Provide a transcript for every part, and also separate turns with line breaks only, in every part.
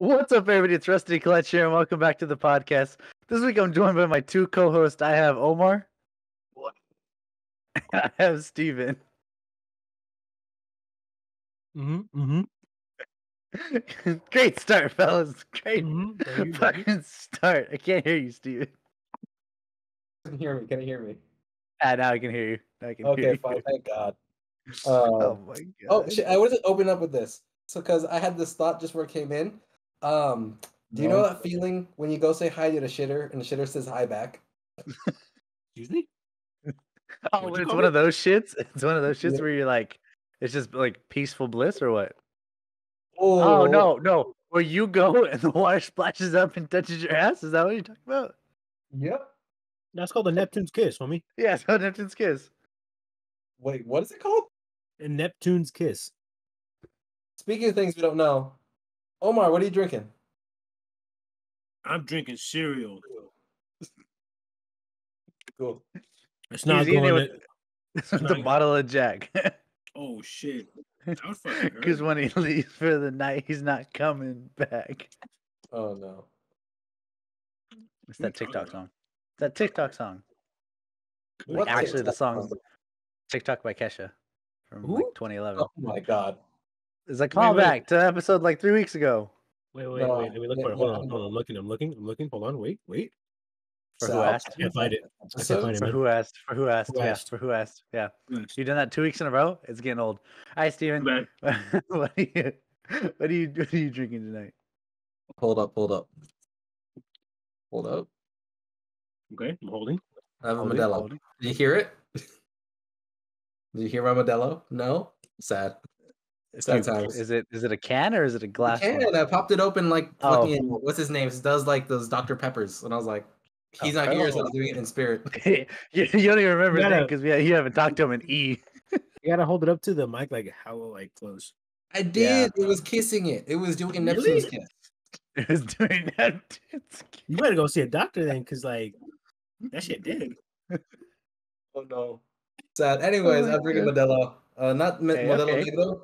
What's up, everybody? It's Rusty Clutch here, and welcome back to the podcast. This week, I'm joined by my two co-hosts. I have Omar.
What?
I have Steven. Great start, fellas. Great fucking start. I can't hear you, Steven.
Can you hear me? Can you hear me?
Now I can hear you.
Okay, fine. Thank God.
Oh my God.
Oh shit! I wanted to open up with this, because I had this thought just where it came in. Do you know that feeling when you go say hi to the shitter and the shitter says hi back?
Excuse me?
Oh, it's one of those shits. It's one of those shits
Yeah.
where you're like, it's just like peaceful bliss, or what?
Oh
No. Where you go and the water splashes up and touches your ass. Is that what you're talking about?
Yep.
That's called the Neptune's Kiss, homie.
Yeah, it's called Neptune's Kiss.
Wait, what is it called?
A Neptune's Kiss.
Speaking of things we don't know, Omar, what are you drinking?
I'm drinking cereal.
Cool.
It's not
He's eating
going
it with the bottle of Jack.
Oh shit. That was fucking
Because when he leaves for the night, he's not coming back.
Oh no.
It's that TikTok song. It's that TikTok song.
What
Like, actually, the
TikTok
song's
song?
TikTok by Kesha from
Who?
like 2011.
Oh my God.
It's a callback to an episode like 3 weeks ago.
Wait.
No.
Let me look for it. Hold on. I'm looking. Hold on. Wait.
For
So
who
I'll-
asked?
I can't find it.
For who asked? For who asked?
Who
Yeah,
asked?
for who asked? Yeah.
Nice.
You done that 2 weeks in a row? It's getting old. Hi, Steven. What are you drinking tonight?
Hold up.
Okay, I'm holding.
I have a
Holding,
Modelo.
holding.
Did you hear it? Did you hear my Modelo? No? Sad. Sad times.
Is it a can or is it a glass?
And I popped it open like
Oh.
fucking, what's his name? It does like those Dr. Peppers. And I was like, he's not here, so I'm doing it in spirit.
you don't even remember his
You
name
gotta-
because you haven't talked to him in E.
You gotta hold it up to the mic like close.
I did. It was kissing it. It was doing Neptune's kiss.
It was doing that.
You better go see a doctor then, because that shit did.
Oh no. Sad. Anyways, I'm drinking Modelo. Not Modelo
okay.
Negro.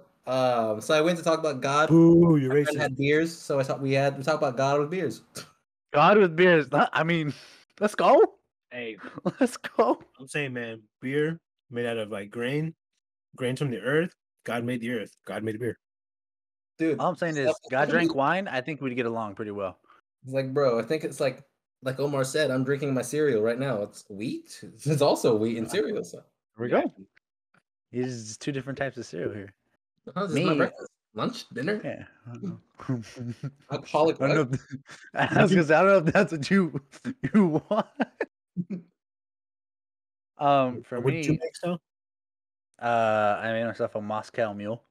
So I went to talk about God.
Ooh, you're
My friend
racist.
had beers, so I thought we talk about God with beers.
God with beers. I mean, let's go.
Hey,
Let's go.
I'm saying, man, beer made out of like grains from the earth. God made the earth. God made the beer.
Dude.
All I'm saying is, God drank wine. I think we'd get along pretty well.
It's like, bro, I think it's like Omar said, I'm drinking my cereal right now. It's wheat. It's also wheat and cereal. So
Here we go. It's just two different types of cereal here.
this is my breakfast, lunch, dinner.
Yeah.
Alcoholic.
I don't know. I was gonna say, I don't know if that's what you want. For
What did you
me,
make though?
I made myself a Moscow Mule,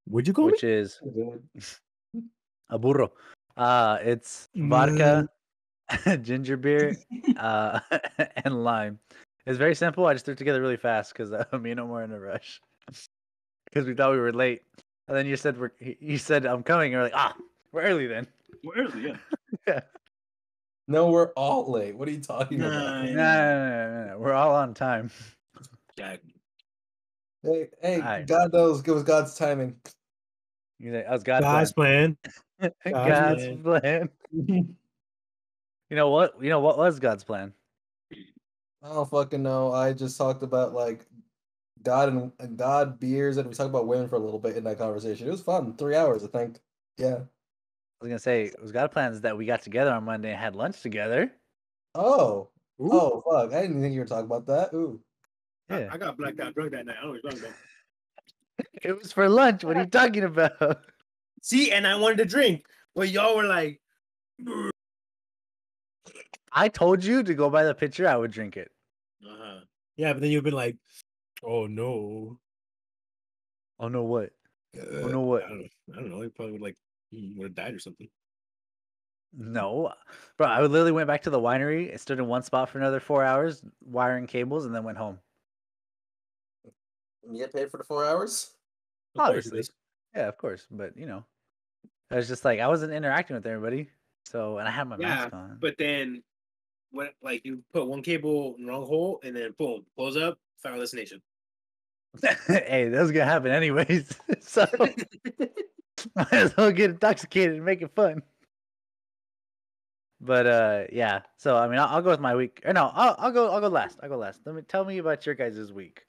Would you go?
which is a burro. It's vodka, ginger beer, and lime. It's very simple. I just threw it together really fast because me and Omar were in a rush because we thought we were late. And then you said I'm coming. And we're like, we're early then.
We're early, yeah.
Yeah.
No, we're all late. What are you talking about?
No. We're all on time.
Jack.
Hey,
Alright.
God knows it was God's timing.
You say, that was God's
God's plan.
God's plan. You know what? What was God's plan?
I don't fucking know. I just talked about like God and God beers, and we talked about women for a little bit in that conversation. It was fun. 3 hours, I think. Yeah.
I was gonna say it was God's plan is that we got together on Monday and had lunch together.
Oh.
Ooh.
Oh fuck! I didn't think you were talking about that. Ooh.
Yeah.
I got blacked out drunk that night. I don't know what you're talking about.
It was for lunch. What are you talking about?
See, and I wanted to drink. Well, y'all were like,
I told you to go buy the pitcher. I would drink it.
yeah, but then you've been like, oh no.
Oh no, what? Oh no, what?
I don't know. He probably would have died or something.
No, bro. I literally went back to the winery and stood in one spot for another 4 hours, wiring cables, and then went home.
You get paid for the 4 hours?
Obviously, yeah, of course. But I was just like I wasn't interacting with everybody, so and I had my mask on.
But then, when you put one cable in the wrong hole, and then boom, close up, final destination.
Hey, that was gonna happen anyways. So might as well get intoxicated and make it fun. But yeah. So I mean, I'll go with my week. Or no, I'll go last. I'll go last. Tell me about your guys' week.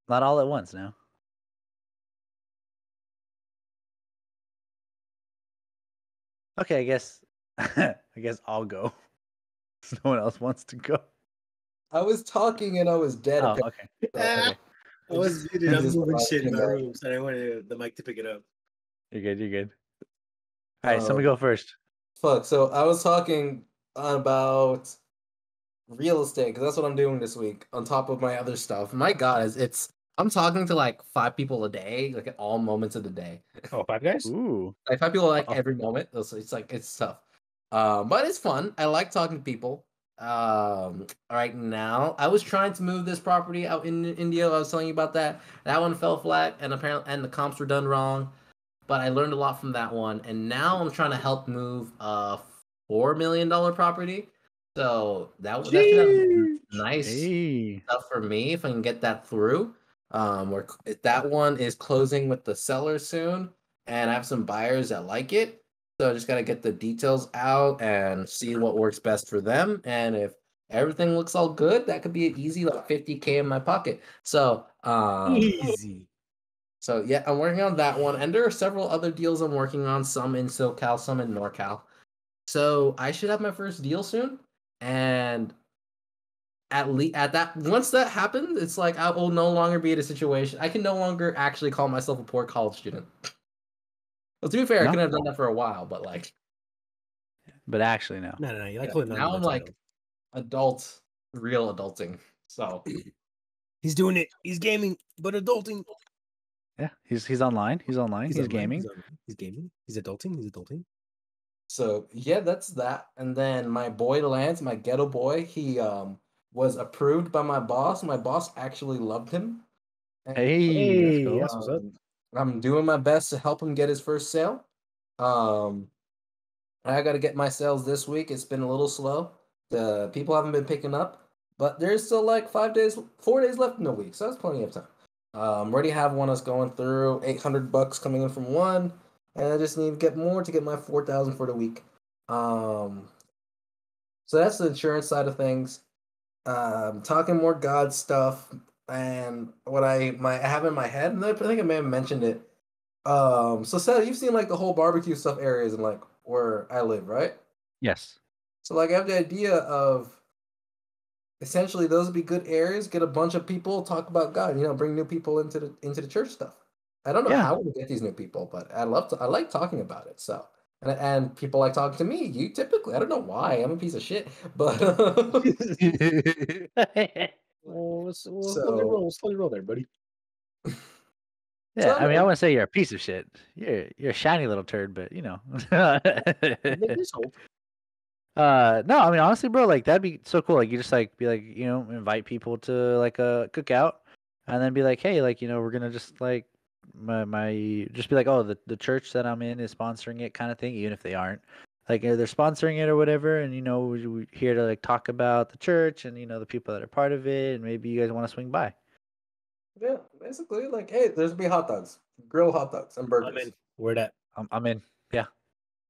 Not all at once now. Okay, I guess I'll go. No one else wants to go.
I was talking and I was dead.
Oh, okay.
Ah,
Okay.
I was muted. I'm moving shit in my room, so I wanted the mic to pick it up.
You're good. You're good. All right, somebody go first.
Fuck. So I was talking about real estate because that's what I'm doing this week on top of my other stuff. My God, I'm talking to like 5 people a day, like at all moments of the day.
Oh, 5 guys?
Ooh.
Like 5 people like
Oh.
every moment. It's like it's tough. But it's fun. I like talking to people. Right now, I was trying to move this property out in India. I was telling you about that. That one fell flat, and the comps were done wrong. But I learned a lot from that one, and now I'm trying to help move a $4 million property. So that should have nice stuff for me if I can get that through. That one is closing with the seller soon, and I have some buyers that like it. So I just gotta get the details out and see what works best for them. And if everything looks all good, that could be an easy like $50K in my pocket. So
Easy.
So yeah, I'm working on that one, and there are several other deals I'm working on. Some in SoCal, some in NorCal. So I should have my first deal soon, and at that once that happens, it's like I will no longer be in a situation. I can no longer actually call myself a poor college student. Well, to be fair, I could have done that for a while, but like.
But actually, no.
No. You like
Now I'm like adult, real adulting. So
he's doing it. He's gaming, but adulting.
Yeah, he's online. He's online. He's
online,
gaming.
He's gaming. He's adulting.
So yeah, that's that. And then my boy Lance, my ghetto boy, he was approved by my boss. My boss actually loved him. And,
Hey,
that's what's up.
I'm doing my best to help him get his first sale. I got to get my sales this week. It's been a little slow. The people haven't been picking up, but there's still like 4 days left in the week, so that's plenty of time. Already have one that's going through $800 coming in from one, and I just need to get more to get my 4,000 for the week. So that's the insurance side of things. Talking more God stuff, and what I have in my head, and I think I may have mentioned it. So Seth, you've seen like the whole barbecue stuff areas and like where I live, right?
yes.
So like I have the idea of essentially those would be good areas, get a bunch of people, talk about God, bring new people into the church stuff. I don't know how we get these new people, but I like talking about it. So and people like talking to me. You typically, I don't know why, I'm a piece of shit, but
slowly roll there, buddy.
Yeah, I mean, I wouldn't say you're a piece of shit. You're a shiny little turd, but
No,
I mean, honestly, bro, like that'd be so cool. Like you just like be like, invite people to like a cookout, and then be like, hey, like we're gonna just like just be like, oh, the church that I'm in is sponsoring it, kind of thing, even if they aren't. Like they're sponsoring it or whatever, and we're here to like talk about the church and the people that are part of it, and maybe you guys want to swing by.
Yeah, basically, like, hey, there's gonna be hot dogs, grilled hot dogs, and burgers.
I'm in. Where that?
I'm in. Yeah,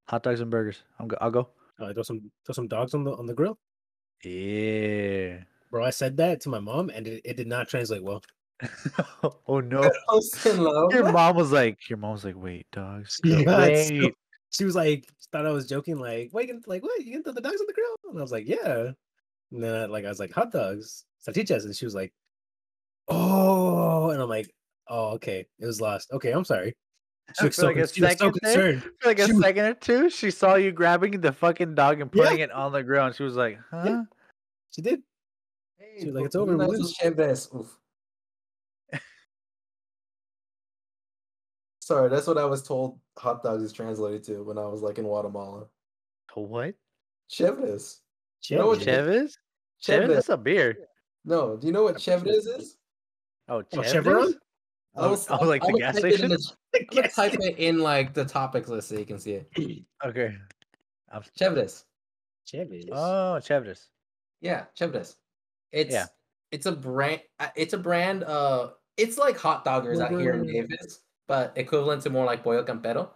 hot dogs and burgers. I'll go.
Throw some dogs on the grill.
Yeah,
bro. I said that to my mom, and it did not translate well.
Oh no! Your mom was like, wait, dogs. Wait.
She was like, thought I was joking. Like, wait, what? You can throw the dogs on the grill? And I was like, yeah. And then I was like, hot dogs, salchichas, and she was like, oh, and I'm like, oh, okay, it was lost. Okay, I'm sorry. She was so concerned.
For like a second or two, she saw you grabbing the fucking dog and putting it on the ground. She was like, huh?
Yeah, she did.
Hey,
she was like, it's over.
Sorry, that's what I was told hot dogs is translated to when I was like in Guatemala.
What?
Chéveres.
You know what Chéveres? Chéveres? That's a beer.
No, do you know what Chéveres is?
Oh, Chevron?
Oh,
like the gas station?
I'm gonna type it in like the topics list so you can see it.
Okay.
Chéveres.
Oh, Chéveres.
Yeah, Chéveres. It's a brand. It's a brand. It's like hot doggers out here in Davis, but equivalent to more like Pollo Campero.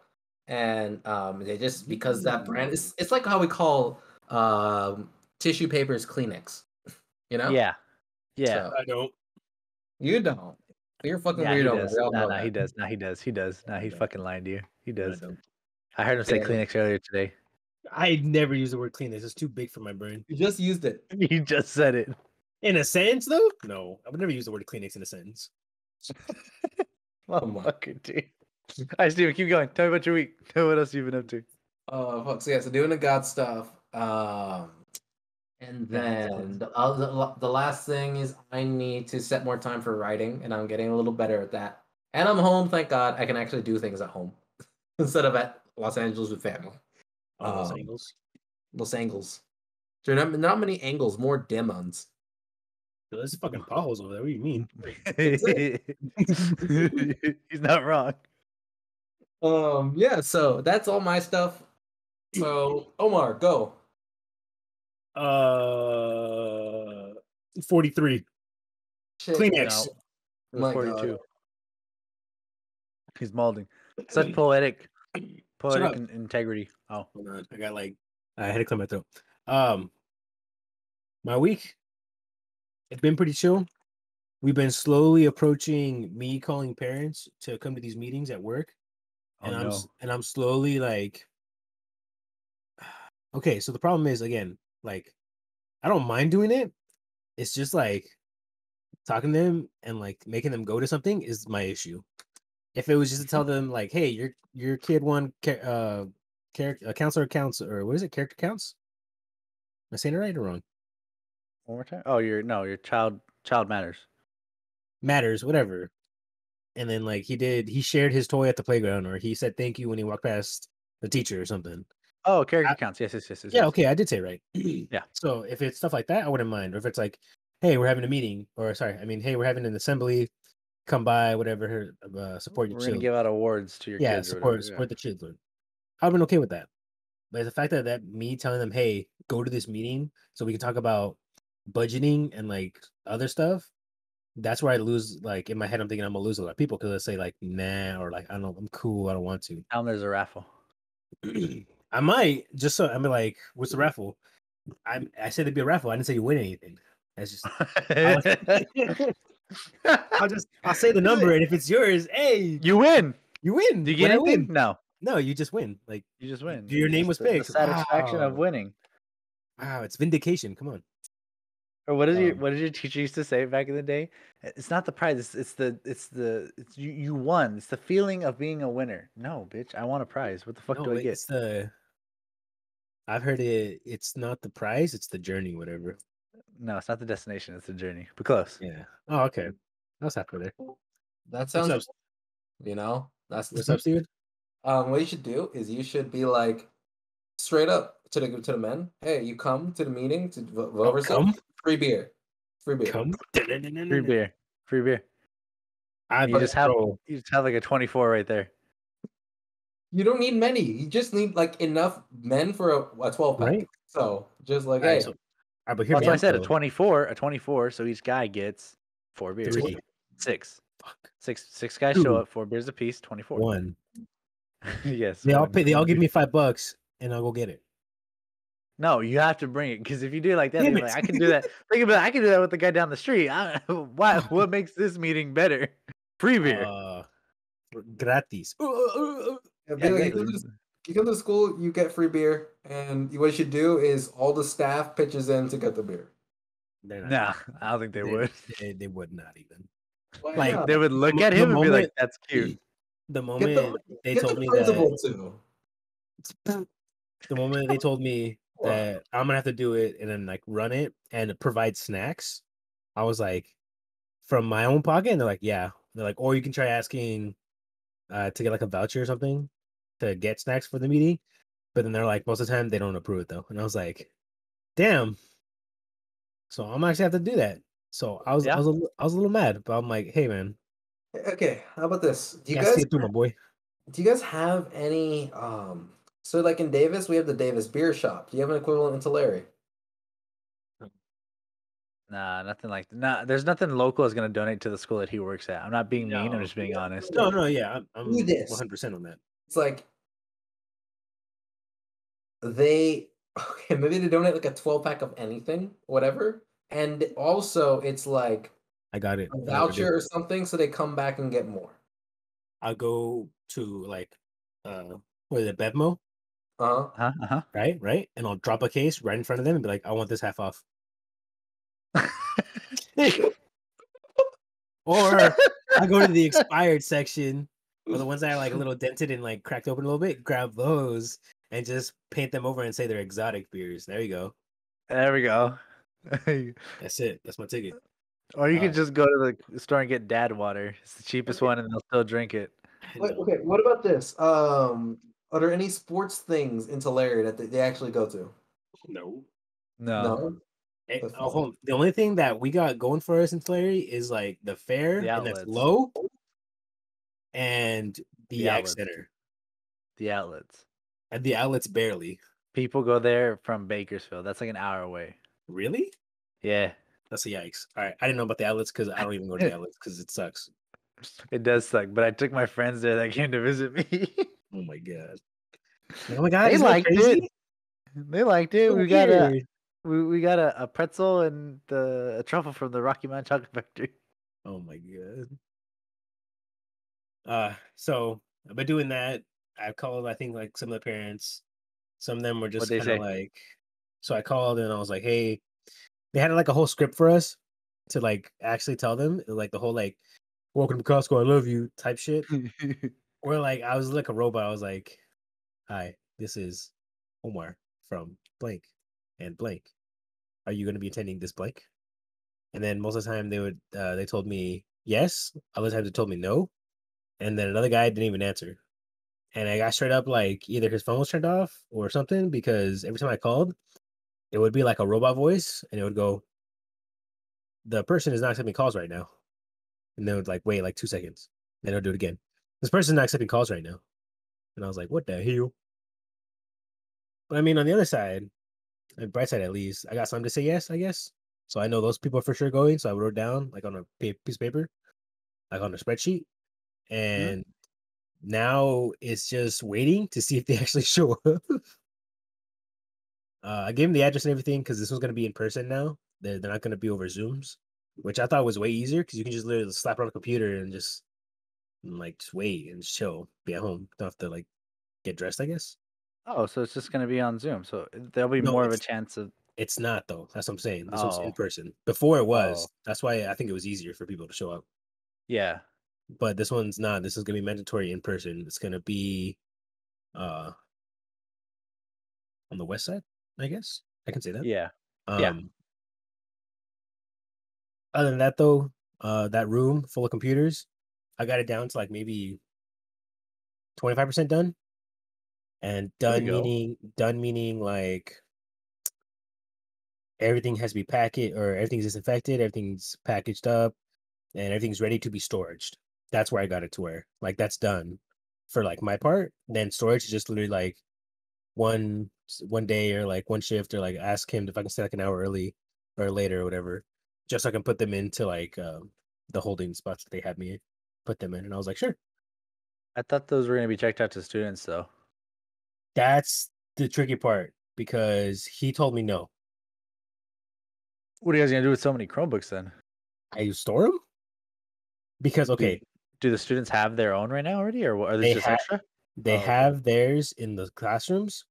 and they just because that brand is it's like how we call tissue papers Kleenex, you know?
Yeah.
So
I don't.
you don't. You're a fucking
Yeah, he
weirdo.
does.
We all know
Nah,
that.
he does. Nah, he does. He does. Nah,
I
he's
don't.
fucking lying to you. He
No, I
does.
don't.
I heard him say
Yeah.
Kleenex earlier today.
I never use the word Kleenex. It's too big for my brain.
You just used it.
He just said it.
In a sentence, though? No, I would never use the word Kleenex in a sentence.
Come on.
Motherfucker, dude. All right, Steven, keep going. Tell me about your week. Tell me what else you've been up to.
Fuck. So yeah, so doing the God stuff. And then the last thing is I need to set more time for writing, and I'm getting a little better at that. And I'm home, thank God. I can actually do things at home instead of at Los Angeles with family.
Those angles.
Los Angles. There are not many angles, more demons.
There's fucking potholes over there. What do you mean?
He's not wrong.
Yeah, so that's all my stuff. So Omar, go.
43.
Shit.
Kleenex.
No, it was
My
42.
God.
He's molding. Such poetic
up.
integrity. Oh,
Hold on. I had to clear my throat. My week, it's been pretty chill. We've been slowly approaching me calling parents to come to these meetings at work. And I'm slowly like, okay, so the problem is, again, like, I don't mind doing it. It's just like talking to them and like making them go to something is my issue. If it was just to tell them like, hey, your kid won counselor counts, or what is it, character counts? Am I saying it right or wrong?
one more time. Oh, your child
Matters, whatever. And then like he shared his toy at the playground, or he said thank you when he walked past the teacher or something.
Oh, character counts. Yes.
Yeah, okay, I did say it right.
Yeah.
So if it's stuff like that, I wouldn't mind. Or if it's like, hey, we're having a meeting, or sorry, I mean, hey, we're having an assembly, come by, whatever, support your
We're gonna
children.
give out awards to your kids.
Support the children. I've been okay with that. But the fact that me telling them, hey, go to this meeting so we can talk about budgeting and like other stuff, that's where I lose. Like in my head, I'm thinking I'm gonna lose a lot of people because I say like nah, or like I don't know, I'm cool, I don't want to.
Tell them there's a raffle.
I might just so I'm like, what's the raffle? I said there'd be a raffle. I didn't say you win anything. That's just I'll say the number, and if it's yours, hey,
you win.
You win.
Do you get
When I
anything?
win. No, you just win. Like
you just win.
Your name was picked.
The satisfaction of winning.
Wow, it's vindication. Come on.
Or what did your teacher used to say back in the day? It's not the prize. It's you won. It's the feeling of being a winner. No, bitch, I want a prize. What the fuck do I get?
I've heard it. It's not the prize. It's the journey. Whatever.
No, it's not the destination. It's the journey. But close.
Yeah. Oh, okay. That's halfway there.
That sounds. That's
what's up, Steven?
What you should do is you should be like straight up to the men. Hey, you come to the meeting to vote over something. Free beer.
Come.
Free beer. You just have like a 24 right there.
You don't need many. You just need like enough men for a 12 pack. Right. So just like hey.
But
that's why I said a 24. So each guy gets 4 beers.
3.
6. Fuck. Six guys show up, 4 beers apiece. 24.
1.
Yes.
They all pay. They all give me $5, and I'll go get it.
No, you have to bring it because if you do it like that, like, I can do that. Think about it, I can do that with the guy down the street. Why? What makes this meeting better? Free beer.
Gratis.
You come to school, you get free beer, and what you should do is all the staff pitches in to get the beer.
Nah, I don't think they would.
They would not even.
Why
like
not?
They would look at him and be like, "That's cute."
The moment they told me that, the moment they told me that I'm gonna have to do it and then like run it and provide snacks, I was like, from my own pocket, and they're like, yeah. They're like, or you can try asking to get like a voucher or something to get snacks for the meeting. But then they're like, most of the time they don't approve it though. And I was like, damn. So I'm actually have to do that. So I was a little mad, but I'm like, hey man.
Okay, how about this?
Do you guys see it through, my boy?
Do you guys have any so like in Davis, we have the Davis Beer Shop. Do you have an equivalent in Tulare?
Nah, nothing like that. Nah, there's nothing local is gonna donate to the school that he works at. I'm not being mean. I'm just being honest.
No, yeah, I'm 100% on that.
It's like they okay, maybe they donate like a 12-pack of anything, whatever. And also it's like
I got it.
a
I know what to do.
voucher or something, so they come back and get more.
I'll go to like what is it, Bevmo,
Uh-huh.
right? And I'll drop a case right in front of them and be like, I want this half off. Or I go to the expired section, or the ones that are like a little dented and like cracked open a little bit, grab those and just paint them over and say they're exotic beers. There you go.
There we go.
That's it. That's my ticket.
Or you
Uh,
could just go to the store and get dad water. It's the cheapest
Okay.
one, and they'll still drink it.
Wait,
no.
okay, what about this? Are there any sports things in Tulare that they actually go to?
No.
No,
No? That's fine.
The only thing that we got going for us in Tulare is like the fair,
the
and that's
outlets.
low, and the
The
Yak
outlets.
Center.
The outlets.
And the outlets barely.
People go there from Bakersfield. That's like an hour away.
Really?
Yeah,
That's a yikes. All right. I didn't know about the outlets because I don't even go to the outlets because it sucks.
it does suck. But I took my friends there that came to visit me.
Oh my god. Oh my god.
They
Isn't that
liked
crazy?
it. They liked it.
So
We got
weird.
we got a pretzel and a truffle from the Rocky Mountain Chocolate Factory.
Oh my god. So I've been doing that. I called, I think, like some of the parents. Some of them were
What'd
just
they
kind of
say?
like, so I called and I was like, hey, they had like a whole script for us to like actually tell them, like the whole like, welcome to Costco, I love you type shit. Or like I was like a robot. I was like, hi, this is Omar from blank and blank. Are you going to be attending this blank? And then most of the time they told me yes. Other times they told me no. And then another guy didn't even answer. And I got straight up like either his phone was turned off or something, because every time I called, it would be like a robot voice and it would go, the person is not accepting calls right now. And they would like wait like 2 seconds. Then it would do it again. This person is not accepting calls right now. And I was like, what the hell? But I mean, on the other side, and bright side at least, I got something to say yes, I guess. So I know those people are for sure going. So I wrote down like on a piece of paper, like on a spreadsheet. And now it's just waiting to see if they actually show up. I gave them the address and everything because this was going to be in person now. They're not going to be over Zooms, which I thought was way easier because you can just literally slap it on a computer and just like just wait and just chill, be at home. Don't have to like get dressed, I guess.
Oh, so it's just gonna be on Zoom. So there'll be
No,
more of a chance of.
it's not though. That's what I'm saying. This one's in
Oh,
person. Before it was.
oh,
That's why I think it was easier for people to show up.
yeah,
But this one's not. This is gonna be mandatory in person. It's gonna be uh on the west side, I guess. I can say that.
yeah, yeah.
Um Other than that though, that room full of computers, I got it down to like maybe 25% done. And
There we go.
done meaning like everything has to be packaged, or everything's disinfected, everything's packaged up, and everything's ready to be stored. That's where I got it to where like that's done for like my part. Then storage is just literally like one day or like one shift, or like ask him if I can stay like an hour early or later or whatever, just so I can put them into like the holding spots that they had me put them in. And I was like, sure.
I thought those were gonna be checked out to students though.
That's the tricky part because he told me no.
What are you guys gonna do with so many Chromebooks then?
I store them because
Do
okay,
do the students have their own right now already, or are
they
these just
have
extra?
they
Oh, okay.
have theirs in the classrooms,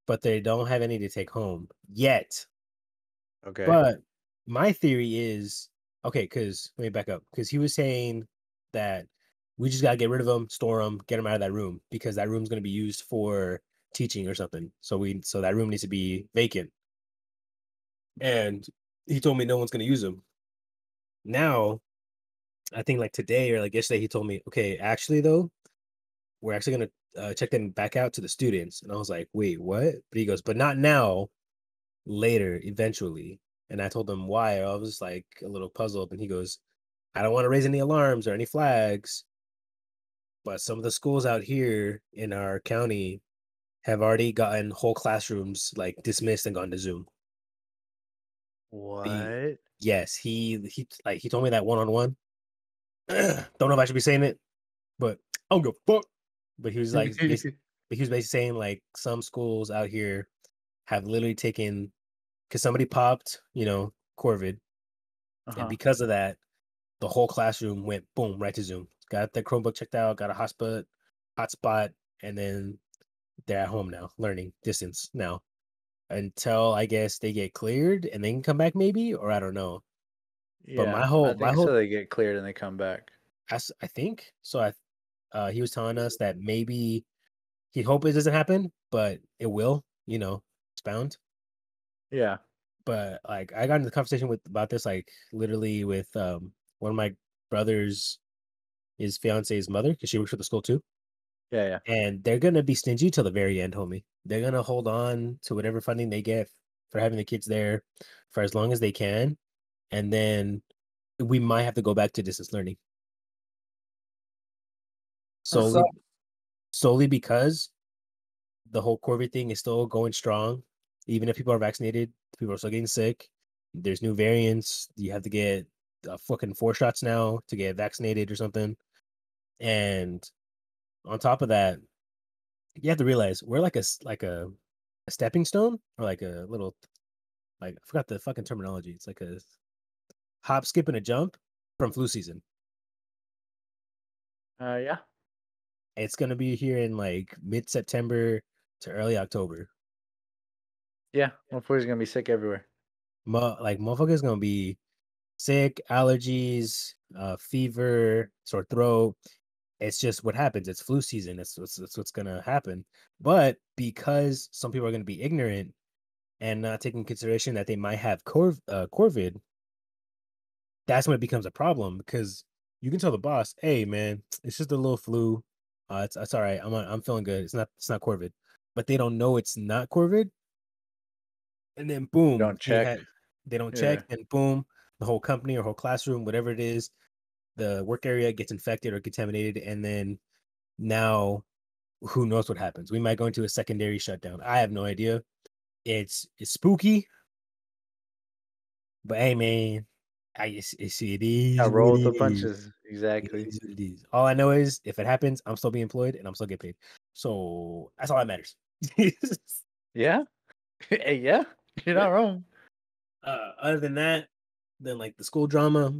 but they don't have any to take home yet.
Okay.
But my theory is okay, because let me back up. Because he was saying that we just gotta get rid of them, store them, get them out of that room because that room's gonna be used for teaching or something. So that room needs to be vacant. And he told me no one's gonna use them. Now, I think like today or like yesterday, he told me, okay, actually though, we're actually gonna check them back out to the students. And I was like, wait, what? But he goes, but not now, later, eventually. And I told him why. I was like a little puzzled. And he goes, I don't want to raise any alarms or any flags, but some of the schools out here in our county have already gotten whole classrooms like dismissed and gone to Zoom. The
What?
yes, he told me that one on one. Don't know if I should be saying it, but I don't give a fuck. But he was like, but he was basically saying like some schools out here have literally taken because somebody popped, Corvid, and because of that, the whole classroom went boom right to Zoom. Got their Chromebook checked out, got a hotspot, and then they're at home now, learning distance now until I guess they get cleared and they can come back maybe, or I don't know. But
Yeah, I
my
think
whole
so. They get cleared and they come back.
I think so. He was telling us that maybe he hope it doesn't happen, but it will. It's bound.
Yeah.
But like I got into the conversation about this like literally with one of my brother's his fiance's mother because she works for the school too,
Yeah, yeah.
and they're gonna be stingy till the very end, homie. They're gonna hold on to whatever funding they get for having the kids there for as long as they can, and then we might have to go back to distance learning
So,
solely because the whole COVID thing is still going strong. Even if people are vaccinated, people are still getting sick. There's new variants. You have to get fucking 4 shots now to get vaccinated or something. And on top of that, you have to realize we're like a stepping stone or like a little like I forgot the fucking terminology. It's like a hop, skip, and a jump from flu season.
Yeah.
It's gonna be here in like mid-September to early October.
Yeah. Motherfuckers gonna be sick everywhere.
Like motherfuckers gonna be sick, allergies, fever, sore throat. It's just what happens. It's flu season. That's what's gonna happen. But because some people are gonna be ignorant and not taking consideration that they might have COVID, that's when it becomes a problem because you can tell the boss, "Hey, man, it's just a little flu. It's all right. I'm feeling good. It's not COVID," but they don't know it's not COVID, and then boom,
Don't check.
they don't check,
Yeah.
and boom, the whole company or whole classroom, whatever it is, the work area gets infected or contaminated, and then now who knows what happens? We might go into a secondary shutdown. I have no idea. It's spooky, but hey, man, it
I
is what
roll with
it
the
is.
punches.
It
Exactly.
is what it is. All I know is if it happens, I'm still being employed and I'm still getting paid. So that's all that matters.
Yeah. Hey, yeah. You're not wrong.
Other than that, then like the school drama,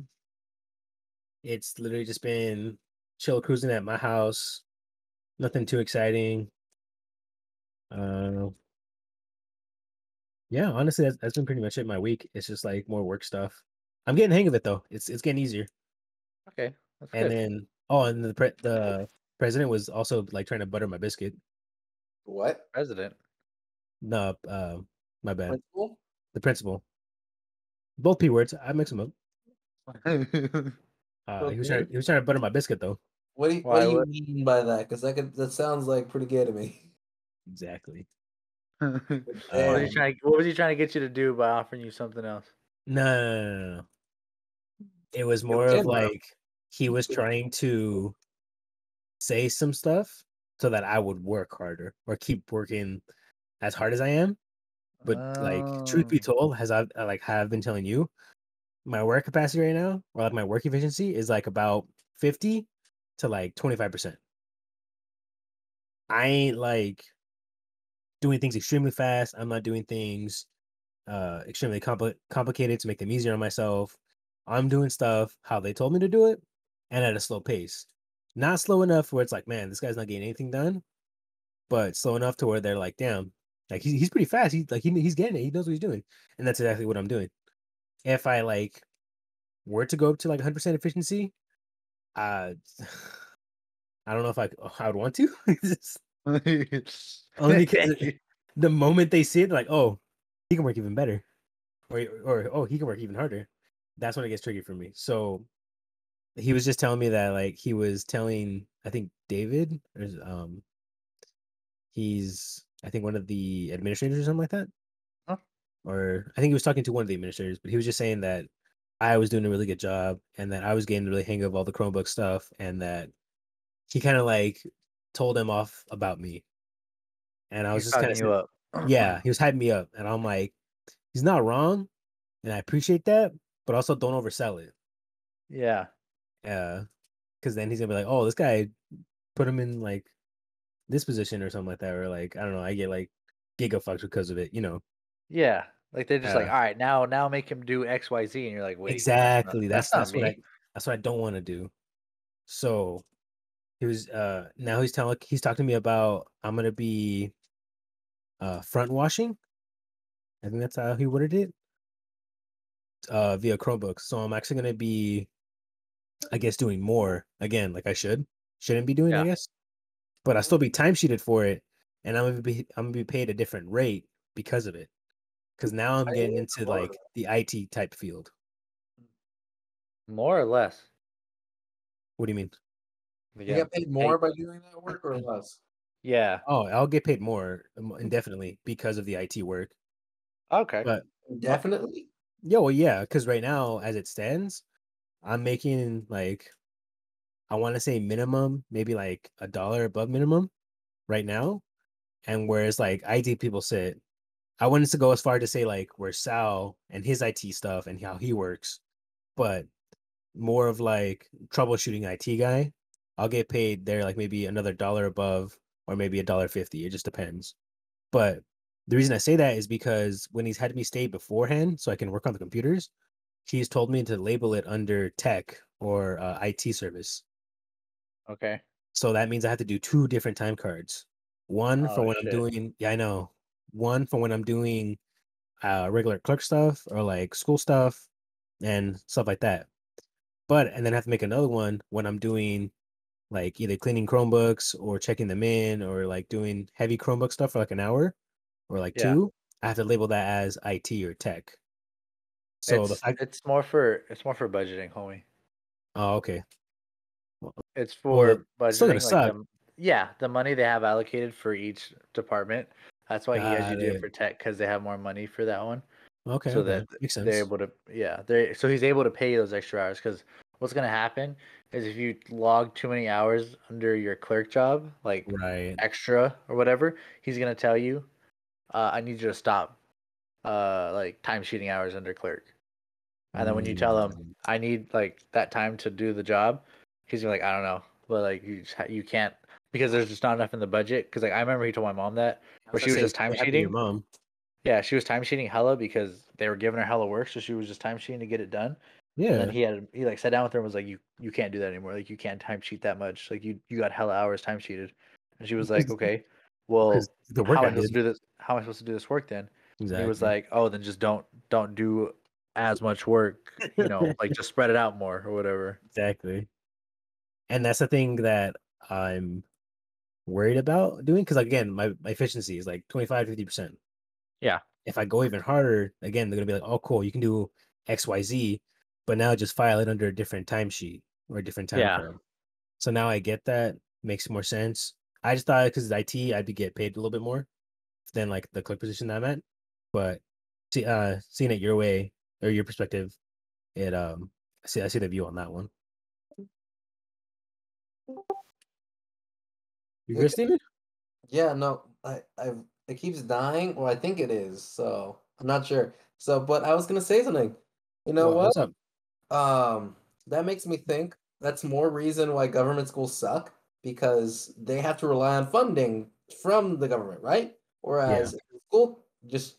it's literally just been chill cruising at my house. Nothing too exciting. Uh, yeah, honestly, that's been pretty much it. My week. It's just like more work stuff. I'm getting the hang of it though. It's getting easier.
Okay. That's
And
good.
then and the president was also like trying to butter my biscuit.
what?
President.
No, my bad.
Principal?
The principal. Both P words. I mix them up. He was
Okay.
trying to butter my biscuit though.
What
Why?
do you
What?
mean by that? Because that sounds like pretty gay to me.
Exactly.
What
Damn.
was he trying to get you to do by offering you something else?
No. It was
Yo,
more of
Ken, bro.
like he was trying to say some stuff so that I would work harder or keep working as hard as I am. But like truth be
Oh.
told, as I like have been telling you, my work capacity right now, or like my work efficiency is like about 50 to like 25%. I ain't like doing things extremely fast. I'm not doing things extremely complicated to make them easier on myself. I'm doing stuff how they told me to do it and at a slow pace. Not slow enough where it's like, man, this guy's not getting anything done, but slow enough to where they're like, damn, like he's pretty fast. He's getting it. He knows what he's doing. And that's exactly what I'm doing. If I like were to go up to like 100% efficiency, uh I don't know if I would want to. Only because the moment they see it, they're like, oh, he can work even better. Or oh, he can work even harder. That's when it gets tricky for me. So he was just telling me that like he was telling I think David he's I think one of the administrators or something like that.
Huh?
Or I think he was talking to one of the administrators, but he was just saying that I was doing a really good job and that I was getting the really hang of all the Chromebook stuff and that he kind of like told him off about me. And I was
He's
just kind
talking
of
you up.
yeah, he was hyping me up and I'm like he's not wrong and I appreciate that, but also don't oversell it.
Yeah.
Because then he's gonna be like, "Oh, this guy put him in like this position or something like that," or like I don't know. I get like gigafucked because of it.
Yeah, like they're just like,
Yeah,
all right, now make him do X, Y, Z, and you're like, wait,
exactly.
that's
That's
not
that's what
me.
I don't want to do. So he was now he's talking to me about I'm gonna be front washing. I think that's how he worded it. Via Chromebooks. So I'm actually gonna be, I guess, doing more again, like I shouldn't be doing, I
Yeah.
guess. But I'll still be timesheeted for it, and I'm gonna be paid a different rate because of it. Because now I'm getting into like the IT type field.
More or less.
What do you mean?
You
Yeah.
get paid more by doing that work or less?
Yeah.
Oh, I'll get paid more indefinitely because of the IT work.
Okay.
But
Definitely.
well, yeah, because right now, as it stands, I'm making like, I want to say minimum, maybe like $1 above minimum right now. And whereas like IT people sit, I wanted to go as far to say like where Sal and his IT stuff and how he works, but more of like troubleshooting IT guy, I'll get paid there like maybe another $1 above or maybe $1.50. It just depends. But the reason I say that is because when he's had me stay beforehand so I can work on the computers, he's told me to label it under tech or IT service.
Okay.
So that means I have to do two different time cards. One for
Oh
when I'm
shit.
doing, yeah, I know. One for when I'm doing regular clerk stuff or like school stuff and stuff like that. And then I have to make another one when I'm doing like either cleaning Chromebooks or checking them in or like doing heavy Chromebook stuff for like an hour or like
Yeah.
two. I have to label that as IT or tech. So the fact,
It's more for budgeting, homie.
oh, okay.
It's
Well,
for
it's still gonna
budgeting, like
suck.
the money they have allocated for each department. That's why he has you
Got
do it
it.
for tech because they have more money for that one,
Okay,
so
okay.
that
Makes
they're
sense.
able to so he's able to pay you those extra hours because what's gonna happen is if you log too many hours under your clerk job, like
Right.
extra or whatever, he's gonna tell you, I need you to stop like time sheeting hours under clerk. And then when you tell him
Mm,
I need like that time to do the job, he's gonna be like, I don't know, but like you can't because there's just not enough in the budget. Because like I remember he told my mom that
I
where
was gonna
she was
say
just
it's
time
what happened to your
sheeting.
mom.
Yeah, she was time sheeting hella because they were giving her hella work, so she was just time sheeting to get it done. And then
Yeah.
he like sat down with her and was like, you can't do that anymore. Like you can't time sheet that much. Like you got hella hours time sheeted. And she was like, okay,
Because
well,
the work
how am
I
I supposed to
did.
do this? How am I supposed to do this work then? And he was
Exactly.
like, oh, then just don't do as much work. Like just spread it out more or whatever.
Exactly. And that's the thing that I'm worried about doing because again, my efficiency is like 25 to 50%.
Yeah,
If I go even harder, again, they're gonna be like, "Oh, cool, you can do XYZ, but now just file it under a different timesheet or a different time
yeah,
card." So now I get that, makes more sense. I just thought because it's IT, I'd be get paid a little bit more than like the clerk position that I'm at. But seeing it your way or your perspective, it I see the view on that one. You good,
Okay.
Steven?
Yeah, no, it keeps dying, or I think it is, so I'm not sure. So, but I was gonna say something. You know
What
what?
what's up?
Um, that makes me think that's more reason why government schools suck because they have to rely on funding from the government, right?
Yeah.
Whereas if the school just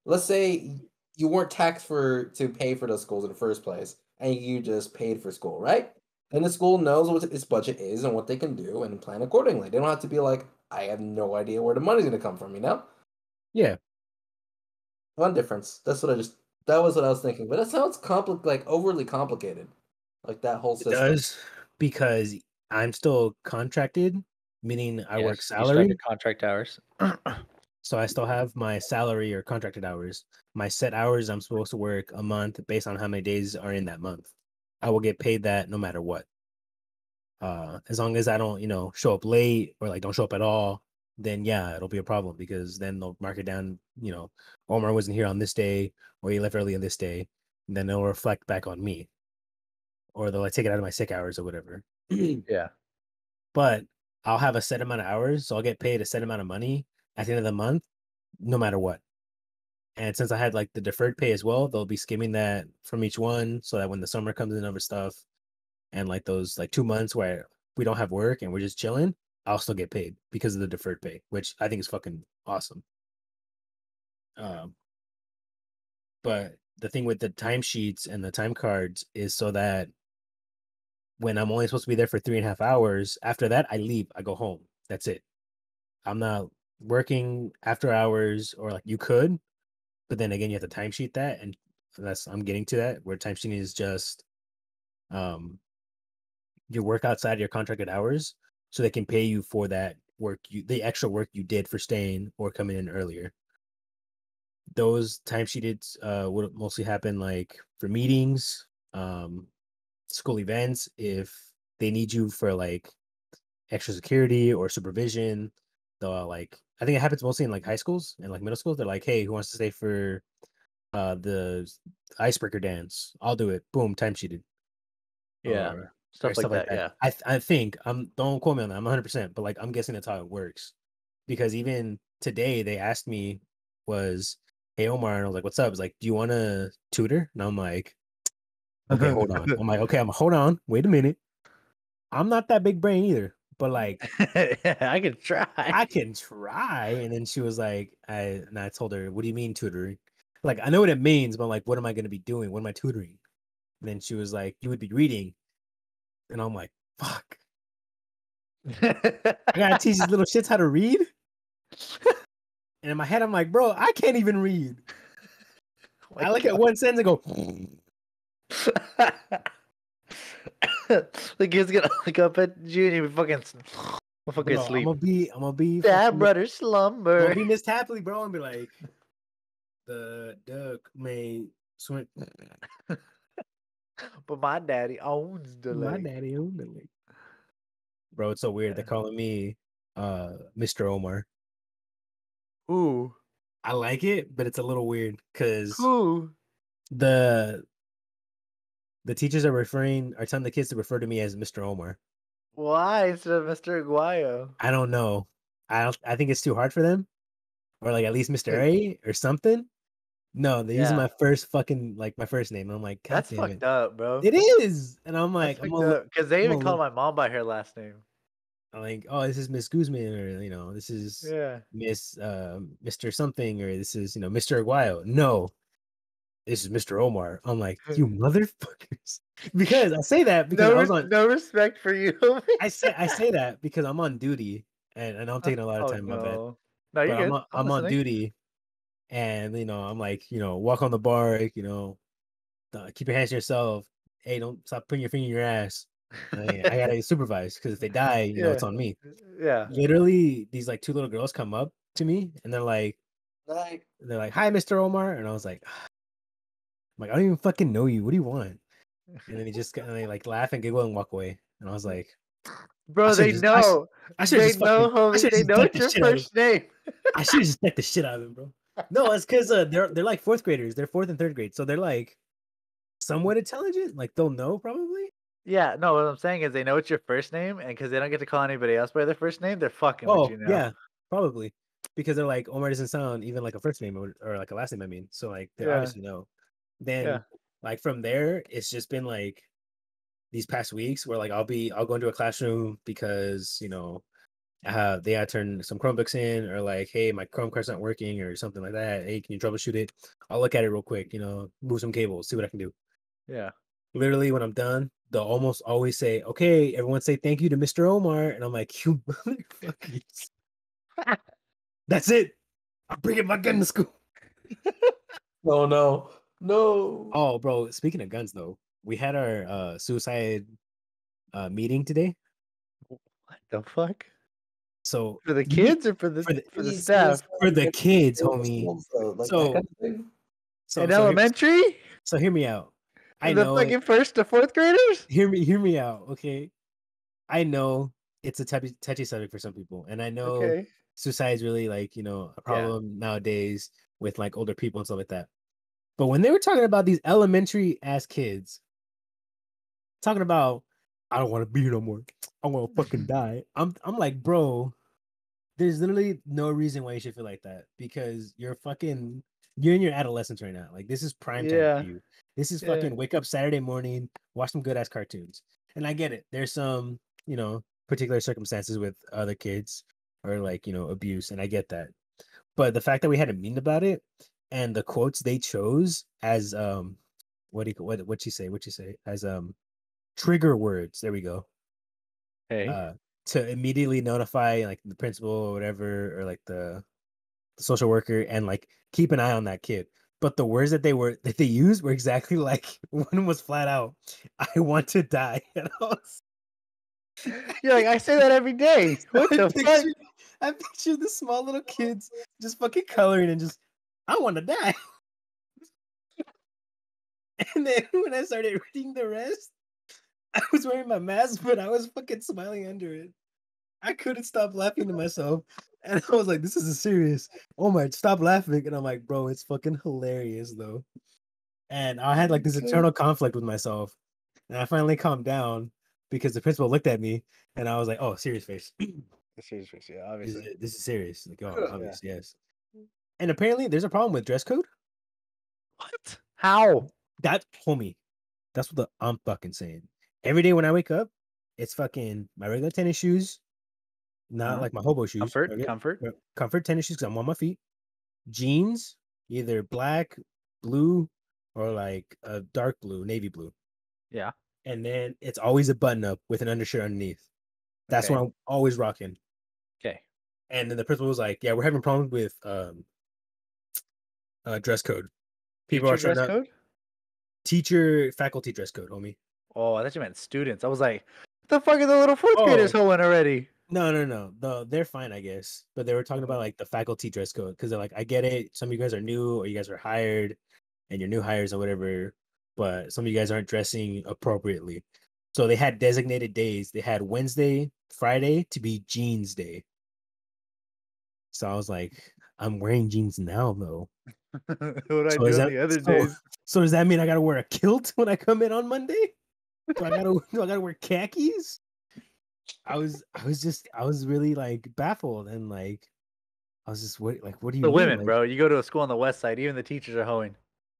let's say you weren't taxed to pay for those schools in the first place and you just paid for school, right? Then the school knows what its budget is and what they can do and plan accordingly. They don't have to be like, I have no idea where the money's gonna come from, you know?
Yeah,
One difference. That was what I was thinking. But that sounds like overly complicated. Like that whole
it
system.
does because I'm still contracted, meaning I work
yes. You still have your
salary.
contract hours.
So I still have my salary or contracted hours. My set hours I'm supposed to work a month based on how many days are in that month. I will get paid that no matter what. As long as I don't, show up late or like don't show up at all, then yeah, it'll be a problem because then they'll mark it down, Omar wasn't here on this day or he left early on this day. And then it'll reflect back on me. Or they'll like take it out of my sick hours or whatever.
Yeah,
But I'll have a set amount of hours, so I'll get paid a set amount of money at the end of the month, no matter what. And since I had like the deferred pay as well, they'll be skimming that from each one so that when the summer comes in over stuff and like those like 2 months where we don't have work and we're just chilling, I'll still get paid because of the deferred pay, which I think is fucking awesome. But the thing with the timesheets and the time cards is so that when I'm only supposed to be there for 3.5 hours, after that I leave, I go home. That's it. I'm not working after hours, or like you could, but then again you have to timesheet that, and I'm getting to that where timesheeting is just you work outside your contracted hours, so they can pay you for that work, the extra work you did for staying or coming in earlier. Those timesheets would mostly happen like for meetings, school events, if they need you for like extra security or supervision. They'll like, I think it happens mostly in like high schools and like middle schools. They're like, hey, who wants to stay for the icebreaker dance? I'll do it. Boom, timesheeted.
Yeah.
Or
Stuff like
stuff like
that.
that.
Yeah.
I think don't quote me on that. I'm 100%, but like I'm guessing that's how it works. Because even today they asked me was, hey Omar, and I was like, what's up? It's like, do you want to tutor? And I'm like, okay, hold on. I'm like, okay, hold on, wait a minute. I'm not that big brain either, but like
Yeah, I could try.
I can try. And then she was like, I told her, what do you mean tutoring? Like, I know what it means, but like, what am I going to be doing? What am I tutoring? And then she was like, you would be reading. And I'm like, fuck. I gotta teach these little shits how to read. And in my head, I'm like, bro, I can't even read. I look at one sentence and go,
the kid's gonna look up at you and you fucking
bro,
sleep.
I'm gonna be
Dad, brother,
I'm
slumber.
gonna be Miss Tapley, bro, and be like, the duck may swim.
But my daddy owns the
My
lake.
daddy owned the lake. Bro, it's so weird. They're calling me Mr. Omar.
Ooh.
I like it, but it's a little weird because
Ooh.
the teachers are telling the kids to refer to me as Mr. Omar.
Why instead of Mr. Aguayo?
I don't know. I think it's too hard for them, or like at least Mr. A or something. No, they're using my first fucking like my first name. I'm like, God
That's
damn it.
fucked up, bro.
It is, and I'm
That's
like,
fucked up because they even call
look.
my mom by her last name.
I'm like, oh, this is Miss Guzman, or this is Miss Mr. something, or this is Mr. Aguayo. No, this is Mr. Omar. I'm like, you motherfuckers, because I say that because I was on.
No respect for you.
I say that because I'm on duty, and I'm taking a lot of time. My bad.
No. No, you're good.
I'm on duty, and I'm like, walk on the bar, keep your hands to yourself. Hey, don't stop putting your finger in your ass. I gotta supervise because if they die, it's on me.
Yeah.
Literally, these like two little girls come up to me and they're like, hi, Mr. Omar, and I was like, I don't even fucking know you. What do you want? And then they like laugh and giggle and walk away. And I was like,
bro, they know. They know, homie. They know it's your first name.
I should have just beat the shit out of them, bro. No, it's because they're like fourth graders. They're fourth and third grade, so they're like somewhat intelligent. Like they'll know probably.
Yeah, no. What I'm saying is they know it's your first name, and because they don't get to call anybody else by their first name, they're fucking with you now.
Yeah, probably because they're like Omar doesn't sound even like a first name or like a last name. I mean, so like they obviously know. Then like from there, it's just been like these past weeks where like I'll go into a classroom because they had to turn some Chromebooks in, or like, hey, my Chrome card's not working or something like that. Hey, can you troubleshoot it? I'll look at it real quick, move some cables, see what I can do.
Yeah.
Literally, when I'm done, they'll almost always say, okay, everyone say thank you to Mr. Omar. And I'm like, you motherfuckers. That's it. I'm bringing my gun to school.
Oh, no. No.
Oh, bro, speaking of guns, though, we had our suicide meeting today.
What the fuck?
So
for the kids or for the staff?
For the kids, homie.
In elementary?
So hear me out. I
the
know
fucking first to fourth graders?
Hear me out, okay? I know it's a touchy subject for some people, and I know suicide is really like a problem nowadays with like older people and stuff like that. But when they were talking about these elementary ass kids, talking about I don't want to be here no more, I want to fucking die. I'm like, bro, there's literally no reason why you should feel like that because you're in your adolescence right now. Like this is prime time for you. This is fucking wake up Saturday morning, watch some good ass cartoons. And I get it. There's some, particular circumstances with other kids or like, abuse. And I get that. But the fact that we had a meeting about it and the quotes they chose as what she say as trigger words. There we go.
Hey,
To immediately notify like the principal or whatever, or like the social worker, and like keep an eye on that kid. But the words that they used were exactly like one was flat out, "I want to die." And
you're like, I say that every day. What the fuck?
I picture the small little kids just fucking coloring and just, "I want to die." And then when I started reading the rest, I was wearing my mask, but I was fucking smiling under it. I couldn't stop laughing to myself. And I was like, this is serious. Omar, stop laughing. And I'm like, bro, it's fucking hilarious though. And I had like this internal conflict with myself. And I finally calmed down because the principal looked at me and I was like, oh, serious face.
Serious face, yeah, obviously.
This is serious. Like, oh,
Yeah.
obvious, yes. And apparently there's a problem with dress code.
What? How?
That, homie, that's what I'm fucking saying. Every day when I wake up, it's fucking my regular tennis shoes, not like my hobo shoes. Comfort tennis shoes because I'm on my feet. Jeans, either black, blue, or like a dark blue, navy blue.
Yeah.
And then it's always a button up with an undershirt underneath. That's what I'm always rocking.
Okay.
And then the principal was like, "Yeah, we're having problems with dress code. People are
dress code?
Teacher, faculty dress code, homie."
Oh, I thought you meant students. I was like, what the fuck are the little fourth graders hoeing already?
No. They're fine, I guess. But they were talking about like the faculty dress code because they're like, I get it. Some of you guys are new or you guys are hired and you're new hires or whatever, but some of you guys aren't dressing appropriately. So they had designated days. They had Wednesday, Friday to be jeans day. So I was like, I'm wearing jeans now though.
What I do on the other days?
So does that mean I gotta wear a kilt when I come in on Monday? Do I gotta wear khakis? I was really like baffled and like I was just what do you
The
mean?
women,
Like,
bro. You go to a school on the west side, even the teachers are hoeing.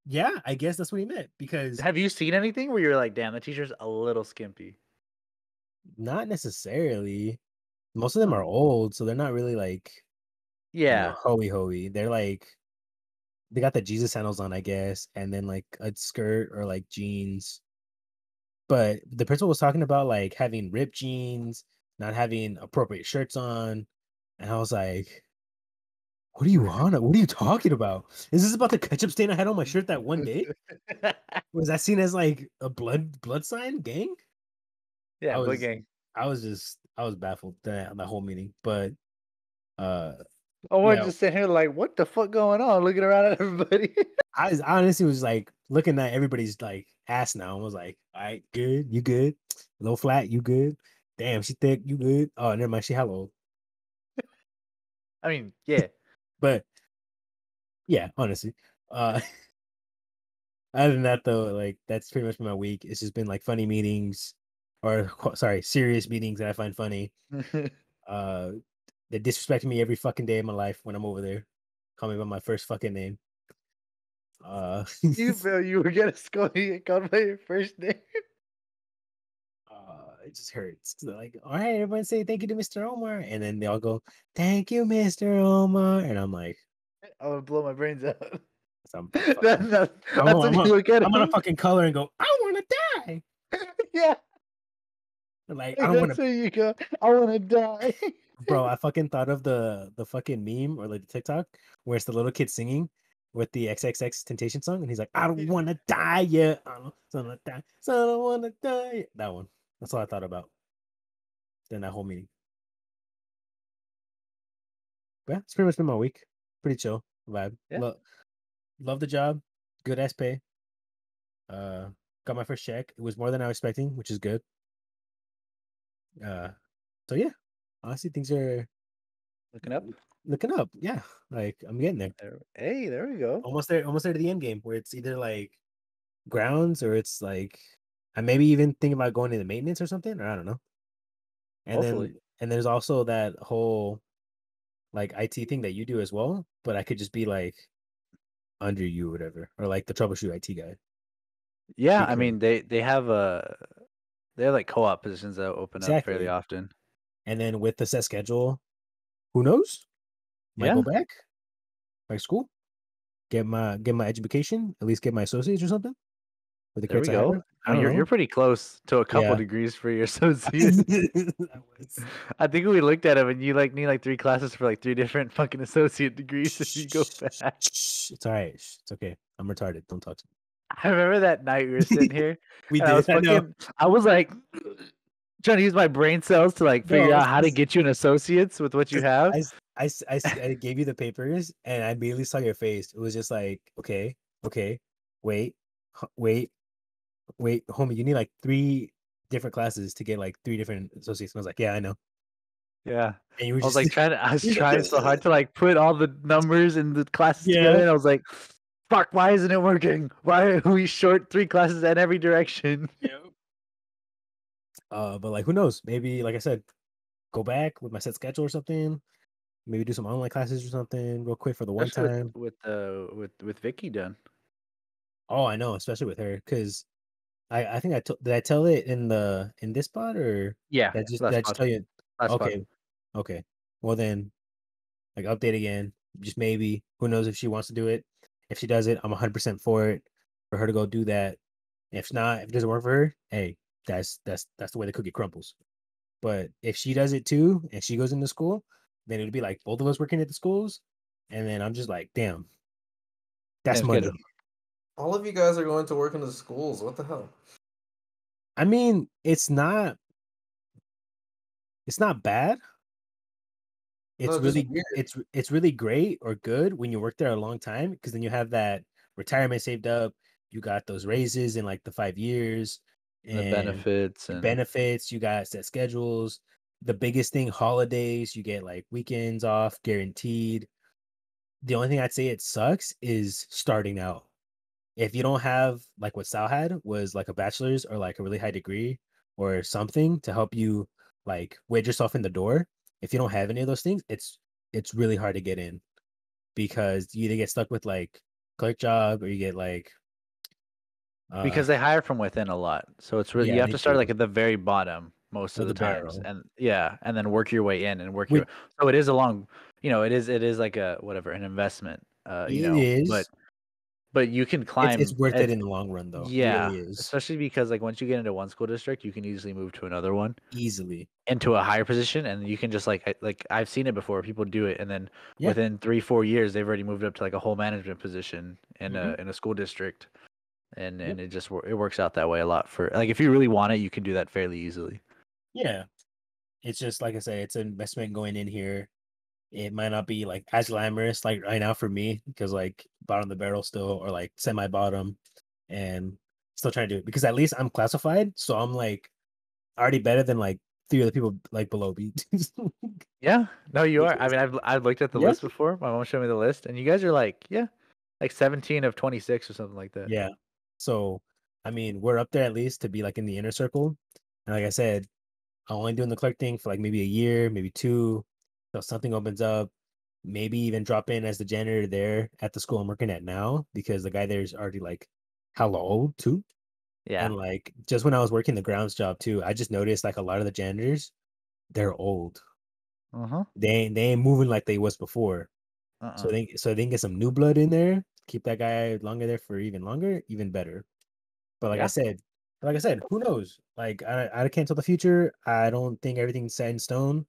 yeah, I guess that's what he meant because
Have you seen anything where you're like, damn, the teacher's a little skimpy?
not necessarily. Most of them are old, so they're not really like hoey. They're like they got the Jesus sandals on, I guess, and then like a skirt or like jeans. But the principal was talking about like having ripped jeans, not having appropriate shirts on, and I was like, what do you want? What are you talking about? Is this about the ketchup stain I had on my shirt that one day? Was that seen as like a blood sign gang?
Yeah, blood gang.
I was baffled that whole meeting. But
We're just sitting here like, what the fuck going on? Looking around at everybody.
I honestly was like looking at everybody's like ass now and was like, all right, good, you good? Low flat, you good? Damn, she thick, you good? Oh, never mind, she hello.
I mean, yeah.
But yeah, honestly. Other than that though, like that's pretty much been my week. It's just been like funny meetings or serious meetings that I find funny. They disrespect me every fucking day of my life when I'm over there. Call me by my first fucking name.
You feel you were gonna scold you called by your first name.
It just hurts. They're like, all right, everyone say thank you to Mr. Omar. And then they all go, thank you, Mr. Omar. And I'm like,
I'm gonna blow my brains out.
I'm gonna fucking color and go, I wanna die.
Yeah.
Like I wanna
you go, I wanna die.
Bro, I fucking thought of the fucking meme or like the TikTok where it's the little kid singing with the XXX Temptation song, and he's like, "I don't want to die yet. I don't want to die. So I don't want to die." Yet. That one. That's all I thought about. Then that whole meeting. Yeah, it's pretty much been my week. Pretty chill vibe.
Yeah.
Love the job. Good ass pay. Got my first check. It was more than I was expecting, which is good. So yeah, honestly, things are
looking up.
Looking up, yeah. Like I'm getting there.
Hey, there we go.
Almost there to the end game where it's either like grounds or it's like I maybe even think about going into maintenance or something, or I don't know. And
Hopefully.
then there's also that whole like IT thing that you do as well, but I could just be like under you or whatever, or like the troubleshoot IT guy.
Yeah, I mean they have like co-op positions that open up fairly often.
And then with the set schedule, who knows? Might go back. like school, get my education, at least get my associates or something with the
There we
credits I have.
go.
I
I mean,
don't
you're
know.
pretty close to a couple
Yeah.
degrees for your associate.
I was.
I think we looked at him, and you like need like 3 classes for like 3 different fucking associate degrees if you go fast.
It's all right. It's okay. I'm retarded. Don't talk to
I remember that night we were sitting
me.
here,
We
and
did. I know.
I was like trying to use my brain cells to like figure
No,
out how to get you an associates with what you have.
I gave you the papers and I immediately saw your face. It was just like, okay, wait, wait, homie, you need like 3 different classes to get like 3 different associates. And I was like, yeah, I know.
Yeah.
And you were
I was
just
like I was trying so hard to like put all the numbers and the classes together,
yeah.
and I was like, fuck, why isn't it working? Why are we short 3 classes in every direction?
But like, who knows? Maybe, like I said, go back with my set schedule or something. Maybe do some online classes or something real quick for the one
Especially
time.
with Vicky done.
Oh, I know, especially with her, because I think did I tell it in this pod or
Yeah,
did
last
I just
pod.
tell you?
Last pod.
Okay. Well then, like update again. Just maybe. Who knows if she wants to do it? If she does it, I'm 100% for it. For her to go do that. If not, if it doesn't work for her, hey, that's the way the cookie crumbles. But if she does it too, and she goes into school, then it'd be like both of us working at the schools, and then I'm just like, damn, that's
Same
money.
schedule.
All of you guys are going to work in the schools. What the hell?
I mean, it's not bad. It's
No, just
really
weird.
it's really great or good when you work there a long time because then you have that retirement saved up. You got those raises in like the 5 years
The
and
benefits
the
and
benefits. You got set schedules. The biggest thing, holidays. You get like weekends off guaranteed. The only thing I'd say it sucks is starting out. If you don't have like what Sal had was like a bachelor's or like a really high degree or something to help you like wedge yourself in the door, if you don't have any of those things, it's really hard to get in because you either get stuck with like clerk job or you get like
because they hire from within a lot. So it's really you
yeah,
have
they
to start
do
like at the very bottom most of
of
the
the
times,
barrel.
and yeah, and then work your way in and work
Which
your. So it is a long, it is like a whatever an investment,
it is.
but you can
It's
climb.
worth it in the long run though. It
Yeah,
really is.
especially because like once you get into one school district, you can easily move to another one
Easily.
into a higher position, and you can just like I've seen it before. People do it, and then
Yeah.
within 3-4 years, they've already moved up to like a whole management position in
Mhm.
a school district, and
Yep.
it works out that way a lot for like if you really want it, you can do that fairly easily.
Yeah. It's just like I say, it's an investment going in here. It might not be like as glamorous like right now for me because like bottom of the barrel still or like semi bottom and still trying to do it because at least I'm classified. So I'm like already better than like 3 other people like below me.
Yeah, no, you
Which
are. I
is
mean, I've looked at the
yeah.
list before. My mom showed me the list, and you guys are like, yeah, like 17 of 26 or something like that.
Yeah. So I mean we're up there at least to be like in the inner circle. And like I said, I'm only doing the clerk thing for like maybe a year, maybe 2. So something opens up. Maybe even drop in as the janitor there at the school I'm working at now because the guy there is already like hella old too.
Yeah.
And like just when I was working the grounds job too, I just noticed like a lot of the janitors, they're old.
Uh huh.
They ain't moving like they was before.
Uh-uh.
So they can get some new blood in there, keep that guy longer there for even longer, even better. But
Yeah.
like I said, who knows? Like I can't tell the future. I don't think everything's set in stone.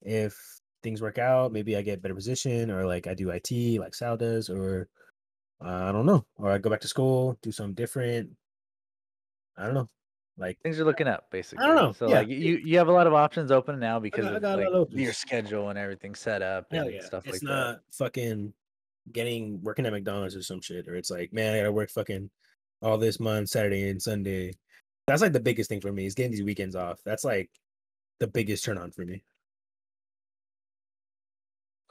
If things work out, maybe I get a better position or like I do IT like Sal does, or I don't know, or I go back to school, do something different. I don't know. Like
Things are looking up,
I don't
basically.
know.
So
Yeah,
like you have a lot of options open now because
I
of
got a
like
lot of
your
options.
schedule and everything set up
Hell
and
yeah.
stuff
It's
like that.
not fucking working at McDonald's or some shit, or it's like, man, I gotta work fucking all this month, Saturday and Sunday. That's like the biggest thing for me is getting these weekends off. That's like the biggest turn on for me.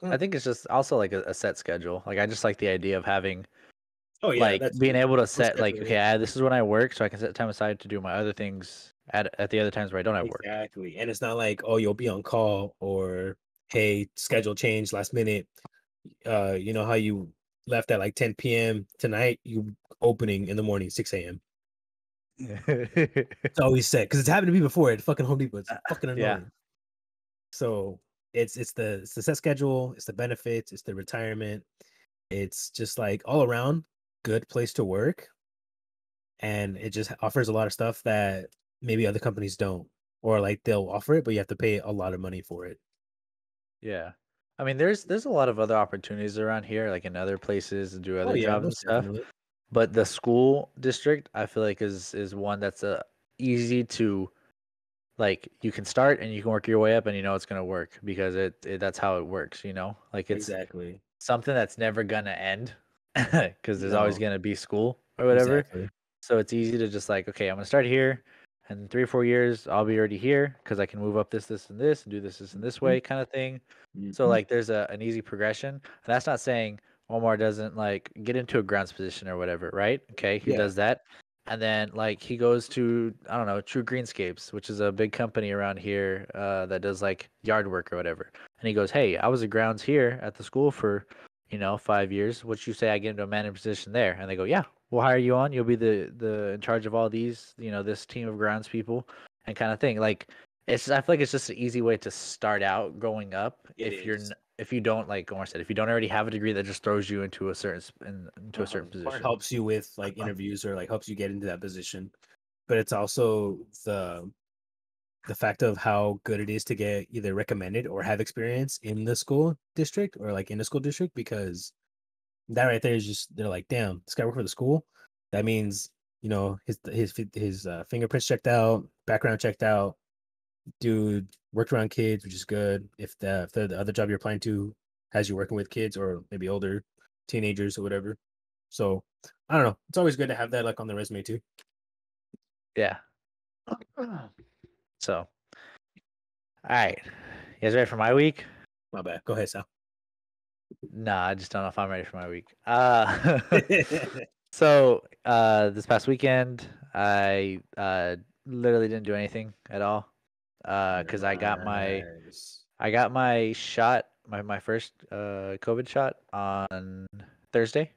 I think it's just also like a set schedule. Like I just like the idea of having
Oh yeah,
like
that's
being able to
no
set like
scheduling.
okay, this is when I work, so I can set time aside to do my other things at the other times where I don't have work.
Exactly. And it's not like, oh, you'll be on call or hey, schedule change last minute. You know how you left at like 10 p.m. tonight, you opening in the morning, 6 a.m. It's always set because it's happened to me before at fucking Home Depot. It's fucking
Yeah.
annoying. So it's the set schedule, it's the benefits, it's the retirement, It's just like all around good place to work, and it just offers a lot of stuff that maybe other companies don't, or like they'll offer it, but you have to pay a lot of money for it.
Yeah. I mean, there's a lot of other opportunities around here, like in other places to do
Oh
other
yeah,
jobs and
most
stuff.
definitely.
But the school district, I feel like is one that's easy to like you can start and you can work your way up and you know it's gonna work because it that's how it works, you know? Like it's
Exactly.
something that's never gonna end because there's always
No,
gonna be school or whatever.
exactly.
So it's easy to just like, okay, I'm gonna start here, and in 3 or 4 years I'll be already here because I can move up this, and this, and do this and this
Mhm,
way, kind of thing. So
mhm.
like, there's an easy progression. And that's not saying Omar doesn't like get into a grounds position or whatever, right? Okay, he
Yeah.
does that, and then like he goes to I don't know True Greenscapes, which is a big company around here that does like yard work or whatever. And he goes, hey, I was a grounds here at the school for 5 years. What you say I get into a manager position there? And they go, yeah, we'll hire you on. You'll be the in charge of all these, this team of grounds people and kind of thing. Like I feel like it's just an easy way to start out going up
It is.
if you don't like Omar said, if you don't already have a degree that just throws you into a into a certain
Or
position.
helps you with like interviews or like helps you get into that position. But it's also the fact of how good it is to get either recommended or have experience in the school district or like in the school district, because that right there is just they're like, damn, this guy worked for the school. That means his fingerprints checked out, background checked out, dude worked around kids, which is good. If the other job you're applying to has you working with kids or maybe older teenagers or whatever. So I don't know. It's always good to have that like on the resume too.
Yeah. So, all right. You guys ready for my week?
My bad. Go ahead, Sal.
Nah, I just don't know if I'm ready for my week. So, this past weekend, I literally didn't do anything at all. Because
Nice.
I got my shot, my first COVID shot on Thursday.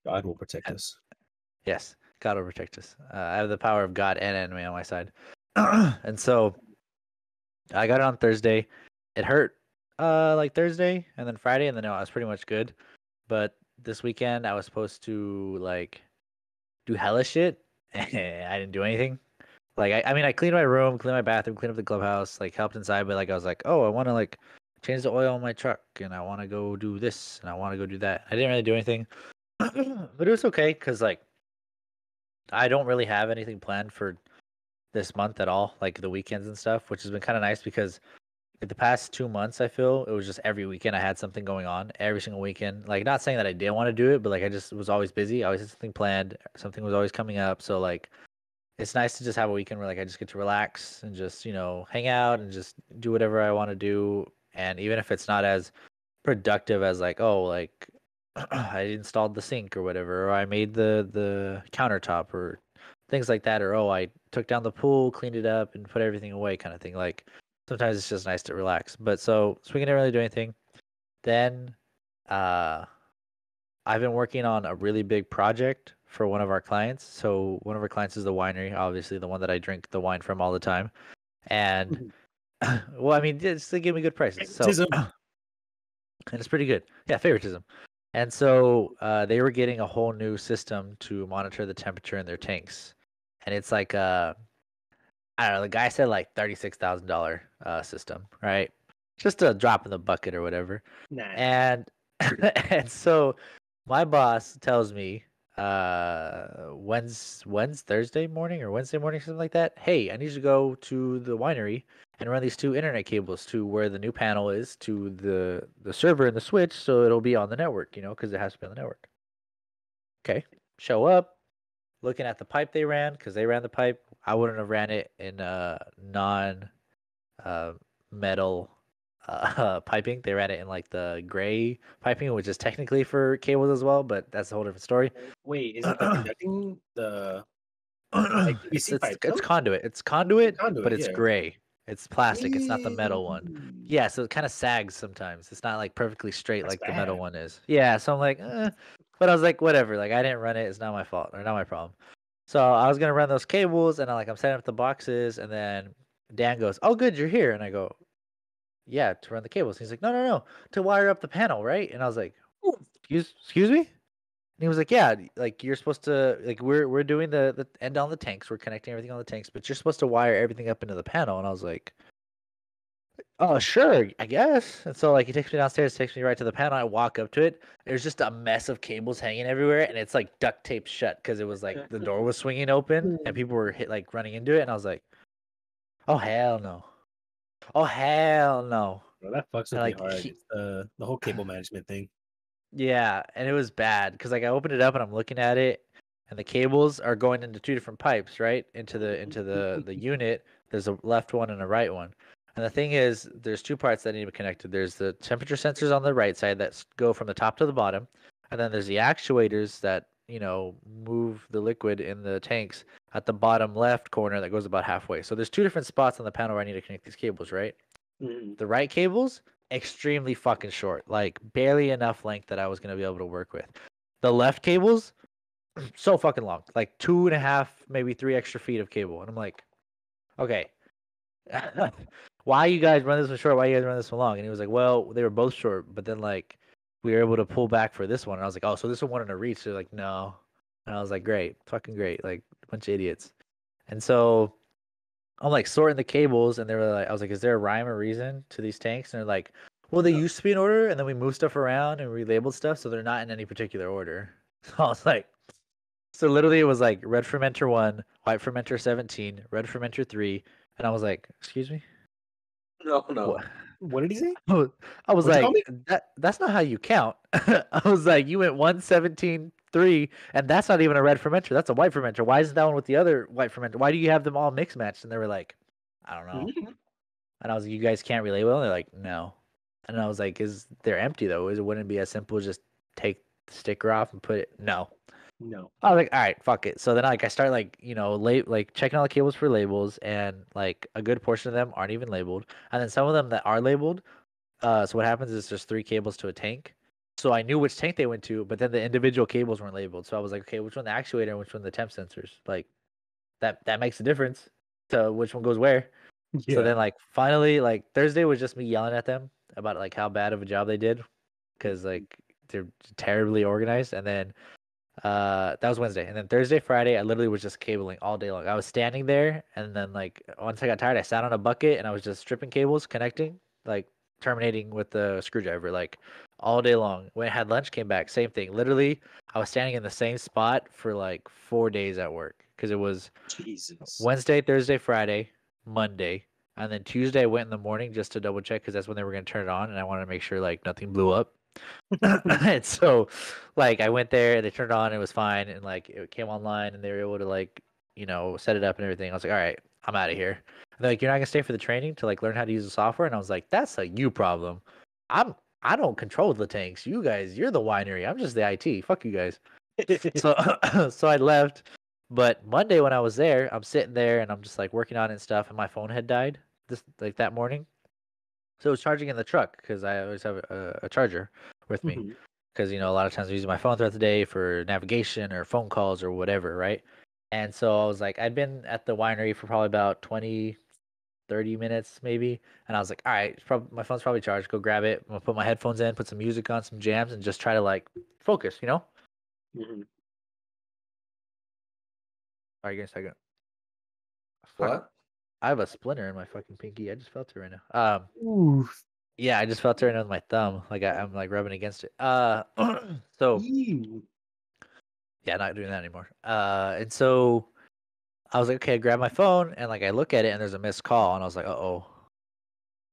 God will protect
And
us.
yes, God will protect us. I have the power of God and enemy on my side. And so I got it on Thursday. It hurt like Thursday and then Friday, and then I was pretty much good. But this weekend I was supposed to like do hella shit. I didn't do anything. Like I mean I cleaned my room, cleaned my bathroom, cleaned up the clubhouse, like helped inside, but like I was like, oh, I want to like change the oil on my truck, and I want to go do this, and I want to go do that. I didn't really do anything, but it was okay because like I don't really have anything planned for this month at all, like the weekends and stuff, which has been kind of nice because like the past 2 months, I feel it was just every weekend I had something going on every single weekend. Like not saying that I didn't want to do it, but like I just was always busy. I always had something planned. Something was always coming up. So like it's nice to just have a weekend where like I just get to relax and just hang out and just do whatever I want to do. And even if it's not as productive as like like I installed the sink or whatever, or I made the countertop or things like that, or I took down the pool, cleaned it up, and put everything away, kind of thing. Like sometimes it's just nice to relax. But so we didn't really do anything. Then uh I've been working on a really big project for one of our clients. So one of our clients is the winery, obviously the one that I drink the wine from all the time. And well, I mean, they give me good prices. So
Favoritism.
and it's pretty good. Yeah, favoritism. And so they were getting a whole new system to monitor the temperature in their tanks. And it's like I don't know, the guy said like $36,000 system, right? Just a drop in the bucket or whatever.
Nah.
And and so my boss tells me Thursday morning or Wednesday morning, something like that. Hey, I need you to go to the winery and run these two internet cables to where the new panel is to the server and the switch, so it'll be on the network, because it has to be on the network. Okay, show up, looking at the pipe they ran because they ran the pipe. I wouldn't have ran it in non metal piping. They ran it in like the gray piping, which is technically for cables as well, but that's a whole different story.
Wait, is it the conducting like PVC pipe?
It's
No?
conduit. It's conduit, but
Conduit,
it's
yeah.
gray. It's plastic. It's not the metal one. Yeah, so it kind of sags sometimes. It's not like perfectly straight
That's
like the metal
bad.
one is. Yeah, so I'm like, but I was like, whatever. Like I didn't run it. It's not my fault or not my problem. So I was gonna run those cables, and I'm setting up the boxes, and then Dan goes, "Oh, good, you're here." And I go, "Yeah, to run the cables." He's like, "No, no, no, to wire up the panel, right?" And I was like, excuse me. And he was like, yeah, like you're supposed to like we're doing the end on the tanks, we're connecting everything on the tanks, but you're supposed to wire everything up into the panel. And I was like, oh, sure, I guess. And so like he takes me downstairs, takes me right to the panel. I walk up to it. There's just a mess of cables hanging everywhere, and it's like duct tape shut because it was like the door was swinging open and people were running into it. And I was like, oh hell no, oh hell no.
Bro, that fucks with
And,
me
like,
hard. It's the whole cable management thing.
Yeah, and it was bad because like I opened it up and I'm looking at it, and the cables are going into two different pipes, right? Into the unit. There's a left one and a right one. And the thing is, there's two parts that need to be connected. There's the temperature sensors on the right side that go from the top to the bottom, and then there's the actuators that move the liquid in the tanks at the bottom left corner that goes about halfway. So there's two different spots on the panel where I need to connect these cables, right? The right cables extremely fucking short, like barely enough length that I was gonna be able to work with. The left cables so fucking long, like 2.5, maybe 3 extra feet of cable, and I'm like, okay, why you guys run this one short? Why you guys run this one long? And he was like, well, they were both short, but then like we were able to pull back for this one. And I was like, oh, so this one wanted to reach? They're like, no, and I was like, great, fucking great, like a bunch of idiots. And so I'm like sorting the cables, and they were like, I was like, is there a rhyme or reason to these tanks? And they're like, well, they used to be in order, and then we moved stuff around and relabeled stuff, so they're not in any particular order. So I was like, so literally it was like red fermenter 1, white fermenter 17, red fermenter 3, and I was like, excuse me?
No, no.
What?
What did he say?
I was
What'd you call
like,
me?
that's not how you count. I was like, you went 1, 17, 3, and that's not even a red fermenter. That's a white fermenter. Why isn't that one with the other white fermenter? Why do you have them all mixed matched? And they were like, I don't know. And I was like, you guys can't relabel? And they're like, no. And I was like, they're empty though? Wouldn't it be as simple as just take the sticker off and put it? No.
No.
I was like, all right, fuck it. So then I start like, like checking all the cables for labels, and like a good portion of them aren't even labeled. And then some of them that are labeled, so what happens is there's 3 cables to a tank. So I knew which tank they went to, but then the individual cables weren't labeled. So I was like, okay, which one the actuator and which one the temp sensors? Like that makes a difference to which one goes where.
Yeah.
So then like finally like Thursday was just me yelling at them about like how bad of a job they did because like they're terribly organized. And then that was Wednesday. And then Thursday, Friday, I literally was just cabling all day long. I was standing there, and then like once I got tired, I sat on a bucket and I was just stripping cables, connecting, like terminating with the screwdriver, like all day long. When I had lunch, came back, same thing. Literally, I was standing in the same spot for like 4 days at work because it was
Jesus.
Wednesday, Thursday, Friday, Monday, and then Tuesday I went in the morning just to double check because that's when they were gonna turn it on, and I wanted to make sure like nothing blew up. And so, like, I went there, they turned it on, it was fine, and like it came online, and they were able to like set it up and everything. I was like, all right, I'm out of here. And they're like, you're not gonna stay for the training to like learn how to use the software, and I was like, that's a you problem. I don't control the tanks. You guys, you're the winery. I'm just the IT. Fuck you guys. So so I left. But Monday when I was there, I'm sitting there and I'm just like working on it and stuff, and my phone had died that morning. So it was charging in the truck because I always have a charger with me because a lot of times I'm using my phone throughout the day for navigation or phone calls or whatever, right? And so I was like, I'd been at the winery for probably about 20, 30 minutes maybe, and I was like, all right, my phone's probably charged. Go grab it. I'm gonna put my headphones in, put some music on, some jams, and just try to like focus, All right, give me a second. Fuck.
What?
I have a splinter in my fucking pinky. I just felt it right now.
Oof.
Yeah, I just felt it right now with my thumb. Like I'm like rubbing against it. So
Ew.
yeah, not doing that anymore. And so I was like, okay, I grab my phone and like I look at it and there's a missed call, and I was like, uh-oh,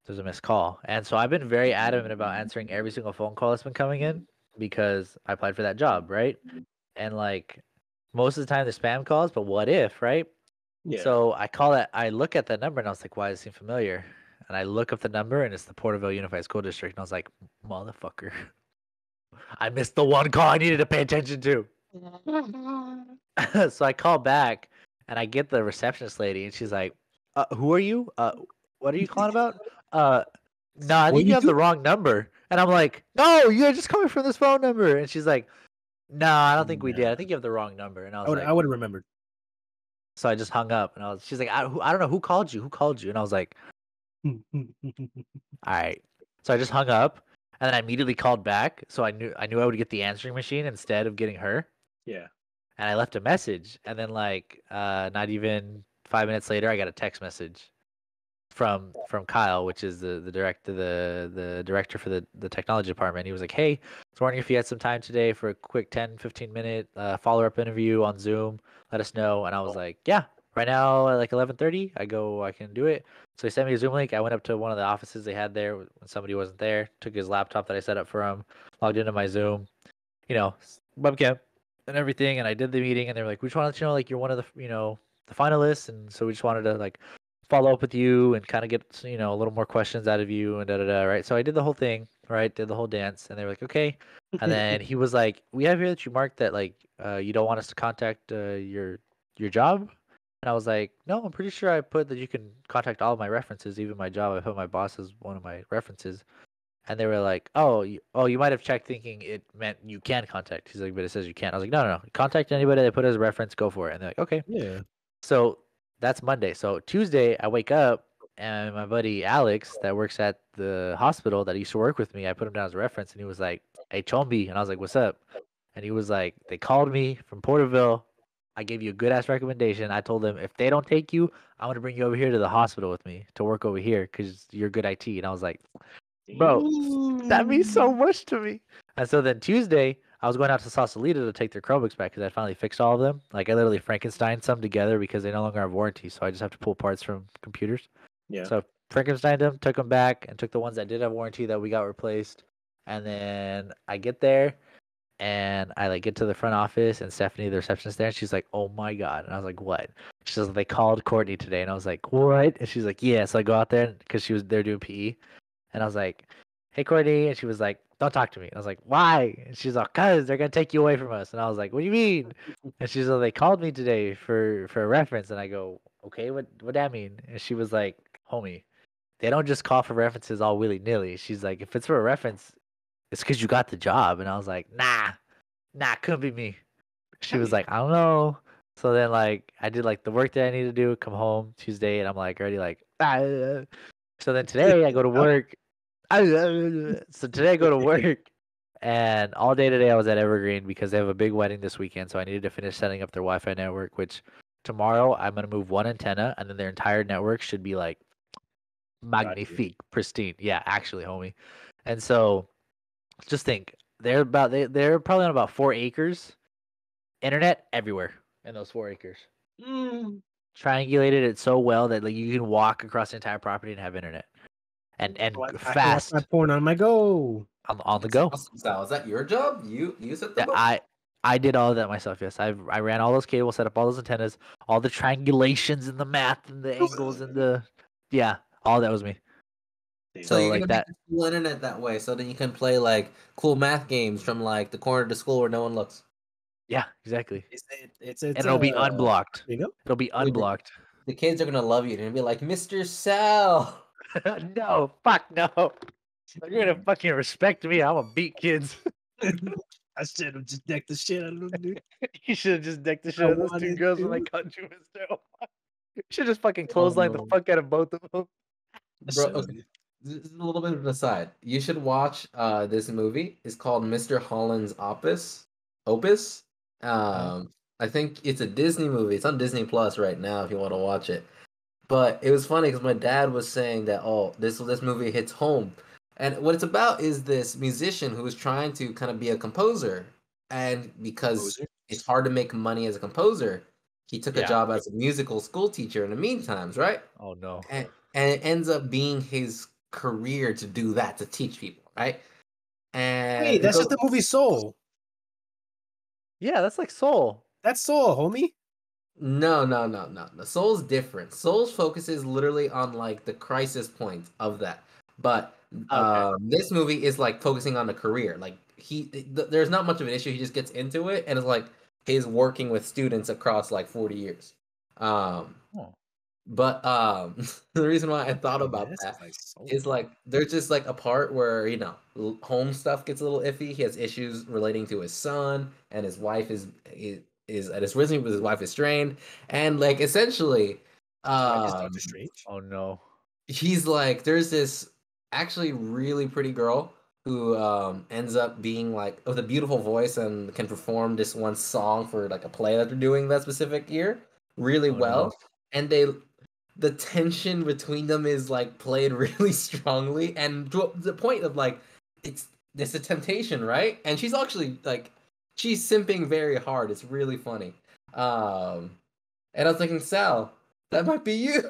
there's a missed call. And so I've been very adamant about answering every single phone call that's been coming in because I applied for that job, right? And like most of the time they're spam calls, but what if, right?
Yeah.
So I look at that number and I was like, why does it seem familiar? And I look up the number and it's the Porterville Unified School District. And I was like, motherfucker. I missed the one call I needed to pay attention to. So I call back and I get the receptionist lady and she's like, who are you? What are you calling about? No, I think you have the wrong number. And I'm like, no, you're just calling from this phone number. And she's like, no, I don't think we did. I think you have the wrong number. And I was like,
I would have remembered.
So I just hung up, and she's like, I don't know who called you. Who called you? And I was like, all right. So I just hung up, and then I immediately called back. So I knew I would get the answering machine instead of getting her.
Yeah.
And I left a message, and then like not even 5 minutes later, I got a text message from Kyle, which is the director for the technology department. He was like, "Hey, I was wondering if you had some time today for a quick 10-15 minute follow-up interview on Zoom. Let us know." And I was like, "Yeah, right now at like 11:30, I can do it." So he sent me a Zoom link. I went up to one of the offices they had there when somebody wasn't there. Took his laptop that I set up for him, logged into my Zoom, webcam and everything, and I did the meeting. And they were like, "We just want to let you know, like, you're one of the finalists, and so we just wanted to like follow up with you and kind of get a little more questions out of you and da da da." Right. So I did the whole thing. Right. Did the whole dance, and they were like, "Okay." And then he was like, "We have here that you marked that like you don't want us to contact your job." And I was like, "No, I'm pretty sure I put that you can contact all of my references, even my job. I put my boss as one of my references." And they were like, "Oh, you might have checked thinking it meant you can contact." He's like, "But it says you can't." I was like, "No, no, no. Contact anybody they put as a reference. Go for it." And they're like, "Okay."
Yeah.
So that's Monday. So Tuesday, I wake up and my buddy Alex, that works at the hospital that used to work with me, I put him down as a reference, and he was like, "Hey, Chombi," and I was like, "What's up?" And he was like, "They called me from Porterville. I gave you a good ass recommendation. I told them if they don't take you, I'm gonna bring you over here to the hospital with me to work over here because you're good IT." And I was like, "Bro, that means so much to me." And so then Tuesday, I was going out to Sausalito to take their Chromebooks back because I finally fixed all of them. Like I literally Frankenstein some together because they no longer have warranty, so I just have to pull parts from computers.
Yeah.
So Frankensteined them, took them back, and took the ones that did have warranty that we got replaced. And then I get there, and I like get to the front office, and Stephanie, the receptionist there, and she's like, "Oh my god!" And I was like, "What?" She says, "They called Courtney today," and I was like, "What?" And she's like, "Yeah." So I go out there because they're doing PE. And I was like, "Hey, Courtney." And she was like, "Don't talk to me." And I was like, "Why?" And she's like, "Cause they're gonna take you away from us." And I was like, "What do you mean?" And she's like, "They called me today for a reference." And I go, "Okay, what that mean?" And she was like, "Homie, they don't just call for references all willy nilly." She's like, "If it's for a reference, it's because you got the job." And I was like, nah, couldn't be me." She was like, "I don't know." So then like I did like the work that I need to do, come home Tuesday, and I'm like already like ah. So then today I go to work. So today I go to work, and all day today I was at Evergreen because they have a big wedding this weekend. So I needed to finish setting up their Wi-Fi network. Which tomorrow I'm gonna move one antenna, and then their entire network should be like magnifique, pristine. Yeah, actually, homie. And so just think they're probably on about 4 acres, internet everywhere in those 4 acres. Triangulated it so well that like you can walk across the entire property and have internet. And
I can watch
fast
my porn on my go.
on the
It's
go.
awesome style. Is that your job? You set them
Yeah,
up?
I did all of that myself. Yes, I ran all those cables, set up all those antennas, all the triangulations and the math and the angles and all that was me.
So
So
you're
like
gonna make
that.
the school internet that way, so then you can play like cool math games from like the corner of the school where no one looks.
Yeah, exactly.
It's
And it'll be unblocked.
you know?
It'll be unblocked.
The kids are gonna love you. They're gonna be like, "Mr. Sal."
No, fuck no. You're gonna fucking respect me. I'm gonna beat kids.
I should have just decked the shit out of them, dude.
You should have just decked the shit
I
out of those two
wanted
girls
to.
when I caught you, Mister. You should just fucking
Oh,
clothesline the
no.
fuck out of both of them.
Bro, okay. This is a little bit of an aside. You should watch this movie. It's called Mr. Holland's Opus. I think it's a Disney movie. It's on Disney Plus right now if you want to watch it. But it was funny because my dad was saying that this movie hits home, and what it's about is this musician who is trying to kind of be a composer, and because it's hard to make money as a composer, he took a job as a musical school teacher in the meantime, right?
Oh no.
And it ends up being his career to do that, to teach people, right? And
Wait, that's just the movie Soul.
Yeah, that's like Soul.
That's Soul, homie.
No. Soul's different. Soul's focuses literally on like the crisis point of that. But this movie is like focusing on the career. Like there's not much of an issue. He just gets into it, and it's like he's working with students across like 40 years. But the reason why I thought about that is like there's just like a part where home stuff gets a little iffy. He has issues relating to his son, and his wife is at his relationship with his wife is strained, and like essentially,
Doctor Strange.
Oh no.
he's like there's this actually really pretty girl who ends up being like with a beautiful voice and can perform this one song for like a play that they're doing that specific year really
Oh, no.
well. And the tension between them is like played really strongly, and to the point of like it's a temptation, right? And she's actually like she's simping very hard. It's really funny. And I was thinking, Sal, that might be you.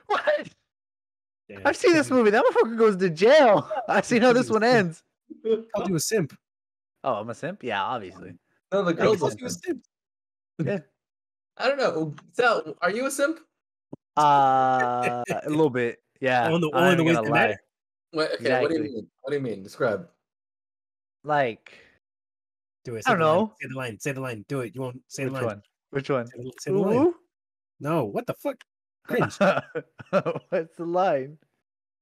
What?
Yeah,
I've seen this movie. That motherfucker goes to jail. I've seen how this one ends.
Called you a simp.
Oh, I'm a simp? Yeah, obviously.
No, the
I
girl
guess
Called
just
you a simp.
Yeah.
I don't know. Sal, are you a simp?
A little bit. Yeah.
On the
I'm not
ways
gonna
to
lie.
matter.
Wait, okay, what do you
Exactly.
mean? What do you mean? Describe.
Like,
Do it.
I don't know.
Say the line. Say the line. Do it. You won't say the
Which
line.
one? Which one?
Say the line.
Ooh.
No, what the fuck? Cringe.
What's the line?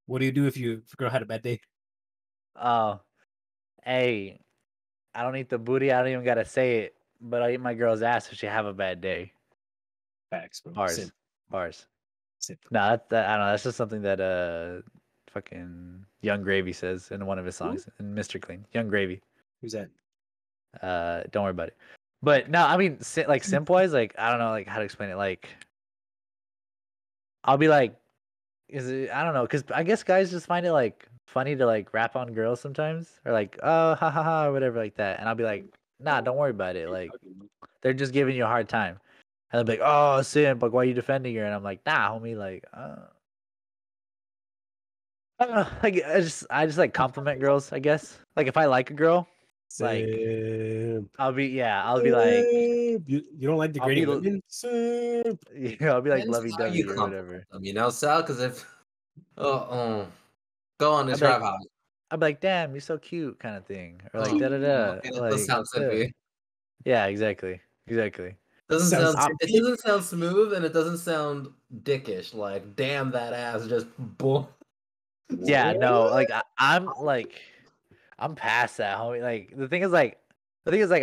What do you do if a girl had a bad day?
Oh, hey, I don't eat the booty. I don't even gotta say it, but I eat my girl's ass if she have a bad day.
Facts, bro.
Bars,
Simp.
bars.
Simp.
No, that I don't know. That's just something that fucking Young Gravy says in one of his songs in Mr. Clean. Young Gravy.
Who's that?
Don't worry about it. But no, I mean, like simp wise, like I don't know, like how to explain it. Like, I'll be like, is it? I don't know, because I guess guys just find it like funny to like rap on girls sometimes, or like, oh, ha ha ha, or whatever like that. And I'll be like, nah, don't worry about it. Like, they're just giving you a hard time. And they'll be like, oh, simp, like, why are you defending her? And I'm like, nah, homie, like, I don't know. Like, I just like compliment girls, I guess. Like, if I like a girl, like,
Simp.
I'll be like,
Simp. You don't like
I'll be,
degrading women? Simp.
I'll be like
Depends
lovey
how you
dovey or
compliment
whatever.
them, you know, Sal. Because if go on,
I'd be like,
describe how.
I'd be like, damn, you're so cute, kind of thing, or like,
Oh,
da da da,
okay, that does
like,
sound simpy.
yeah, exactly.
Doesn't
Sounds
sound. It
simpy.
doesn't sound smooth, and it doesn't sound dickish. Like, damn, that ass just boom.
Yeah, no,
What?
like I'm past that, homie. Like the thing is like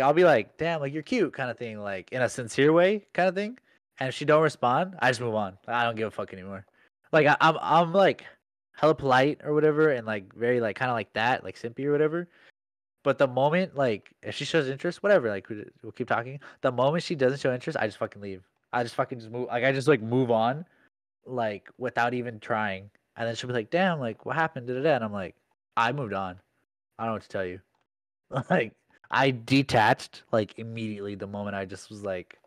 I'll be like, damn, like you're cute, kind of thing, like in a sincere way, kind of thing. And if she don't respond, I just move on. I don't give a fuck anymore. Like I'm like hella polite or whatever, and like very like kind of like that, like simpy or whatever. But the moment like if she shows interest, whatever, like we'll keep talking. The moment she doesn't show interest, I just fucking leave. I just fucking just move. Like I just like move on, like without even trying. And then she'll be like, "Damn, like what happened?" Da, da, da. And I'm like, "I moved on. I don't know what to tell you." Like I detached like immediately the moment I just was like,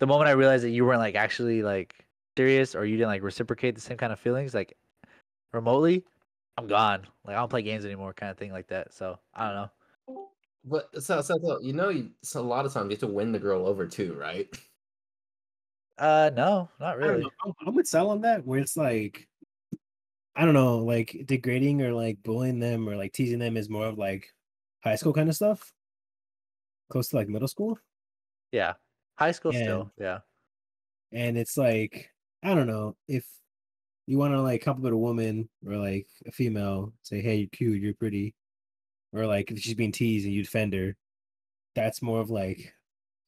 the moment I realized that you weren't like actually like serious or you didn't like reciprocate the same kind of feelings like remotely. I'm gone. Like I don't play games anymore, kind of thing like that. So I don't know.
But so you know, so a lot of times you have to win the girl over too, right?
No, not
I don't
really.
know. I'm with Sal on that, where it's like, I don't know, like degrading or like bullying them or like teasing them is more of like high school kind of stuff, close to like middle school.
Yeah, high school
And
still. Yeah,
it's like, I don't know, if you want to like compliment a woman or like a female, say, hey, you're cute, you're pretty, or like if she's being teased and you defend her, that's more of like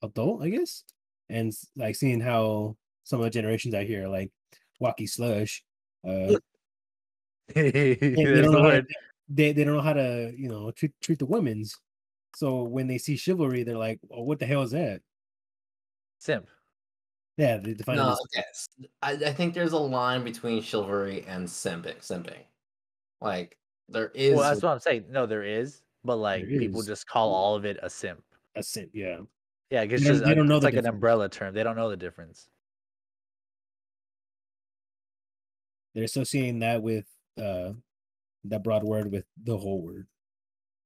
adult, I guess. And like seeing how some of the generations out here are like walkie slush, uh, they
there's
don't
the
know how to
word.
they don't know how to treat the women's. So when they see chivalry, they're like, "Oh, what the hell is that?"
Simp.
Yeah, they define it
No,
as
okay. I think there's a line between chivalry and simping. Like there
Well,
is.
that's what I'm saying. No, there is, but
there
like people
is
just call all of it a simp.
a simp. Yeah,
Yeah, it's just
they don't know
it's
the
like an
difference.
umbrella term. They don't know the difference.
They're associating that with that broad word with the whole word.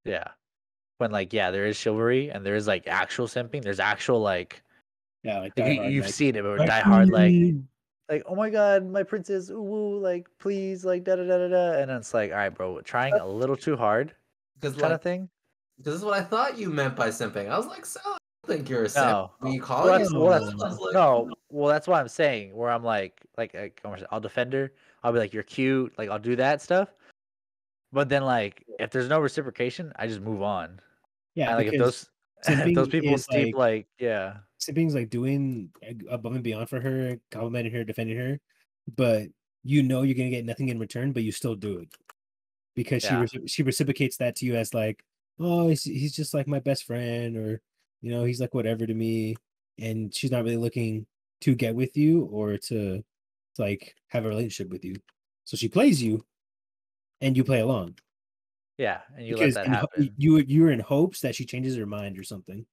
Yeah. When like yeah, there is chivalry and there is like actual simping. There's actual
Yeah, like
like
Die Hard,
you've
like
seen it or
my
Die Hard
queen.
like oh my god, my princess, ooh, woo, like please, like da da da da da, and it's like all right, bro, trying a little too hard,
Because
kind
like
of thing.
this is what I thought you meant by simping. I was like, so I don't think you're a simp.
No,
When you calling it?
No,
I was like,
no. Well, that's what I'm saying. Where I'm like I'll defend her. I'll be like you're cute. Like I'll do that stuff. But then like if there's no reciprocation, I just move on.
yeah,
And like if
because
those if those
simping
people
is
steep
like
like yeah
simping's like doing above and beyond for her, complimenting her, defending her, but you know you're gonna get nothing in return, but you still do it. because
Yeah.
she reciprocates that to you as like, oh, he's just like my best friend, or he's like whatever to me, and she's not really looking to get with you or to like have a relationship with you. So she plays you, and you play along
Yeah, and you let
because
that happen.
you're in hopes that she changes her mind or something.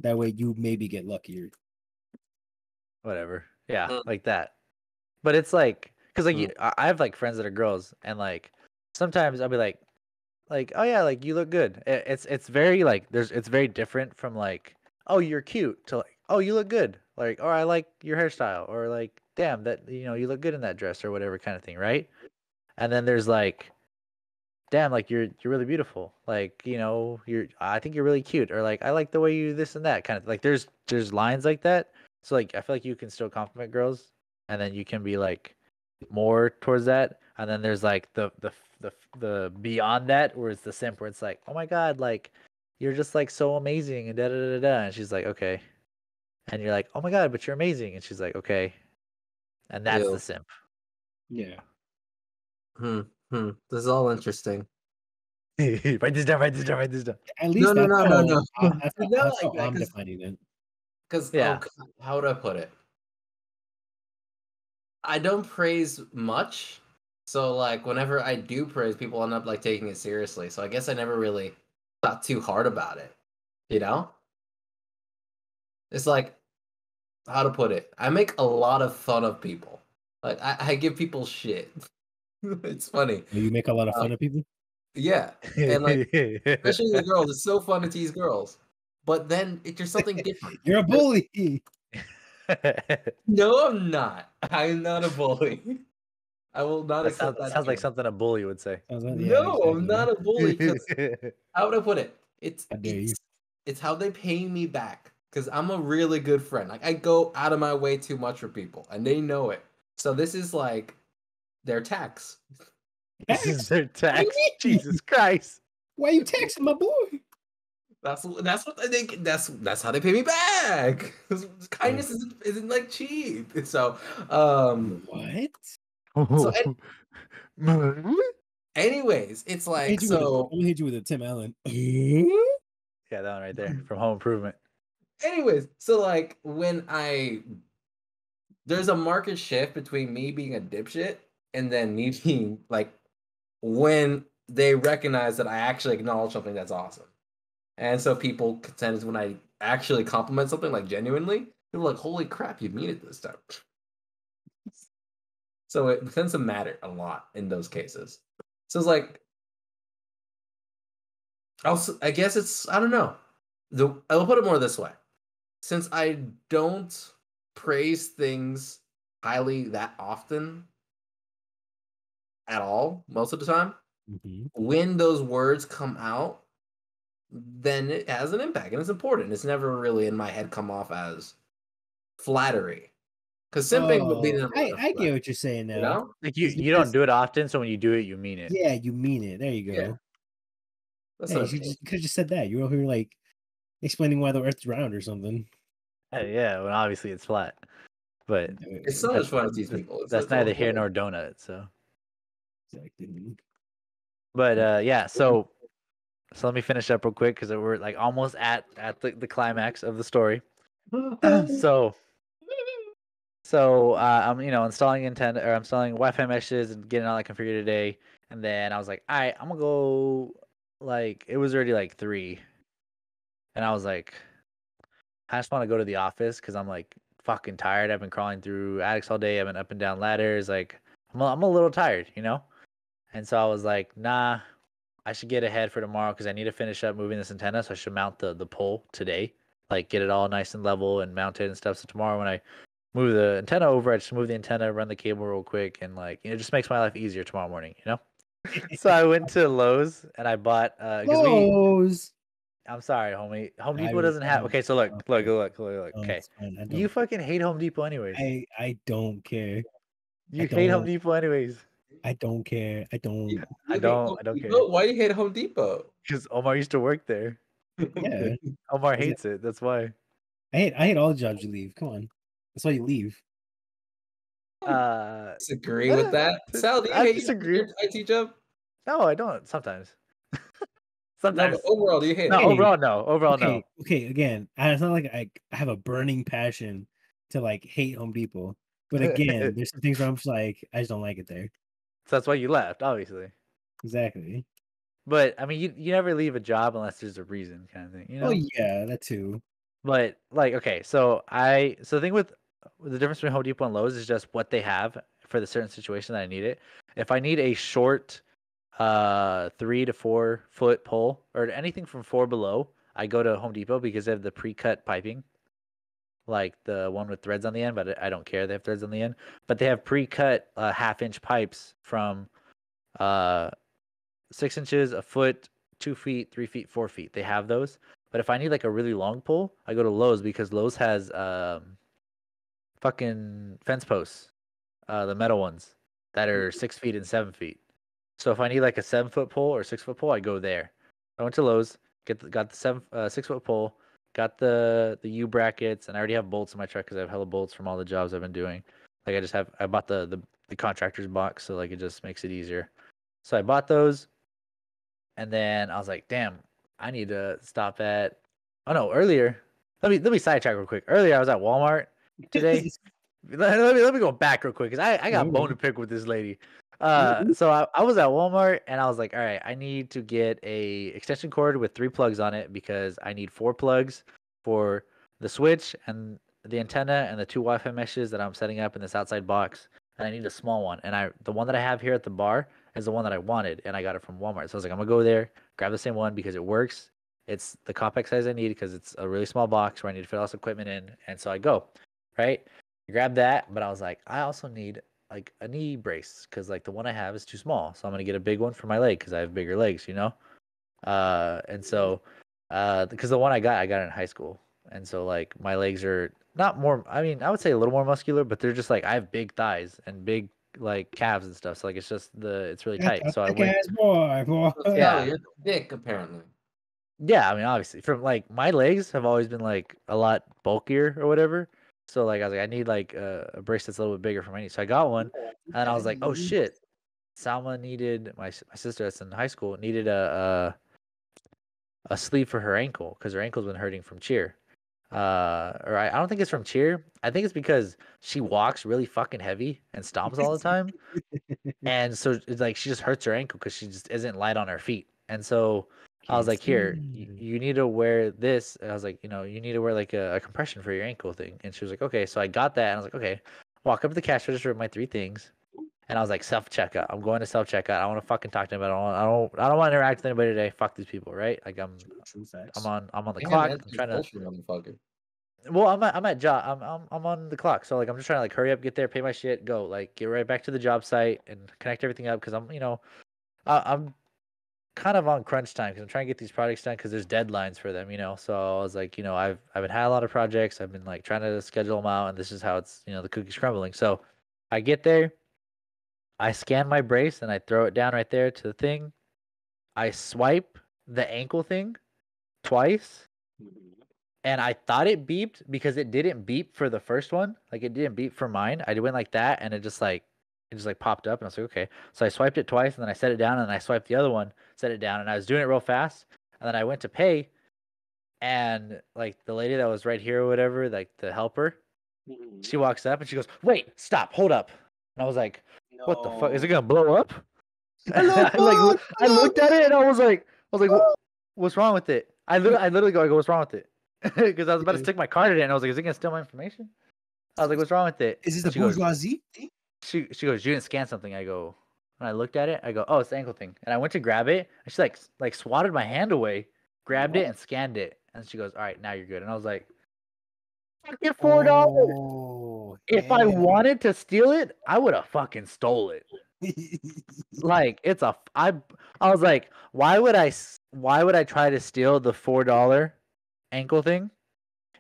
That way, you maybe get luckier.
Whatever. Yeah,
Mm.
like that. But it's like, because like
Mm.
I have like friends that are girls, and like sometimes I'll be like, oh yeah, like you look good. It's very like it's very different from like, oh you're cute, to like, oh you look good, like, or I like your hairstyle, or like, damn that you look good in that dress or whatever kind of thing, right? And then there's like, damn, like you're really beautiful, like I think you're really cute, or like I like the way you this and that kind of like there's lines like that. So like I feel like you can still compliment girls, and then you can be like more towards that, and then there's like the beyond that where it's the simp, where it's like, oh my god, like you're just like so amazing and da da da da, and she's like, okay, and you're like, oh my god, but you're amazing, and she's like, okay, and that's the
Ew.
simp.
Yeah.
This is all interesting.
Write this down, write this down, write this down.
At
No,
least
no, no, no, no.
that's
It's not
how
like that,
I'm defining it.
because
Yeah.
how would I put it? I don't praise much, so like whenever I do praise, people end up like taking it seriously. So I guess I never really thought too hard about it. You know, it's like how to put it. I make a lot of fun of people. Like I give people shit. It's funny.
You make a lot of fun of people.
Yeah, and like especially the girls, it's so fun to tease girls. But then there's something different.
You're a bully.
No, I'm not. I'm not a bully. I will not accept that.
Sounds like
term.
something a bully would say.
Yeah,
No, I'm
exactly.
not a bully. Because how would I put it?
How dare you?
It's how they pay me back. Because I'm a really good friend. Like I go out of my way too much for people, and they know it. So this is like their tax.
This is their
What do you
tax.
mean?
Jesus Christ.
Why you taxing my boy?
That's what I think. That's how they pay me back. Kindness isn't like cheap. So
What?
So anyways, it's like so.
I'm gonna hit you with a Tim Allen.
Yeah, that one right there from Home Improvement.
Anyways, so like when there's a market shift between me being a dipshit and then me being like when they recognize that I actually acknowledge something that's awesome. And so people tend to, when I actually compliment something like genuinely, they're like, holy crap, you mean it this time. So it tends to matter a lot in those cases. So it's like, also, I guess it's, I don't know. I'll put it more this way. Since I don't praise things highly that often at all, most of the time, when those words come out, then it has an impact and it's important. It's never really in my head come off as flattery. Because simping would be the
I get what you're saying now.
You know?
Like you don't do it often, so when you do it, you mean it.
Yeah, you mean it. There you go.
Yeah. That's
Hey,
what
you could have just said that. You're over here like explaining why the Earth's round or something.
Yeah, well, obviously it's flat, but
it's so much fun to tease people.
That's neither here nor donut. So,
exactly.
But yeah, so let me finish up real quick because we're like almost at the climax of the story. So I'm installing antenna, or I'm installing Wi-Fi meshes and getting all that configured today. And then I was like, all right, I'm gonna go. Like it was already like 3, and I was like, I just want to go to the office because I'm like fucking tired. I've been crawling through attics all day. I've been up and down ladders. Like I'm a little tired, And so I was like, nah, I should get ahead for tomorrow because I need to finish up moving this antenna. So I should mount the pole today, like get it all nice and level and mounted and stuff. So tomorrow when I move the antenna over, I just move the antenna, run the cable real quick, and like it just makes my life easier tomorrow morning, So I went to Lowe's and I bought
Lowe's.
I'm sorry, homie. Home Depot doesn't have. Okay, so look. Okay, you fucking hate Home Depot anyways.
I don't care.
You hate Home Depot anyways.
I don't care. I don't.
I don't care.
Why you hate Home Depot?
Because Omar used to work there.
Yeah.
Omar hates it. That's why.
I hate all jobs you leave. Come on. That's why you leave.
Disagree with that. Sal, do you hate your IT job?
No, I don't. Sometimes.
No,
Sometimes.
but overall, do you hate
No,
it?
Hey,
overall, no. Overall, no.
Okay. Again, it's not like I have a burning passion to like hate Home Depot, but again, there's some things where I'm just like, I just don't like it there.
So that's why you left, obviously.
Exactly.
But I mean, you never leave a job unless there's a reason, kind of thing, you know.
Oh yeah, that too.
But like, okay, so the thing with the difference between Home Depot and Lowe's is just what they have for the certain situation that I need it. If I need a short, 3 to 4 foot pole or anything from 4 below, I go to Home Depot because they have the pre-cut piping, like the one with threads on the end. But I don't care they have threads on the end. But they have pre-cut half-inch pipes from uh 6 inches, a foot, 2 feet, 3 feet, 4 feet. They have those. But if I need like a really long pole, I go to Lowe's because Lowe's has fucking fence posts, the metal ones that are 6 feet and 7 feet. So if I need like a 7 foot pole or 6 foot pole, I go there. I went to Lowe's, got the 6 foot pole, got the U brackets, and I already have bolts in my truck because I have hella bolts from all the jobs I've been doing. Like I bought the contractor's box, so like it just makes it easier. So I bought those, and then I was like, damn, I need to stop at. Oh no, earlier. Let me sidetrack real quick. Earlier I was at Walmart today. Let me go back real quick because I got bone to pick with this lady. So I was at Walmart and I was like, all right, I need to get a extension cord with 3 plugs on it because I need 4 plugs for the switch and the antenna and the 2 Wi-Fi meshes that I'm setting up in this outside box. And I need a small one. And the one that I have here at the bar is the one that I wanted, and I got it from Walmart. So I was like, I'm gonna go there, grab the same one because it works. It's the compact size I need because it's a really small box where I need to fit all this equipment in. And so I go, right? I grab that, but I was like, I also need like a knee brace because like the one I have is too small. So I'm gonna get a big one for my leg because I have bigger legs, you know. And so because the one I got it in high school, and so like my legs are not more. I mean, I would say a little more muscular, but they're just like I have big thighs and big like calves and stuff. So like it's really tight. So I went.
boy.
Yeah.
You're thick apparently.
Yeah, I mean, obviously, from like my legs have always been like a lot bulkier or whatever. So like I was like, I need like a brace that's a little bit bigger for my knee. So I got one, and I was like, oh shit, Salma needed my sister that's in high school needed a sleeve for her ankle because her ankle's been hurting from cheer. Or I don't think it's from cheer. I think it's because she walks really fucking heavy and stomps all the time, and so it's like she just hurts her ankle because she just isn't light on her feet. And so I was like, here, you need to wear this. And I was like, you need to wear like a compression for your ankle thing. And she was like, okay. So I got that, and I was like, okay. Walk up to the cash register with my 3 things, and I was like, self checkout. I'm going to self checkout. I don't want to fucking talk to anybody. I don't want to interact with anybody today. Fuck these people, right? Like
True facts.
I'm on the
Yeah,
clock.
man,
I'm trying to.
bullshit, motherfucker.
Well, I'm at job. I'm on the clock. So like I'm just trying to like hurry up, get there, pay my shit, go. Like get right back to the job site and connect everything up because I'm kind of on crunch time because I'm trying to get these projects done because there's deadlines for them. So I was like, I've been had a lot of projects. I've been like trying to schedule them out, and this is how it's the cookie's crumbling. So I get there, I scan my brace, and I throw it down right there to the thing. I swipe the ankle thing twice. And I thought it beeped because it didn't beep for the first one. Like it didn't beep for mine. I went like that, and it just popped up, and I was like, okay. So I swiped it twice, and then I set it down, and then I swiped the other one, set it down, and I was doing it real fast. And then I went to pay, and like the lady that was right here or whatever, like the helper, she walks up and she goes, "Wait, stop, hold up." And I was like, "What the fuck? Is it gonna blow up?" And I looked at it, and I was like, What's wrong with it?" I literally go, "What's wrong with it?" Because I was about to stick my card in it, and I was like, "Is it gonna steal my information?" I was like, "What's wrong with it?"
Is this the
She goes,
bourgeoisie?
she goes, "You didn't scan something." I go, and I looked at it. I go, "Oh, it's the ankle thing." And I went to grab it, and she like swatted my hand away, grabbed it, and scanned it. And she goes, "All right, now you're good." And I was like, "Fucking $4."
Oh,
If I wanted to steal it, I would have fucking stole it. Like I was like, why would I try to steal the $4 ankle thing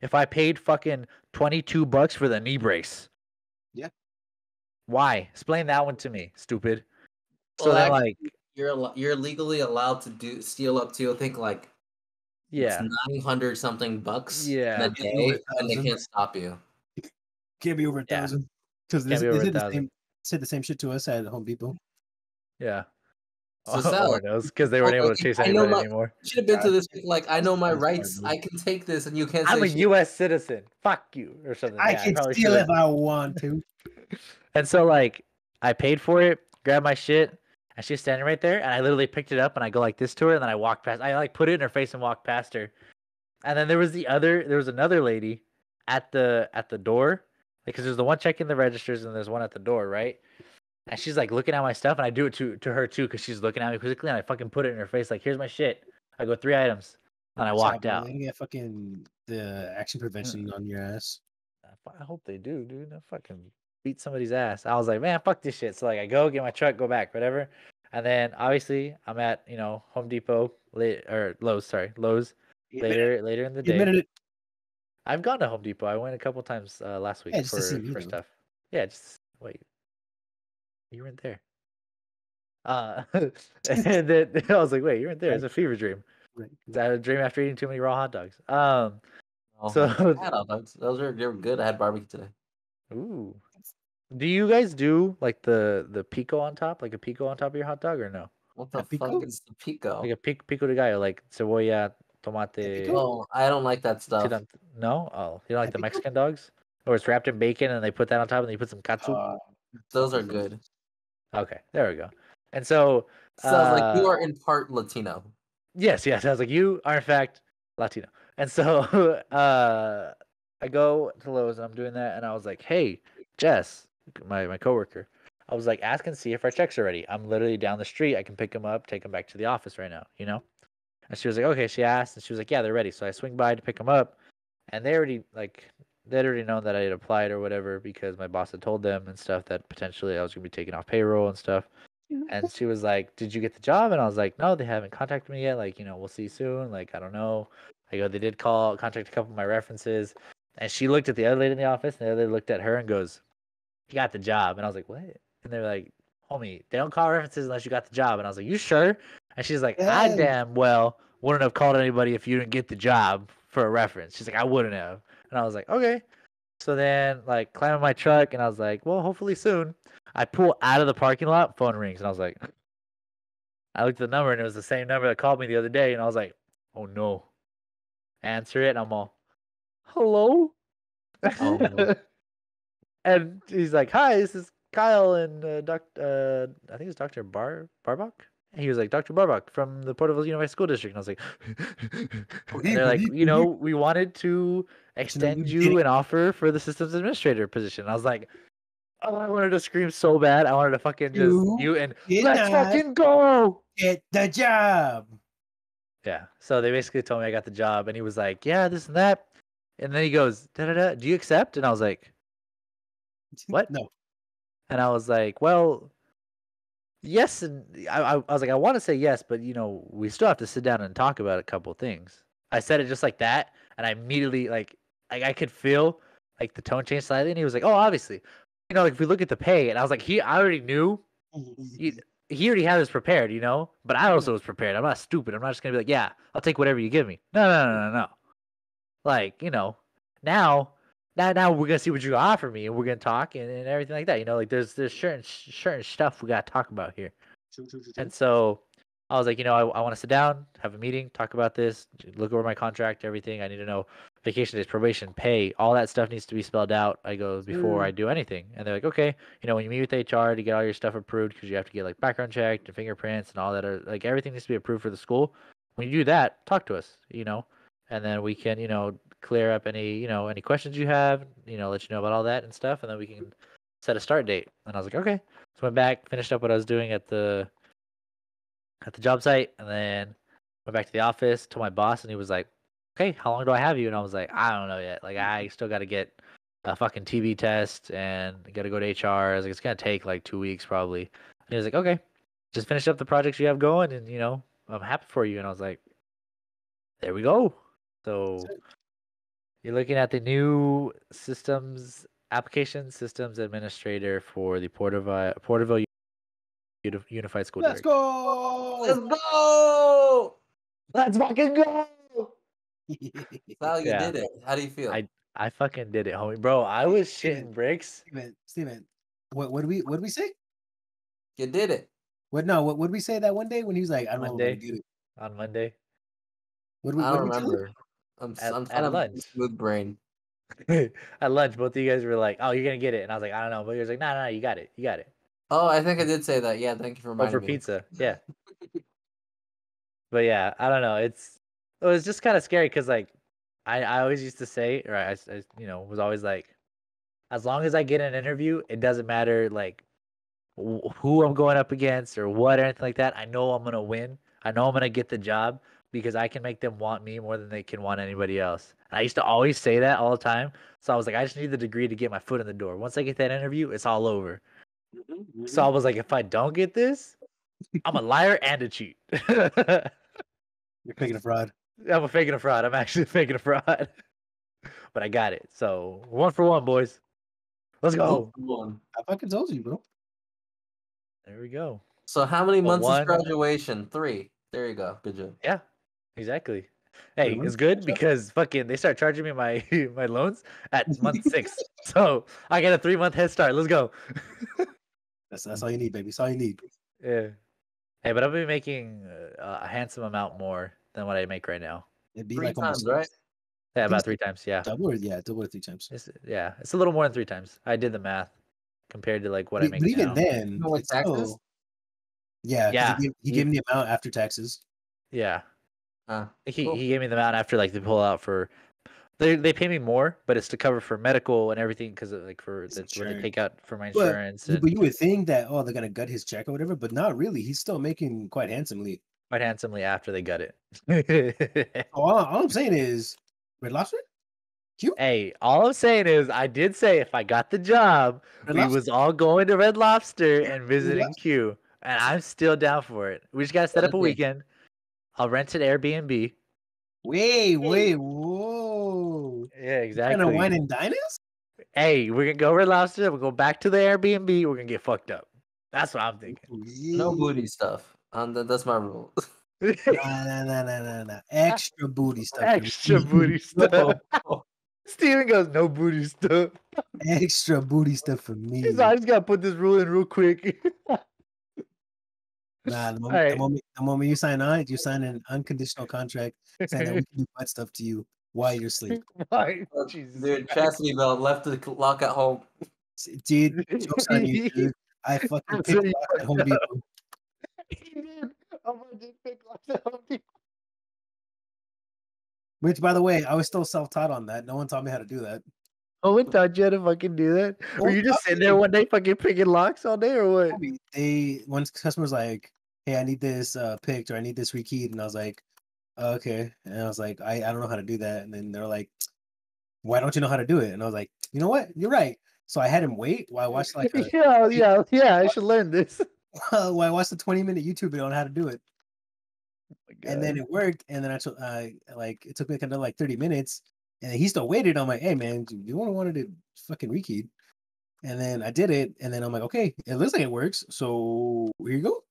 if I paid fucking $22 for the knee brace?
Yeah.
Why? Explain that one to me, stupid. So
Well,
then
actually,
like
you're legally allowed to steal up to I think like
yeah.
it's 900 something bucks
Yeah.
in a day, and they can't stop you.
Can't be over 1,000 because they
Can't be over
said
1,000.
said the same shit to us at Home Depot.
Yeah.
to sell.
Or knows because they weren't able to chase
I know
anybody
my.
anymore.
You should have been to this. Like, I know my
That's
rights.
funny.
I can take this, and you can't
I'm
say
a
shit.
U.S. citizen. Fuck you or something.
I
Yeah,
can
probably
steal
should've.
if I want to.
And so like I paid for it, grabbed my shit, and she's standing right there, and I literally picked it up and I go like this to her, and then I walked past. I like put it in her face and walked past her. And then there was another lady at the door, because there's the one checking the registers and there's one at the door, right? And she's like looking at my stuff, and I do it to her too, because she's looking at me quickly, and I fucking put it in her face like, here's my shit. I go 3 items, and I walked out.
They get fucking the action prevention on your ass.
I hope they do, dude. I fucking beat somebody's ass. I was like, man, fuck this shit. So like, I go get my truck, go back, whatever. And then obviously I'm at Home Depot Lowe's later in the
You
day.
admitted it.
I've gone to Home Depot. I went a couple times last week
Yeah, just to see me,
for
though.
stuff. Yeah, just wait. You weren't there. And then I was like, wait, you weren't there. It's a fever dream.
Right.
Is that a dream after eating too many raw hot dogs?
Oh,
So
I had hot dogs. They were good. I had barbecue today.
ooh. Do you guys do like the pico on top, like a pico on top of your hot dog, or no?
What the
pico?
fuck is the pico?
Like a pico de gallo, like cebolla, tomate.
pico?
Oh, I don't like that stuff.
No? Oh, you don't like the
Pico?
Mexican dogs? Or it's wrapped in bacon and they put that on top and you put some katsu?
Those are good.
Okay, there we go. And so
Sounds like you are in part Latino.
yes, I was like, you are in fact Latino. And so I go to Lowe's and I'm doing that, and I was like, hey, Jess, my coworker, I was like, ask and see if our checks are ready. I'm literally down the street. I can pick them up, take them back to the office right now, you know? And she was like, okay. She asked, and she was like, yeah, they're ready. So I swing by to pick them up, and they'd already known that I had applied or whatever, because my boss had told them and stuff that potentially I was gonna be taken off payroll and stuff. And she was like, did you get the job? And I was like, no, they haven't contacted me yet. Like, we'll see soon. Like, I don't know. I go, they did contact a couple of my references. And she looked at the other lady in the office, and the other lady looked at her and goes, you got the job. And I was like, what? And they're like, homie, they don't call references unless you got the job. And I was like, you sure? And she's like, I
Yes.
damn well wouldn't have called anybody if you didn't get the job for a reference. She's like, I wouldn't have. And I was like, okay. So then, like, climb in my truck, and I was like, well, hopefully soon. I pull out of the parking lot, phone rings, and I was like, I looked at the number, and it was the same number that called me the other day, and I was like, oh no. Answer it, and I'm all, hello?
Oh, no.
And he's like, hi, this is Kyle and I think it's Dr. Barbach. And he was like, Dr. Barbach from the Porterville Unified School District. And I was like, and they're like, we wanted to extend you an offer for the systems administrator position. And I was like, oh, I wanted to scream so bad. I wanted to fucking let's fucking go.
Get the job.
Yeah. So they basically told me I got the job, and he was like, yeah, this and that. And then he goes, da-da-da, do you accept? And I was like, what?
No.
And I was like, well, yes. And I was like, I want to say yes, but we still have to sit down and talk about a couple of things. I said it just like that, and I immediately like I could feel like the tone change slightly, and he was like, oh, obviously, like if we look at the pay, and I was like, I already knew. He already had this prepared, but I also was prepared. I'm not stupid. I'm not just gonna be like, yeah, I'll take whatever you give me. No. Like, now we're gonna see what you offer me, and we're gonna talk and everything like that. Like there's certain stuff we gotta talk about here.
True.
And so I was like, I want to sit down, have a meeting, talk about this, look over my contract, everything. I need to know vacation days, probation, pay, all that stuff needs to be spelled out. I go before I do anything. And they're like, okay, when you meet with HR to get all your stuff approved, because you have to get like background checked and fingerprints and all that, like everything needs to be approved for the school. When you do that, talk to us, and then we can, clear up any, any questions you have, let you know about all that and stuff, and then we can set a start date. And I was like, okay. So went back, finished up what I was doing at the job site, and then went back to the office, told my boss, and he was like, okay, how long do I have you? And I was like, I don't know yet. Like, I still got to get a fucking TB test and got to go to HR. I was like, it's going to take like 2 weeks probably. And he was like, okay, just finish up the projects you have going, and, I'm happy for you. And I was like, there we go. So you're looking at the new application systems administrator for the Porterville Unified School
Let's
District.
go.
Let's go.
Let's fucking go.
Sal, you
Yeah.
did it. How do you feel?
I fucking did it, homie. Bro, I was shitting bricks.
Steven, what did we say?
You did it.
What would we say that one day when he was like, I don't know how I'm gonna
Monday.
get it.
On Monday
What
I
what
don't
did we tell him?
remember. I'm
at
kind of
lunch.
smooth brain.
At lunch, both of you guys were like, "Oh, you're gonna get it," and I was like, "I don't know," but you was like, "No, no, you got it, you got it."
Oh, I think I did say that. Yeah, thank you for
Oh, for
reminding me.
pizza, yeah. But yeah, I don't know. It was just kind of scary because like I always used to say, or I was always like, as long as I get an interview, it doesn't matter like who I'm going up against or what or anything like that. I know I'm gonna win. I know I'm gonna get the job because I can make them want me more than they can want anybody else. And I used to always say that all the time. So I was like, I just need the degree to get my foot in the door. Once I get that interview, it's all over. So I was like, if I don't get this, I'm a liar and a cheat.
You're picking a fraud.
I'm faking a fraud. I'm actually faking a fraud. But I got it. So 1 for 1, boys. Let's go.
I fucking told you, bro.
There we go.
So how many months is
1.
graduation? 3. There you go. Good job.
Yeah, exactly. Hey,
months?
it's good because fucking they start charging me my my loans at month 6. So I got a 3-month head start. Let's go.
That's all you need, baby. That's all you need.
Yeah. Hey, but I'll be making a handsome amount more than what I make right now.
It'd be
3
like
times,
almost
right?
Yeah,
think
about
it's
3 times. Yeah.
double or 3 times.
It's a little more than 3 times. I did the math compared to like what I make
But even
now.
then,
Even with
it's
taxes?
still, yeah,
Yeah.
because he gave me the amount after taxes.
Yeah.
Cool.
He gave me the amount after like they pull out for they pay me more, but it's to cover for medical and everything because like for
His
what they
insurance.
take out for my
But
insurance
but
and
you would think that they're gonna gut his check or whatever, but not really. He's still making quite handsomely.
quite handsomely after they gut it.
So all I'm saying is, Red Lobster, cute.
Hey, all I'm saying is I did say if I got the job,
Red
we
Lobster?
was all going to Red Lobster and visiting
Lobster?
Q, and I'm still down for it. We just gotta set up a
Okay.
weekend. I'll rent an Airbnb.
Wait, whoa!
Yeah,
Kind of
exactly.
wine and dine us?
Hey, we're gonna go Red Lobster. We'll go back to the Airbnb. We're gonna get fucked up. That's what I'm thinking.
No booty stuff. That's my rule.
Nah. Extra booty stuff.
Extra booty stuff.
No.
Steven goes, no booty stuff.
Extra booty stuff for me.
He's like, I just gotta put this rule in real quick.
Nah, the
Alright.
moment you sign on, you sign an unconditional contract saying that we can do butt stuff to you while you're asleep.
Why? Jesus
Dude,
Christ.
chastity belt left the lock at home.
Dude, jokes on you, dude. I fucking
That's
picked
what you
locks at Home
fucked up.
Depot.
He did. Omar did pick locks at Home Depot.
Which, by the way, I was still self-taught on that. No one taught me how to do that.
Oh, what taught you how to fucking do that? Were you just sitting there one day fucking picking locks all day or what?
Once customers like, hey, I need this picked or I need this rekeyed, and I was like, okay. And I was like, I don't know how to do that. And then they're like, why don't you know how to do it? And I was like, you know what? You're right. So I had him wait while I watched like a
yeah, I should learn this.
while I watched a 20-minute YouTube video on how to do it.
Oh
And then it worked. And then like it took me another like 30 minutes. And he still waited. I'm like, hey man, do you wanted it fucking rekeyed? And then I did it. And then I'm like, okay, it looks like it works. So here you go.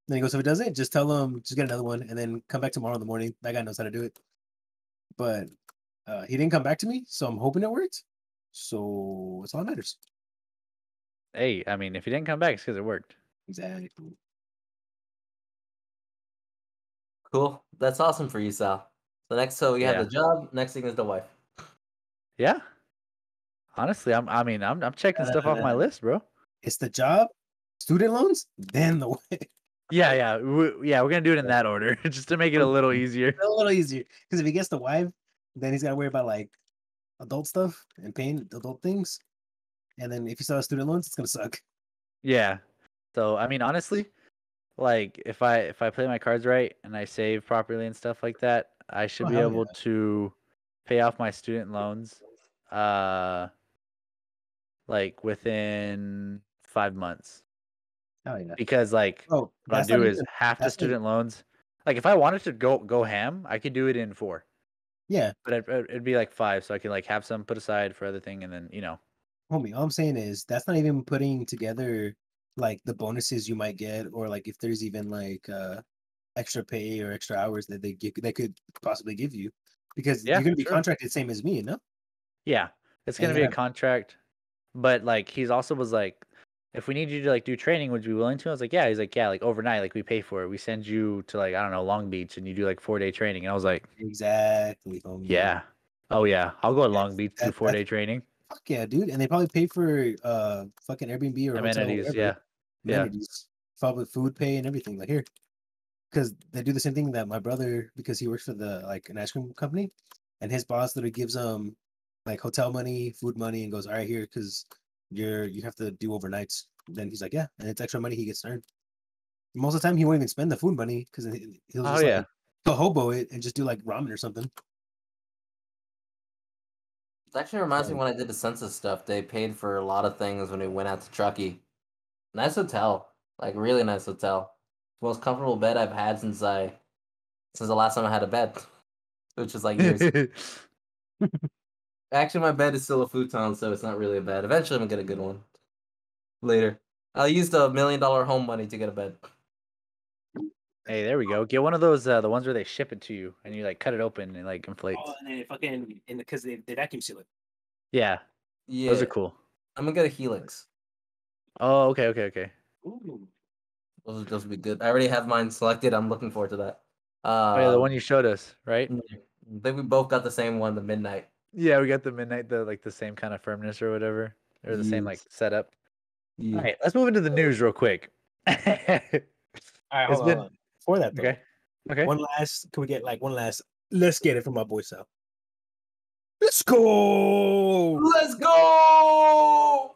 Then he goes, if it doesn't, just tell him, just get another one, and then come back tomorrow in the morning. That guy knows how to do it. But he didn't come back to me, so I'm hoping it worked. So it's all that matters.
Hey, I mean, if he didn't come back, it's because it worked.
Exactly.
Cool. That's awesome for you, Sal. So you have
Yeah.
the job. Next thing is the wife.
Yeah. Honestly, I'm checking stuff off my list, bro.
It's the job, student loans, then the way.
Yeah. We're gonna do it in that order, just to make it a little easier.
A little easier. Because if he gets the wife, then he's got to worry about like adult stuff and paying adult things. And then if he still has student loans, it's gonna suck.
Yeah. So I mean, honestly, like if I play my cards right and I save properly and stuff like that, I should be
hell
able to pay off my student loans, like within 5 months.
Oh yeah.
Because like
Oh,
what I'll do is half the student loans. Like if I wanted to go ham, I could do it in 4.
Yeah.
But it'd be like 5, so I can like have some put aside for other thing, and then
Homie, all I'm saying is that's not even putting together like the bonuses you might get, or like if there's even like extra pay or extra hours that they could possibly give you, because
Yeah,
you're gonna be
sure.
contracted same as me, no?
Yeah, it's
And
gonna
then
be a contract, but like he's also was like, if we need you to like do training, would you be willing to? I was like, yeah. He's like, yeah, like overnight, like we pay for it. We send you to like I don't know Long Beach, and you do like 4-day training. And I was like,
Exactly, homie.
yeah, oh yeah, I'll go to Long
That's,
Beach do
that,
4-day training.
fuck yeah, dude. And they probably pay for fucking Airbnb or hotel or
Amenities,
whatever.
yeah, yeah.
Amenities, probably food pay and everything. Like here, because they do the same thing that my brother, because he works for the like an ice cream company, and his boss literally gives like hotel money, food money, and goes, all right, here, because you have to do overnights. Then he's like, yeah, and it's extra money he gets earned. Most of the time, he won't even spend the food money because he'll
Oh
just
yeah.
like he'll hobo it and just do like ramen or something.
It actually reminds me when I did the census stuff, they paid for a lot of things when we went out to Truckee. Nice hotel, like really nice hotel. Most comfortable bed I've had since the last time I had a bed, which was like years. Actually, my bed is still a futon, so it's not really a bed. Eventually, I'm gonna get a good one later. I'll use the $1 million home money to get a bed.
Hey, there we go. Get one of those, the ones where they ship it to you and you like cut it open and like inflates.
Oh, and then fucking because they vacuum seal it.
Yeah,
Yeah,
those are cool.
I'm gonna get a Helix.
Oh, okay.
Ooh.
Those would be good. I already have mine selected. I'm looking forward to that.
Oh yeah, the one you showed us, right?
I think we both got the same one, the Midnight.
Yeah, we got the midnight, the same kind of firmness or whatever, or the same like
Yes.
setup.
Yeah.
All right, let's move into the news real quick.
All right, hold on. Before that, though,
okay.
Can we get like one last? Let's get it from my boy Sal. Let's go.
Let's go!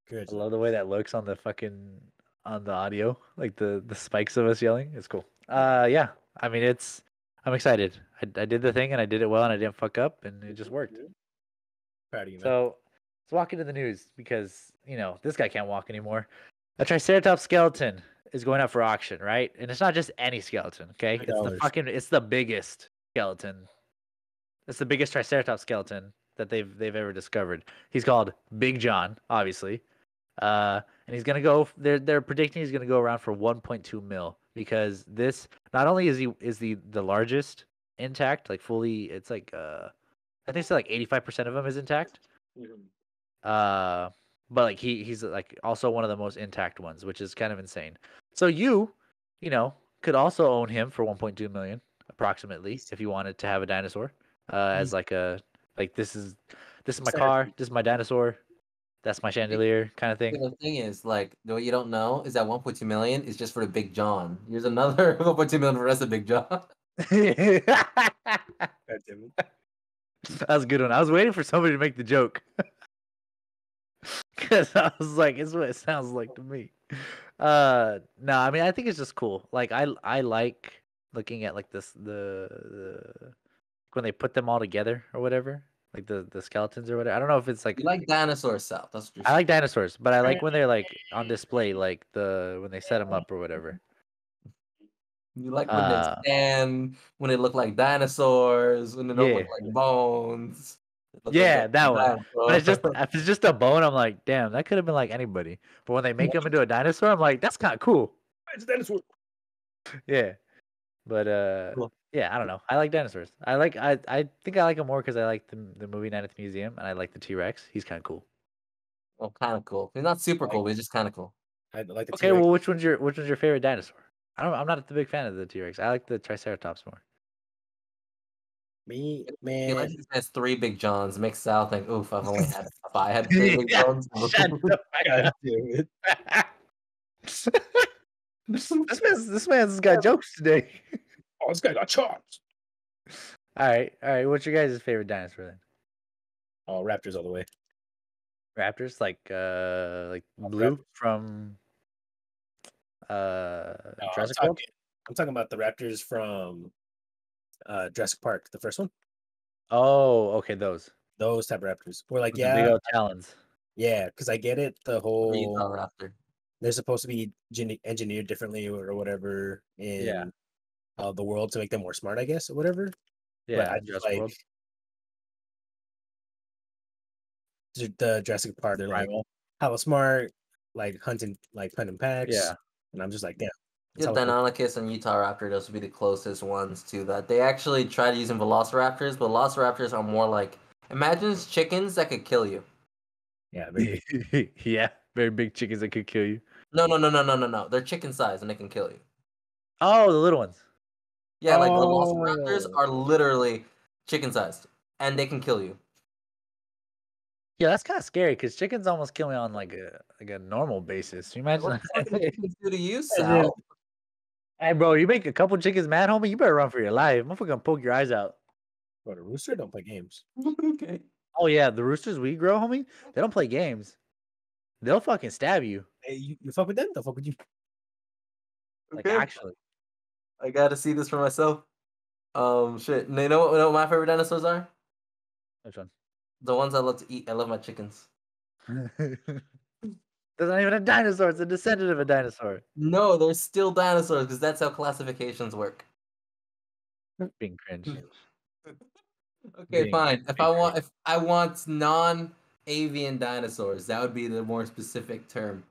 Good.
I love the way that looks on the audio, like the spikes of us yelling. It's cool. Yeah. I mean, I'm excited. I did the thing and I did it well and I didn't fuck up and it just worked.
Proud of you, man.
So let's walk into the news because this guy can't walk anymore. A Triceratops skeleton is going up for auction, right? And it's not just any skeleton, okay? It's the biggest skeleton. It's the biggest Triceratops skeleton that they've ever discovered. He's called Big John, obviously. And he's gonna go. They're predicting he's gonna go around for 1.2 mil because this not only is the largest intact, like fully. It's like I think it's like 85% of him is intact. But like he's like also one of the most intact ones, which is kind of insane. So you could also own him for 1.2 million approximately if you wanted to have a dinosaur as like this is my car, this is my dinosaur. That's my chandelier kind of thing.
The thing is, like, what you don't know is that 1.2 million is just for the Big John. Here's another 1.2 million for the rest of Big John.
That was a good one. I was waiting for somebody to make the joke. Because I was like, it's what it sounds like to me. No, I mean, I think it's just cool. Like, I like looking at like the when they put them all together or whatever. Like the skeletons or whatever. I don't know if it's like
You like dinosaurs, Sal. That's what you're
I like dinosaurs, but I like when they're like on display, like when they set them up or whatever.
You like when they stand, when they look like dinosaurs, when they don't look like bones.
Yeah, that one. But if it's just a bone, I'm like, damn, that could have been like anybody. But when they make them into a dinosaur, I'm like, that's kind of cool.
It's a dinosaur.
Yeah, but yeah, I don't know. I like dinosaurs. I think I like them more because I like the movie Night at the Museum, and I like the T-Rex. He's kind of cool.
Well, kind of cool. He's not super cool, but he's just kind of cool.
I like the
Okay,
T-Rex.
well, which one's your favorite dinosaur? I'm not a big fan of the T-Rex. I like the Triceratops more.
Me,
He
man.
like he says 3 Big Johns. Makes Sal think, oof, if I had 3 Big Johns.
Shut the
God damn it.
This man's got jokes today.
Oh, this guy got chopped.
All right. What's your guys' favorite dinosaur then?
Oh, Raptors all the way.
Raptors, like Blue from Jurassic World.
I'm talking about the Raptors from Jurassic Park, the first one.
Oh, okay, those
type of Raptors. Or like
with the big old talons.
Yeah, because I get it. The whole
Raptor.
They're supposed to be engineered differently or whatever in the world to make them more smart, I guess, or whatever.
Yeah,
but I just like World. The Jurassic Park. They're like hella smart, like hunting packs.
Yeah,
and I'm just like, damn.
The Deinonychus and Utah Raptor, those would be the closest ones to that. They actually tried using Velociraptors, but Velociraptors are more like, imagine chickens that could kill you.
Yeah, very big.
Yeah, very big chickens that could kill you.
No. They're chicken sized and they can kill you.
Oh, the little ones.
Yeah, like the velociraptors
Oh.
are literally chicken sized and they can kill you.
Yeah, that's kind of scary because chickens almost kill me on like a normal basis. You imagine?
What the fuck do chickens do to you,
As
Sal?
Hey, bro, you make a couple chickens mad, homie. You better run for your life. Motherfucker gonna poke your eyes out.
But a rooster don't play games.
Okay.
Oh yeah, the roosters we grow, homie. They don't play games. They'll fucking stab you.
Hey, you fuck with them, they'll fuck with you.
Like
Okay.
actually.
I gotta see this for myself. Shit. You know what my favorite dinosaurs are?
Which one?
The ones I love to eat. I love my chickens.
That's not even a dinosaur. It's a descendant of a dinosaur.
No, they're still dinosaurs because that's how classifications work.
Being cringe.
Okay,
Being
fine. If
big
I want non-avian dinosaurs, that would be the more specific term.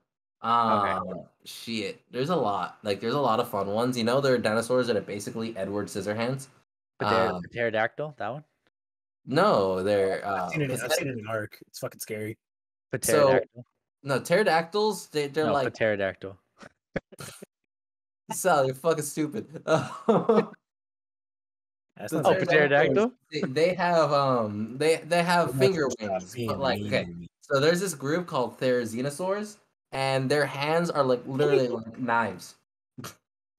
Shit. There's a lot. Like there's a lot of fun ones. You know, there are dinosaurs that are basically Edward Scissorhands.
Pterodactyl, that one?
No, they're
I've seen it in Ark. It's fucking scary.
Pterodactyl.
No, pterodactyls, they're
No,
like
pterodactyl.
Sal, you're fucking stupid.
That's
The
not very
pterodactyl?
they have finger wings,
being
but like okay.
mean.
So there's this group called Therizinosaurs, and their hands are like literally like knives,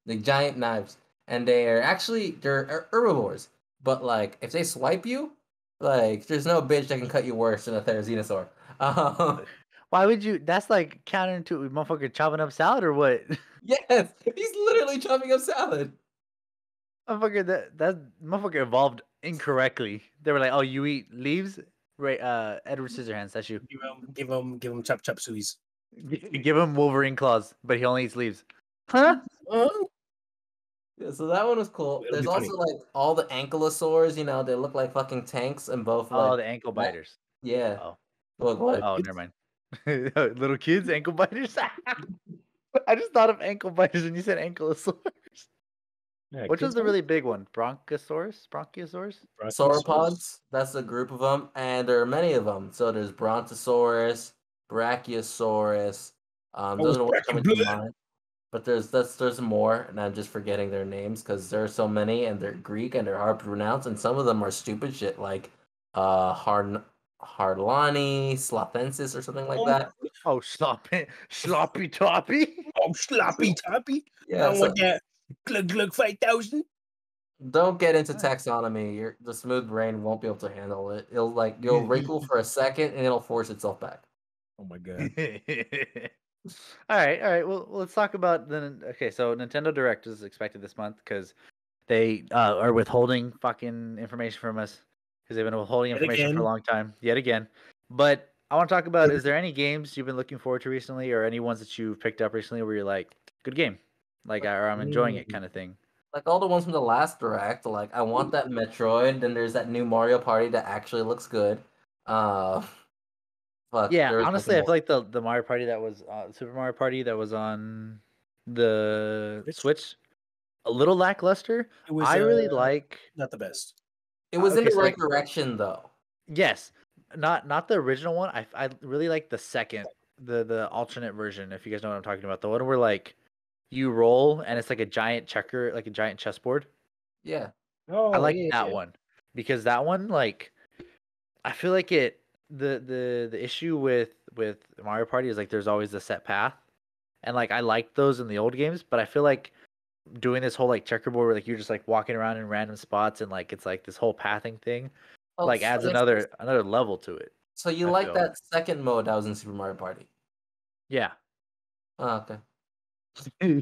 like giant knives, and they're herbivores. But like if they swipe you, like there's no bitch that can cut you worse than a Therizinosaur.
Why would you? That's like counterintuitive. Motherfucker chopping up salad or what?
Yes, he's literally chopping up salad.
Motherfucker, that motherfucker evolved incorrectly. They were like, "Oh, you eat leaves, right? Edward Scissorhands, that's you.
Give him chop sueys.
Give him Wolverine claws, but he only eats leaves." Huh?
Yeah, so that one was cool.
It'll
There's
be funny.
also like all the ankylosaurs, you know, they look like fucking tanks and both
Oh,
like
the ankle biters.
yeah.
Oh,
Look what?
oh, never mind. Little kids, ankle biters. I just thought of ankle biters when you said ankylosaurs.
Yeah,
Which was
kids
the
one?
really big one? Bronchosaurus? Bronchiosaurs?
Sauropods, that's a group of them, and there are many of them. So there's Brontosaurus, Brachiosaurus. Those are the ones coming to mind. But there's more, and I'm just forgetting their names because there are so many, and they're Greek and they're hard to pronounce, and some of them are stupid shit like Hardlani, Slothensis, or something like that.
Oh, sloppy toppy.
Oh, sloppy toppy.
Yeah,
I
so
want that glug 5000.
don't get into taxonomy. The smooth brain won't be able to handle it. You'll wrinkle for a second and it'll force itself back.
Oh my god.
All right. Well, let's talk about then. Okay, so Nintendo Direct is expected this month because they are withholding fucking information from us because they've been withholding
Yet
information for a
again.
long time, yet again. But I want to talk about: is there any games you've been looking forward to recently, or any ones that you've picked up recently where you're like, good game, like, or I'm enjoying it, kind of thing?
Like all the ones from the last direct, like I want that Metroid, then there's that new Mario Party that actually looks good. Fuck,
Yeah,
there's
honestly, I
nothing
feel like the Mario Party that was Super Mario Party that was on the Switch, a little lackluster.
It was
I really like.
not the best.
It was in
Okay,
the
so
right
like,
direction though.
yes, not the original one. I really like the second, the alternate version. If you guys know what I'm talking about, the one where like you roll and it's like a giant checker, like a giant chessboard.
Yeah.
Oh,
I like
yeah,
that
yeah.
one because that one, like, I feel like the issue with Mario Party is like there's always the set path, and like I like those in the old games, but I feel like doing this whole like checkerboard where like you're just like walking around in random spots and like it's like this whole pathing thing
Oh,
like adds another level to it.
so you
I
like
feel.
that second mode that was in Super Mario Party?
Yeah.
Oh, okay.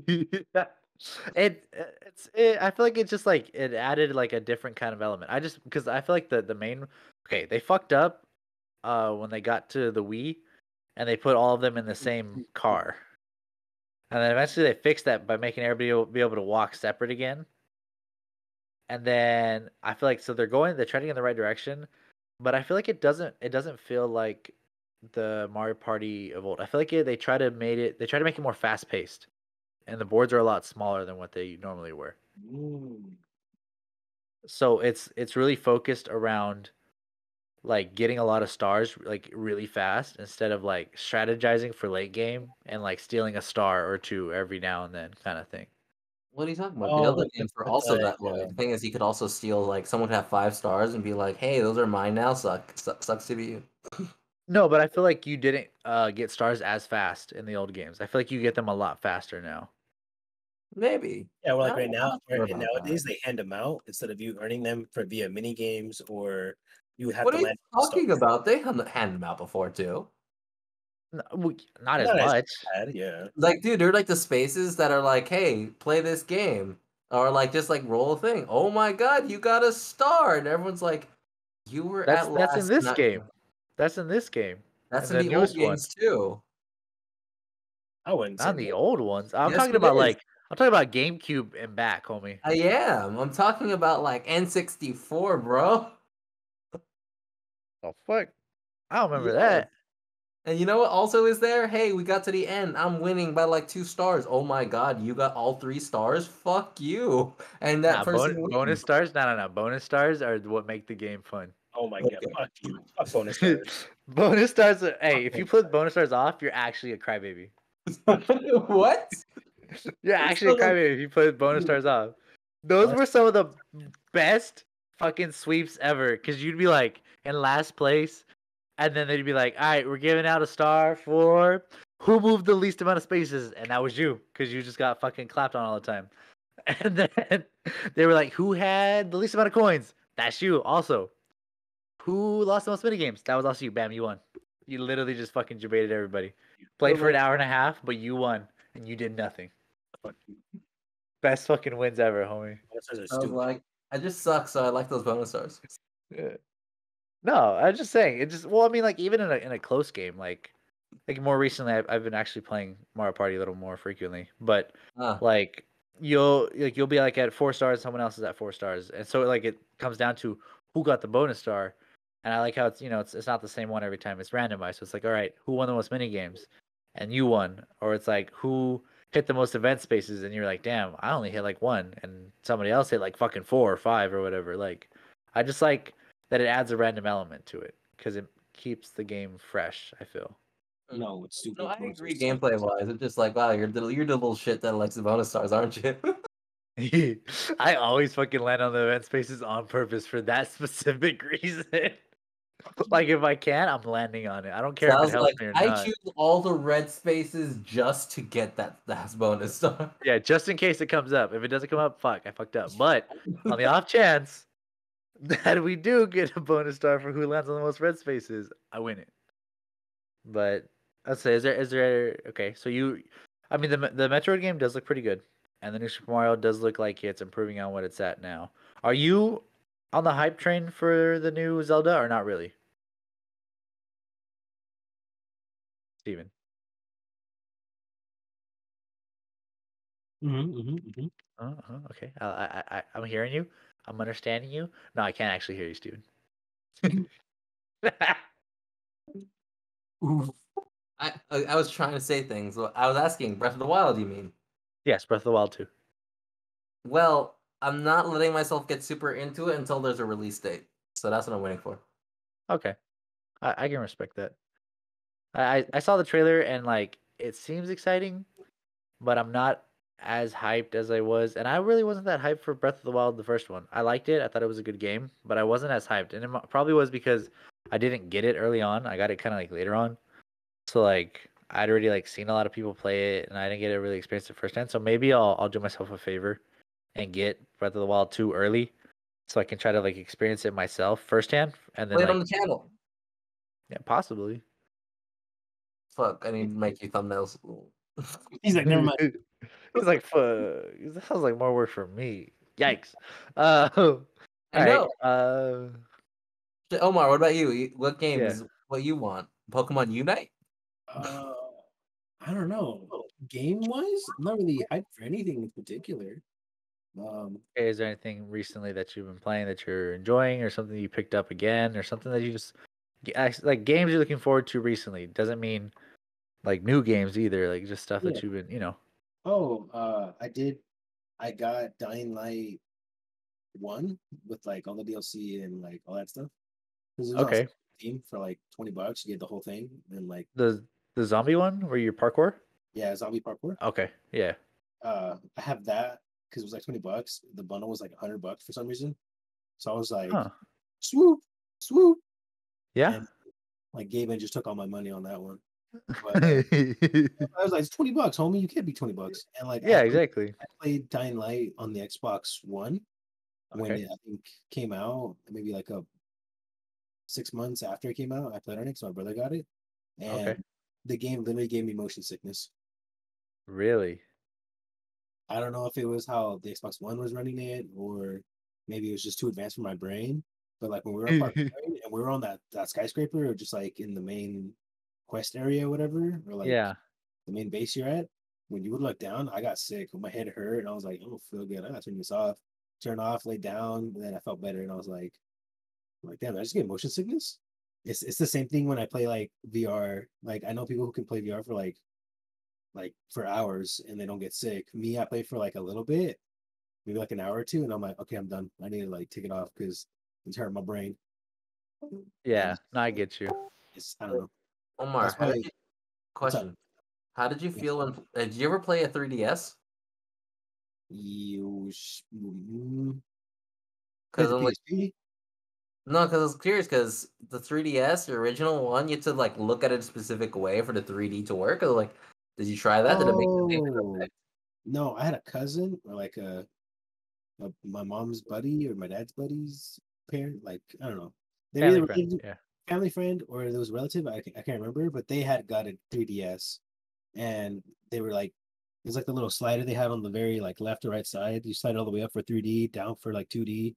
I feel like it's just like it added like a different kind of element. I just because I feel like the main okay, they fucked up when they got to the Wii and they put all of them in the same car. And then eventually they fixed that by making everybody be able to walk separate again. And then I feel like so they're trending in the right direction, but I feel like it doesn't feel like the Mario Party of old. I feel like they try to make it more fast paced, and the boards are a lot smaller than what they normally were. So it's really focused around like getting a lot of stars like really fast instead of like strategizing for late game and like stealing a star or two every now and then kind of thing.
What are you talking about? The
Oh,
other
like
games were
with
also
the
that way. The thing is, you could also steal like someone could have 5 stars and be like, "Hey, those are mine now. Sucks to be you."
No, but I feel like you didn't get stars as fast in the old games. I feel like you get them a lot faster now.
Maybe.
yeah, well,
I
like
don't,
right
I'm
now,
not sure
and
about that.
nowadays they hand them out instead of you earning them for via mini games or you have
What
to
are you
land stuff.
talking about? They hand them out before too.
Not as
Not as
much.
bad, yeah.
Like, dude, they're like the spaces that are like, "Hey, play this game," or like just like roll a thing. Oh my god, you got a star, and everyone's like, "You were at
That's in
last
this
not."
game. That's in this game.
That's
And
in
the
the old
newest one.
games too.
I wouldn't say
Not the
no.
old ones.
Yes, it is.
I'm talking about GameCube and back, homie.
I am. I'm talking about like N64, bro.
Oh fuck. I don't remember
Yes.
that.
And you know what also is there? Hey, we got to the end. I'm winning by like 2 stars. Oh my god, you got all 3 stars? Fuck you. And that
Nah,
person
bonus
wins.
stars? No. Bonus stars are what make the game fun.
Oh my god,
Okay.
fuck you. Fuck bonus stars.
Bonus stars are, hey, if
Okay.
you put bonus stars off, you're actually a crybaby.
What?
You're
It's
actually a
still like,
crybaby if you put bonus
dude,
stars off. Those were some of the best fucking sweeps ever. Cause you'd be like in last place, and then they'd be like, all right, we're giving out a star for who moved the least amount of spaces, and that was you, because you just got fucking clapped on all the time. And then they were like, who had the least amount of coins? That's you also. Who lost the most mini games? That was also you. Bam, you won. You literally just fucking debated everybody.
but
Played for an
like,
hour and a half, but you won, and you did nothing.
Fuck you.
Best fucking wins ever, homie.
Bonus stars are
I was
stupid.
like, I just suck, so I like those bonus stars.
Yeah. No, I'm just saying. It just well, I mean, like even in a close game, like more recently, I've been actually playing Mario Party a little more frequently. But
Ah,
like you'll be like at 4 stars, someone else is at 4 stars, and so like it comes down to who got the bonus star. And I like how it's not the same one every time. It's randomized. So it's like, all right, who won the most mini games, and you won, or it's like who hit the most event spaces, and you're like, damn, I only hit like one, and somebody else hit like fucking 4 or 5 or whatever. Like, I just like that it adds a random element to it because it keeps the game fresh. I feel.
No, it's stupid.
no, I
Bonus
agree.
stars suck.
Gameplay wise, it's just like, wow, you're the little shit that likes the bonus stars, aren't you?
I always fucking land on the event spaces on purpose for that specific reason. Like if I can, I'm landing on it. I don't care
So
if
I
it
was
helps
like,
me or
I
not.
choose all the red spaces just to get that last bonus star.
Yeah, just in case it comes up. If it doesn't come up, fuck, I fucked up. But on the off chance that we do get a bonus star for who lands on the most red spaces, I win it. But let's say, is there okay? So I mean, the Metroid game does look pretty good, and the new Super Mario does look like it's improving on what it's at now. Are you on the hype train for the new Zelda or not really, Steven? Okay, I'm hearing you. I'm understanding you. No, I can't actually hear you, Steven.
Oof. I was trying to say things. Well, I was asking Breath of the Wild, you mean?
Yes, Breath of the Wild 2.
Well, I'm not letting myself get super into it until there's a release date. So that's what I'm waiting for.
Okay, I can respect that. I saw the trailer and like it seems exciting, but I'm not as hyped as I was, and I really wasn't that hyped for Breath of the Wild, the first one. I liked it. I thought it was a good game, but I wasn't as hyped, and it probably was because I didn't get it early on. I got it kind of like later on, so like I'd already like seen a lot of people play it, and I didn't get to really experience it firsthand. So maybe I'll do myself a favor and get Breath of the Wild 2 early, so I can try to like experience it myself firsthand, and then
Play it on
like
the channel.
yeah, possibly.
Fuck, I need to make you thumbnails.
He's like, never mind.
He's like, fuck. That sounds like more work for me. Yikes. All
I
right.
know. Shit, Omar, what about you? What game
Yeah.
is what you want? Pokemon Unite?
Uh, I don't know. Game wise, I'm not really hyped for anything in particular.
Okay, is there anything recently that you've been playing that you're enjoying, or something you picked up again, or something that you just like games you're looking forward to recently? Doesn't mean like new games either. Like just stuff
Yeah.
that you've been.
Oh, I got Dying Light 1 with like all the DLC and like all that stuff. Because it was on
Okay.
Steam for like $20. You get the whole thing, and like
The zombie one where you parkour?
yeah, zombie parkour.
Okay. Yeah.
I have that because it was like $20. The bundle was like $100 for some reason. So I was like,
Huh.
swoop, swoop,
Yeah.
and like Gabe just took all my money on that one. But I was like, it's $20, homie. You can't be $20. And like
Yeah, exactly.
I played Dying Light on the Xbox One when
Okay.
it I think came out, maybe like 6 months after it came out. I played on it because my brother got it,
Okay.
and the game literally gave me motion sickness.
Really?
I don't know if it was how the Xbox One was running it, or maybe it was just too advanced for my brain. But like when we were apart and we were on that skyscraper, or just like in the main quest area, or whatever, or like
Yeah.
the main base you're at, when you would look down, I got sick. My head hurt, and I was like, I don't feel good. I gotta turn this off. Turn off, lay down, and then I felt better, and I was like, damn, did I just get motion sickness? It's the same thing when I play like VR. Like I know people who can play VR for like for hours and they don't get sick. Me, I play for like a little bit, maybe like an hour or two, and I'm like, okay, I'm done. I need to like take it off because it's hurting my brain.
Yeah.
And
No, I get you.
it's I don't know.
Omar,
That's why. What's up?
question. How did you
Yeah.
feel when did you ever play a 3DS?
Play
Because
the
I'm like,
PSP.
no, because I was curious. Because the 3DS, the original one, you had to like look at it a specific way for the 3D to work. Or like, did you try that? Did it make the same
Oh
effect?
no, I had a cousin or like my mom's buddy or my dad's buddy's parent. Like I don't know. They're
Family
either
friend. Yeah.
family friend or it was a relative. I can't remember, but they had got a 3DS, and they were like, it's like the little slider they had on the very like left or right side. You slide it all the way up for 3D, down for like 2D,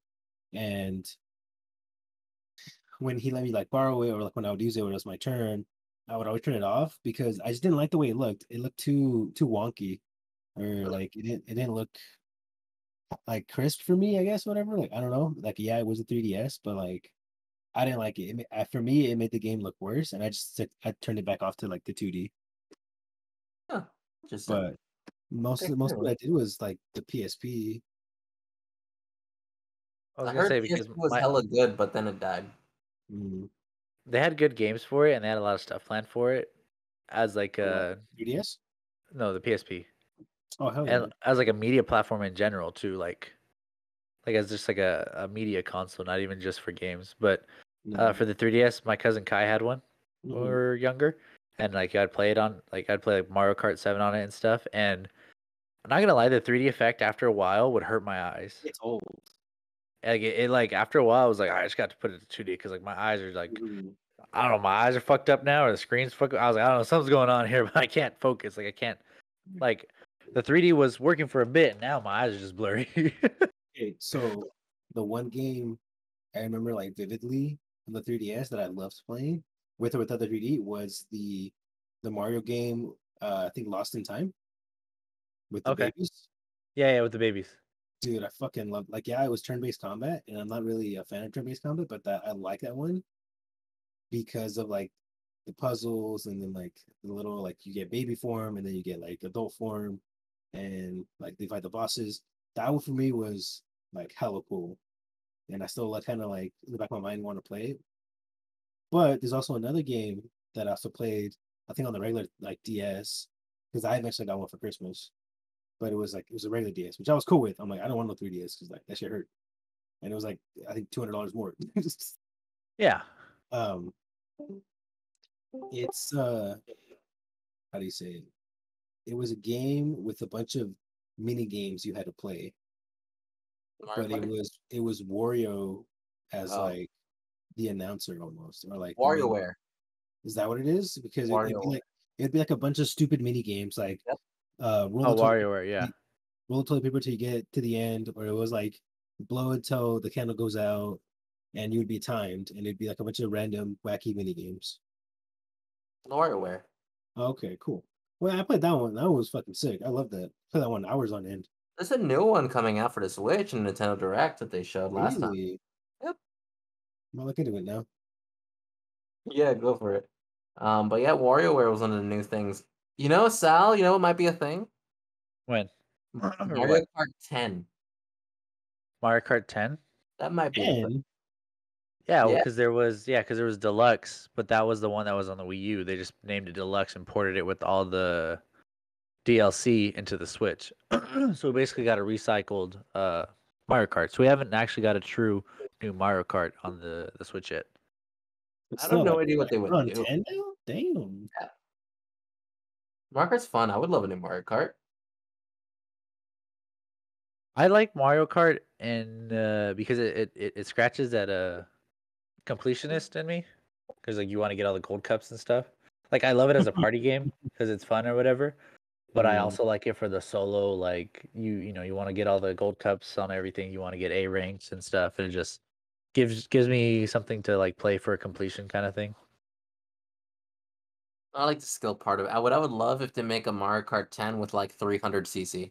and when he let me like borrow it or like when I would use it when it was my turn, I would always turn it off because I just didn't like the way it looked. It looked too wonky, or like it didn't look like crisp for me, I guess, whatever. Like I don't know. Like yeah, it was a 3DS, but like I didn't like it. For me, it made the game look worse, and I turned it back off to like the 2D.
Huh, interesting.
But most
Okay,
of what
anyway.
I did was like the PSP.
I was
I
gonna
heard
say
PSP
because
was hella good, but then it died.
Mm,
they had good games for it and they had a lot of stuff planned for it as like
3DS.
no, the PSP.
Oh hell yeah!
And as like a media platform in general too, like as just like a media console, not even just for games. But
No.
for the 3DS, my cousin Kai had one when we
Mhm.
were younger, and like I'd play it on I'd play like Mario Kart 7 on it and stuff. And I'm not gonna lie, the 3D effect after a while would hurt my eyes.
It's old.
Like it like after a while, I was like, I just got to put it to 2D because like my eyes are like
Mhm.
I don't know, my eyes are fucked up now or the screen's fucked up. I was like, I don't know, something's going on here, but I can't focus. Like I can't like the 3D was working for a bit, and now my eyes are just blurry.
Okay, so the one game I remember like vividly on the 3DS that I loved playing with or without the 3D was the Mario game. I think Lost in Time with the
Okay.
babies.
Yeah, with the babies.
Dude, I fucking love like yeah, it was turn-based combat, and I'm not really a fan of turn-based combat, but that I like that one because of like the puzzles and then like the little like you get baby form and then you get like adult form and like they fight the bosses. That one for me was like hella cool. And I still like kind of like in the back of my mind want to play it. But there's also another game that I also played, I think on the regular like DS, because I eventually got one for Christmas. But it was a regular DS, which I was cool with. I'm like, I don't want no 3DS because like that shit hurt. And it was like I think $200 more.
Yeah.
um it's how do you say it? It was a game with a bunch of mini games you had to play,
Mario
but
Kart?
it was Wario as
Oh,
like the announcer almost, or like the main.
WarioWare.
Is that what it is? Because
WarioWare.
it'd be like a bunch of stupid mini games like
Yep.
roll
Oh,
the toilet
WarioWare, yeah.
roll the toilet paper till you get to the end, or it was like blow until the candle goes out, and you would be timed, and it'd be like a bunch of random wacky mini games.
WarioWare.
Okay, cool. Well, I played that one. That one was fucking sick. I love that. Played that one hours on end.
There's a new one coming out for the Switch and Nintendo Direct that they showed last time.
Really?
Yep.
I'm gonna look into it now.
Yeah, go for it. But yeah, WarioWare was one of the new things. You know, Sal, you know what might be a thing?
When? Or
Mario
what?
Kart 10.
Mario Kart 10?
That might be a thing.
And
Yeah,
Yeah.
because there was Deluxe, but that was the one that was on the Wii U. They just named it Deluxe and ported it with all the DLC into the Switch. So we basically got a recycled Mario Kart. So we haven't actually got a true new Mario Kart on the Switch yet.
But
I
still,
have no
like,
idea what they would
on
do.
10 now? Damn.
Mario Kart's fun. I would love a new Mario Kart.
I like Mario Kart and because it scratches that completionist in me, because like you want to get all the gold cups and stuff. Like I love it as a party game because it's fun or whatever. But I also like it for the solo, like you know, you want to get all the gold cups on everything. You want to get A ranks and stuff, and it just gives me something to like play for a completion kind of thing.
I like the skill part of it. I would love if they make a Mario Kart 10 with like 300cc.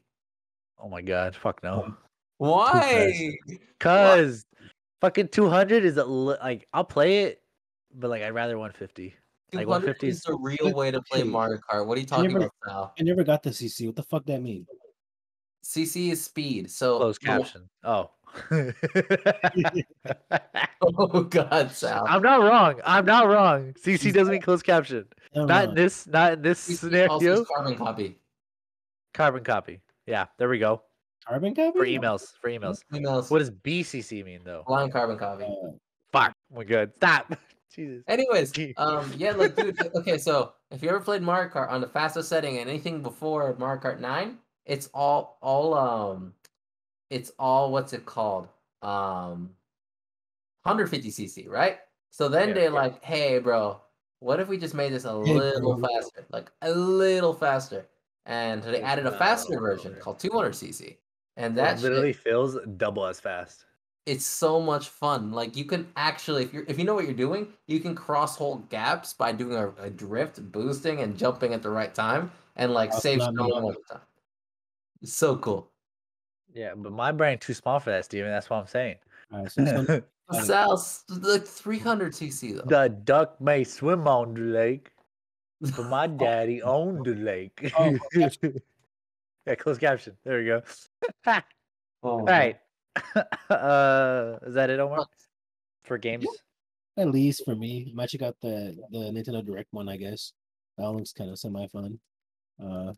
Oh my god, fuck no.
Why? Why?
Cause fucking 200 is like I'll play it, but like I'd rather 150. Like
200
150
is
is
the real way to play
Okay.
Mario Kart. What are you
I
talking
never,
about, Sal?
I never got the CC. What the fuck that mean?
CC is speed. So,
closed caption. Oh.
oh God, Sal.
I'm not wrong. I'm not wrong. CC doesn't mean closed caption.
No,
Not in
no.
this
CC also is
scenario.
carbon copy.
Carbon copy. Yeah, there we go.
Carbon copy?
For emails. For emails.
Emails.
What does BCC mean though?
Blind carbon copy.
Fuck. We're good. Stop. Jesus.
Anyways, yeah, like, dude, okay, so if you ever played Mario Kart on the fastest setting and anything before Mario Kart 9, it's all what's it called? 150cc, right? So then
Yeah.
they're like, hey, bro, what if we just made this a little faster? Like a little faster. And they added a faster version called 200cc. And that
It literally feels double as fast.
it's so much fun. Like you can actually, if you know what you're doing, you can cross hold gaps by doing a drift, boosting, and jumping at the right time, and like
That's
save
not
stone
me.
all the time. It's so cool.
Yeah, but my brain too small for that, Steven. That's what I'm saying.
Alright, so
The
Sal's like 300cc though.
duck may swim on the lake, but my daddy owned the lake.
Oh,
Yeah, closed caption. There we go.
Oh,
All right. Is that it, Omar? For games?
at least for me. I might check out the Nintendo Direct one, I guess. That one looks kind of semi-fun. Other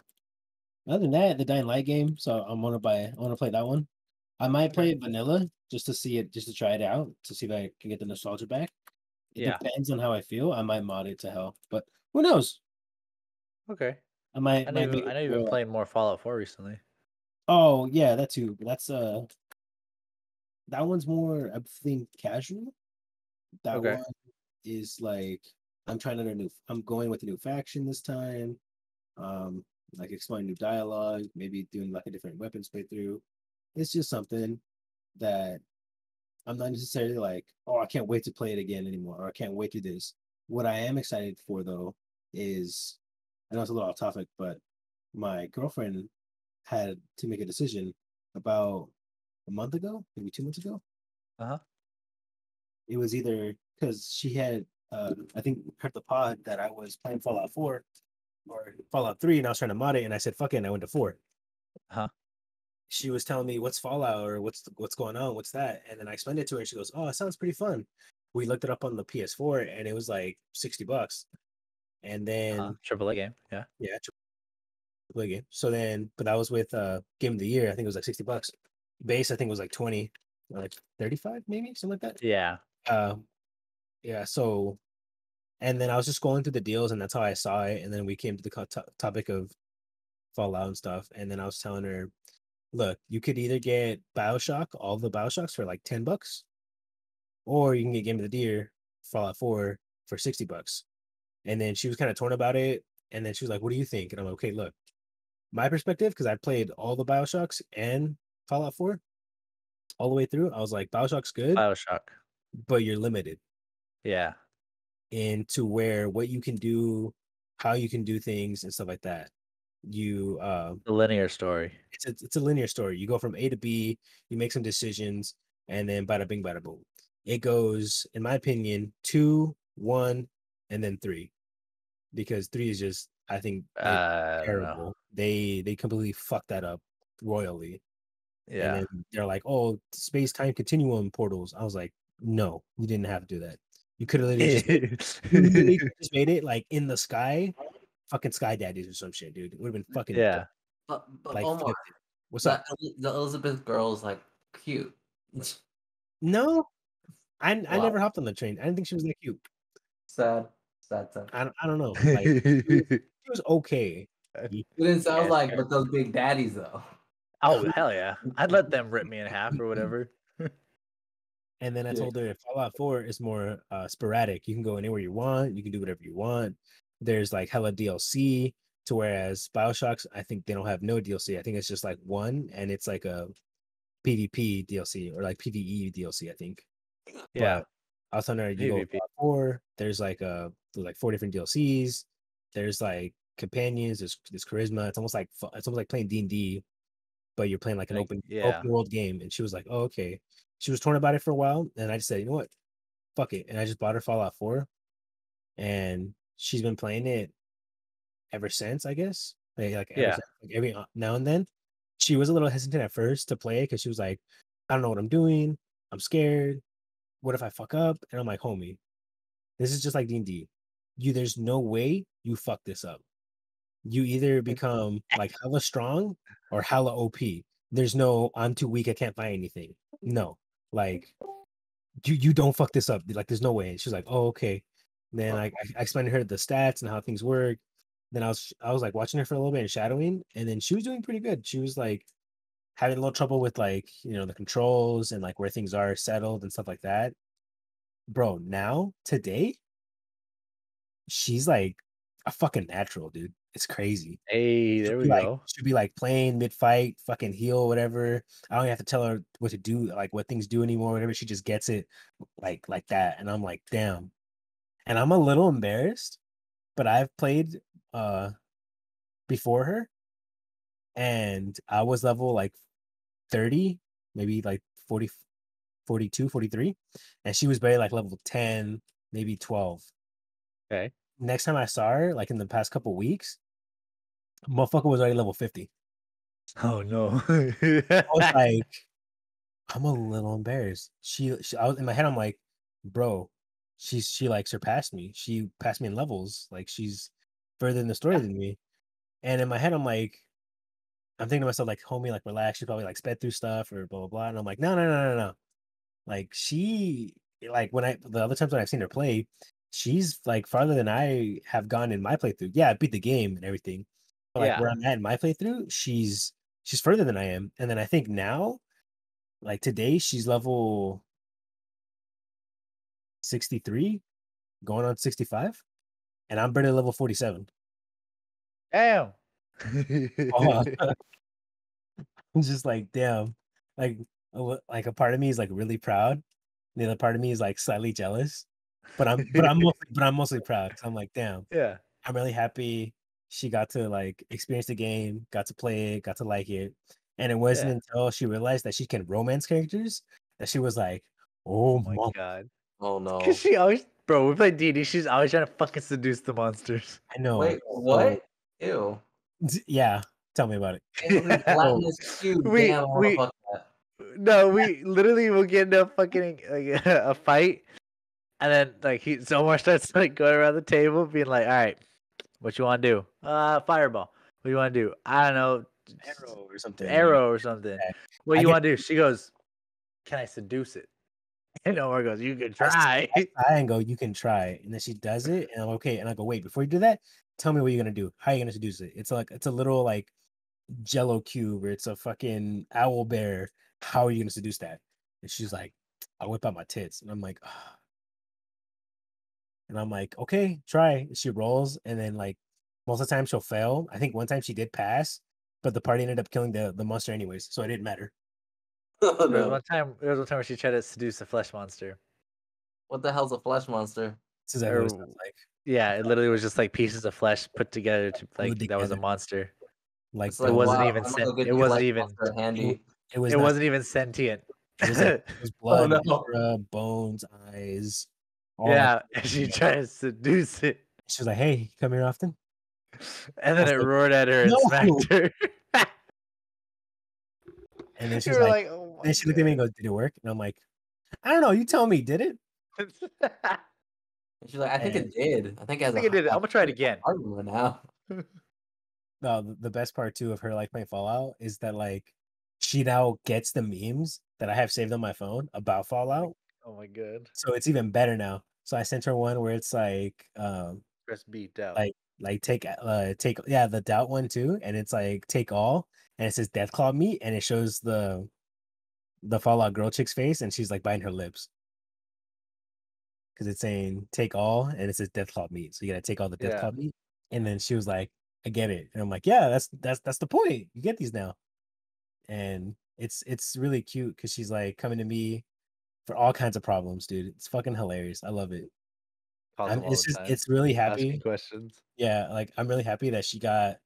than that, the Dying Light game. So I want to play that one. I might play it vanilla just to see it, just to try it out, to see if I can get the nostalgia back. It depends on how I feel. I might mod it to hell, but who knows?
Okay.
I might.
I know you've been playing more Fallout 4 recently.
Oh yeah, that too. But that's that one's more, I think, casual. That
Okay.
one is like I'm going with a new faction this time. Like exploring new dialogue, maybe doing like a different weapons playthrough. It's just something that I'm not necessarily like, oh, I can't wait to play it again anymore, or I can't wait to do this. What I am excited for though is, I know it's a little off topic, but my girlfriend had to make a decision about a month ago, maybe 2 months ago.
Uh-huh.
It was either because she had, I think, heard the pod that I was playing Fallout 4 or Fallout 3, and I was trying to mod it, and I said, fuck it, and I went to 4.
Uh-huh.
She was telling me what's Fallout or what's going on, what's that, and then I explained it to her, and she goes, "Oh, it sounds pretty fun." We looked it up on the PS4, and it was like $60, and then
AAA game, yeah,
AAA game. So then, but that was with Game of the Year. I think it was like $60. Base, I think it was like 20, like 35, maybe something like that.
Yeah.
Yeah. So, and then I was just going through the deals, and that's how I saw it. And then we came to the topic of Fallout and stuff, and then I was telling her, look, you could either get BioShock, all the BioShocks for like $10, or you can get Game of the Year, Fallout 4 for $60. And then she was kind of torn about it. And then she was like, what do you think? And I'm like, okay, look, my perspective, because I played all the BioShocks and Fallout 4 all the way through. I was like, BioShock's good,
BioShock.
but you're limited.
Yeah.
Into where what you can do, how you can do things and stuff like that. You
the linear story.
It's a linear story. You go from A to B, you make some decisions, and then bada bing, bada boom. It goes, in my opinion, 2, 1, and then 3. Because 3 is just, I think, terrible. They completely fucked that up royally.
Yeah.
And then they're like, oh, space-time continuum portals. I was like, No, you didn't have to do that. You could have literally just made it like in the sky, fucking Sky Daddies or some shit, dude. It would have been fucking
Yeah.
But
like
Omar,
flipped it. What's up?
the Elizabeth girl is like cute.
No, I
Wow.
never hopped on the train. I didn't think she was that cute.
Sad.
I don't know. Like she was okay.
It didn't sound
Yeah,
like,
sure.
but those big daddies though.
Oh hell yeah! I'd let them rip me in half or whatever.
And then I
Yeah.
told her Fallout 4 is more sporadic. You can go anywhere you want. You can do whatever you want. There's like hella DLC. To whereas Bioshocks, I think they don't have no DLC. I think it's just like one, and it's like a PvP DLC or like PvE DLC. I think.
Yeah,
But I was telling her you go
PvP.
Fallout 4. There's like 4 different DLCs. There's like companions. There's charisma. It's almost like playing D&D, but you're playing like an
Like,
open
yeah.
world game. And she was like, "Oh, okay." She was torn about it for a while, and I just said, "You know what? Fuck it." And I just bought her Fallout 4, and she's been playing it ever since, I guess. Like ever
Yeah.
since, like every now and then. She was a little hesitant at first to play because she was like, "I don't know what I'm doing. I'm scared. What if I fuck up?" And I'm like, "Homie, this is just like D&D. There's no way you fuck this up. You either become like hella strong or hella OP. There's no I'm too weak, I can't find anything. No, like you don't fuck this up. Like there's no way." And she's like, "Oh, okay." Then I explained to her the stats and how things work. Then I was like watching her for a little bit and shadowing, and then she was doing pretty good. She was like having a little trouble with like the controls and like where things are settled and stuff like that. Bro, now today she's like a fucking natural, dude. It's crazy.
Hey, there we go.
She'll be like playing mid fight, fucking heal, whatever. I don't have to tell her what to do, like what things do anymore, whatever. She just gets it like that. And I'm like, damn. And I'm a little embarrassed, but I've played before her, and I was level like 30, maybe like 40, 42, 43, and she was barely like level 10, maybe 12.
Okay.
Next time I saw her, like in the past couple weeks, motherfucker was already level 50.
Oh no.
I was like, I'm a little embarrassed. I was in my head, I'm like, bro, she like surpassed me. She passed me in levels. Like she's further in the story than me. And in my head, I'm thinking to myself, like, homie, like relax. She probably like sped through stuff or blah blah blah. And I'm like, no. Like like the other times when I've seen her play, she's like farther than I have gone in my playthrough. Yeah, I beat the game and everything. But like
Yeah.
where I'm at in my playthrough, she's further than I am. And then I think now, like today, she's level 63, going on 65, and I'm barely level 47.
Damn.
Oh, I'm just like, damn. Like, like a part of me is like really proud. The other part of me is like slightly jealous. But I'm mostly proud because I'm like, damn,
Yeah.
I'm really happy she got to like experience the game, got to play it, got to like it. And it wasn't
Yeah.
until she realized that she can romance characters that she was like,
Oh
oh
my
mom,
god.
Oh no.
Cause she always, bro, we play D&D. She's always trying to fucking seduce the monsters.
I know.
Wait,
So,
what? Ew.
yeah, tell me about it.
Platinum cube.
we
Damn, I wanna
we
fuck that.
no, we literally will get into a fucking like a fight, and then like Omar starts like going around the table, being like, "All right, what you want to do? Fireball. What do you want to do? I don't know,
Arrow or something.
arrow or something.
Yeah.
What
I
do you
get-
want to do?" She goes, "Can I seduce it?" And Omar goes, "You can try."
I and go, you can try. And then she does it, and I'm okay. And I go, wait, before you do that, tell me what you're gonna do. How are you gonna seduce it? It's a little like Jello cube, or it's a fucking owl bear. How are you gonna seduce that? And she's like, I whip out my tits, and I'm like, "Ah." And I'm like, okay, try. She rolls, and then like most of the time she'll fail. I think one time she did pass, but the party ended up killing the monster anyways, so it didn't matter.
Oh,
There was
no.
one time. There was one time where she tried to seduce a flesh monster.
What the hell's a flesh monster?
This is exactly what it sounds like.
Yeah, it literally was just like pieces of flesh put together to
Glued
like that was a
together.
monster.
Like
It's
It
like,
wasn't
wow,
even
I'm gonna go get
it
the
wasn't
flesh
even
monster handy.
it was
it
not.
wasn't even sentient.
It was like it was blood,
no.
viscera, bones, eyes. All
Yeah,
that.
and she tried to seduce it,
She was like, "Hey, come here often."
and
I
then
was
it
like,
roared at her and
"No."
smacked her.
And then she
You
was
were
like,
like, "Oh my
then she looked at me and
god!"
goes, "Did it work?" And I'm like, I don't know. You tell me, did it?
And she's like, I think it did. I think it has
I think it did. I'm gonna try it again.
hardware now.
No, the best part too of her like playing Fallout is that like she now gets the memes that I have saved on my phone about Fallout.
Oh my god.
So it's even better now. So I sent her one where it's
Press B down.
like take yeah, the doubt one too, and it's like take all, and it says Deathclaw meat, and it shows the Fallout girl chick's face, and she's like biting her lips because it's saying take all, and it says Deathclaw meat. So you gotta take all the
Yeah.
Deathclaw meat, and then she was like, I get it, and I'm like, yeah, that's the point. You get these now, and it's really cute because she's like coming to me for all kinds of problems, dude. It's fucking hilarious. I love it.
Calls them all
It's
the
just
time.
it's really
Asking
happy.
questions.
Yeah, like I'm really happy that she got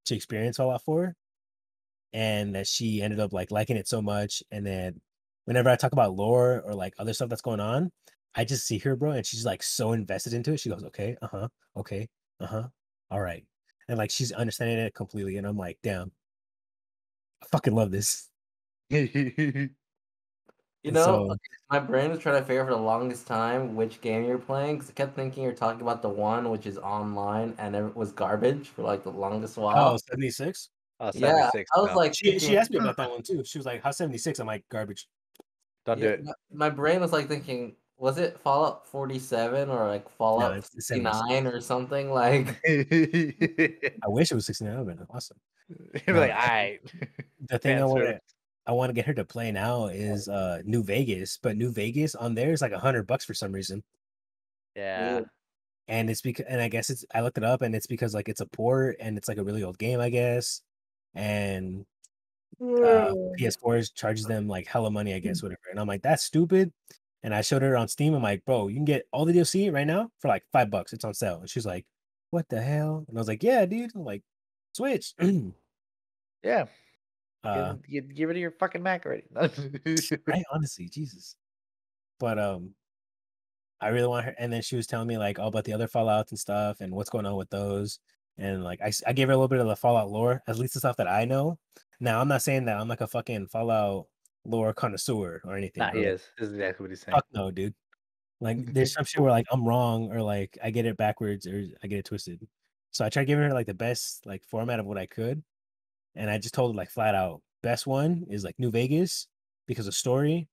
to experience Fallout 4 and that she ended up like liking it so much. And then whenever I talk about lore or like other stuff that's going on, I just see her, bro, and she's like so invested into it. She goes, okay, okay, all right. And like she's understanding it completely. And I'm like, damn, I fucking love this.
You
And
know,
so,
okay, my brain was trying to figure for the longest time which game you're playing because I kept thinking you're talking about the one which is online and it was garbage for like the longest while.
76.
Oh,
Yeah,
76.
I was
No.
like,
She
thinking,
asked me about that one too. She was like, how's 76? I'm like, garbage.
Don't do
yeah,
it.
my brain was like thinking, was it Fallout 47 or like
No,
Fallout
it's 76.
59 or something? Like,
I wish it was 69. That would have been awesome.
You'd be
No,
like, all right.
the thing
Fan service.
I want to get her to play now is New Vegas, but New Vegas on there is like $100 for some reason.
Yeah.
And it's because, and I guess I looked it up and it's because like it's a port and it's like a really old game, I guess. And PS4 charges them like hella money, I guess, whatever. And I'm like, that's stupid. And I showed her on Steam. I'm like, bro, you can get all the DLC right now for like $5. It's on sale. And she's like, what the hell? And I was like, yeah, dude. I'm like, Switch.
Yeah.
uh,
Get rid of your fucking Mac already.
right, honestly, Jesus. But I really want her. And then she was telling me like all about the other Fallouts and stuff and what's going on with those. And like I gave her a little bit of the Fallout lore, at least the stuff that I know. Now I'm not saying that I'm like a fucking Fallout lore connoisseur or anything.
Nah, he is. This is exactly what he's saying.
Fuck no, dude. Like there's some shit where like I'm wrong or like I get it backwards or I get it twisted. So I tried giving her like the best like format of what I could. And I just told her like flat out, best one is like New Vegas because of story,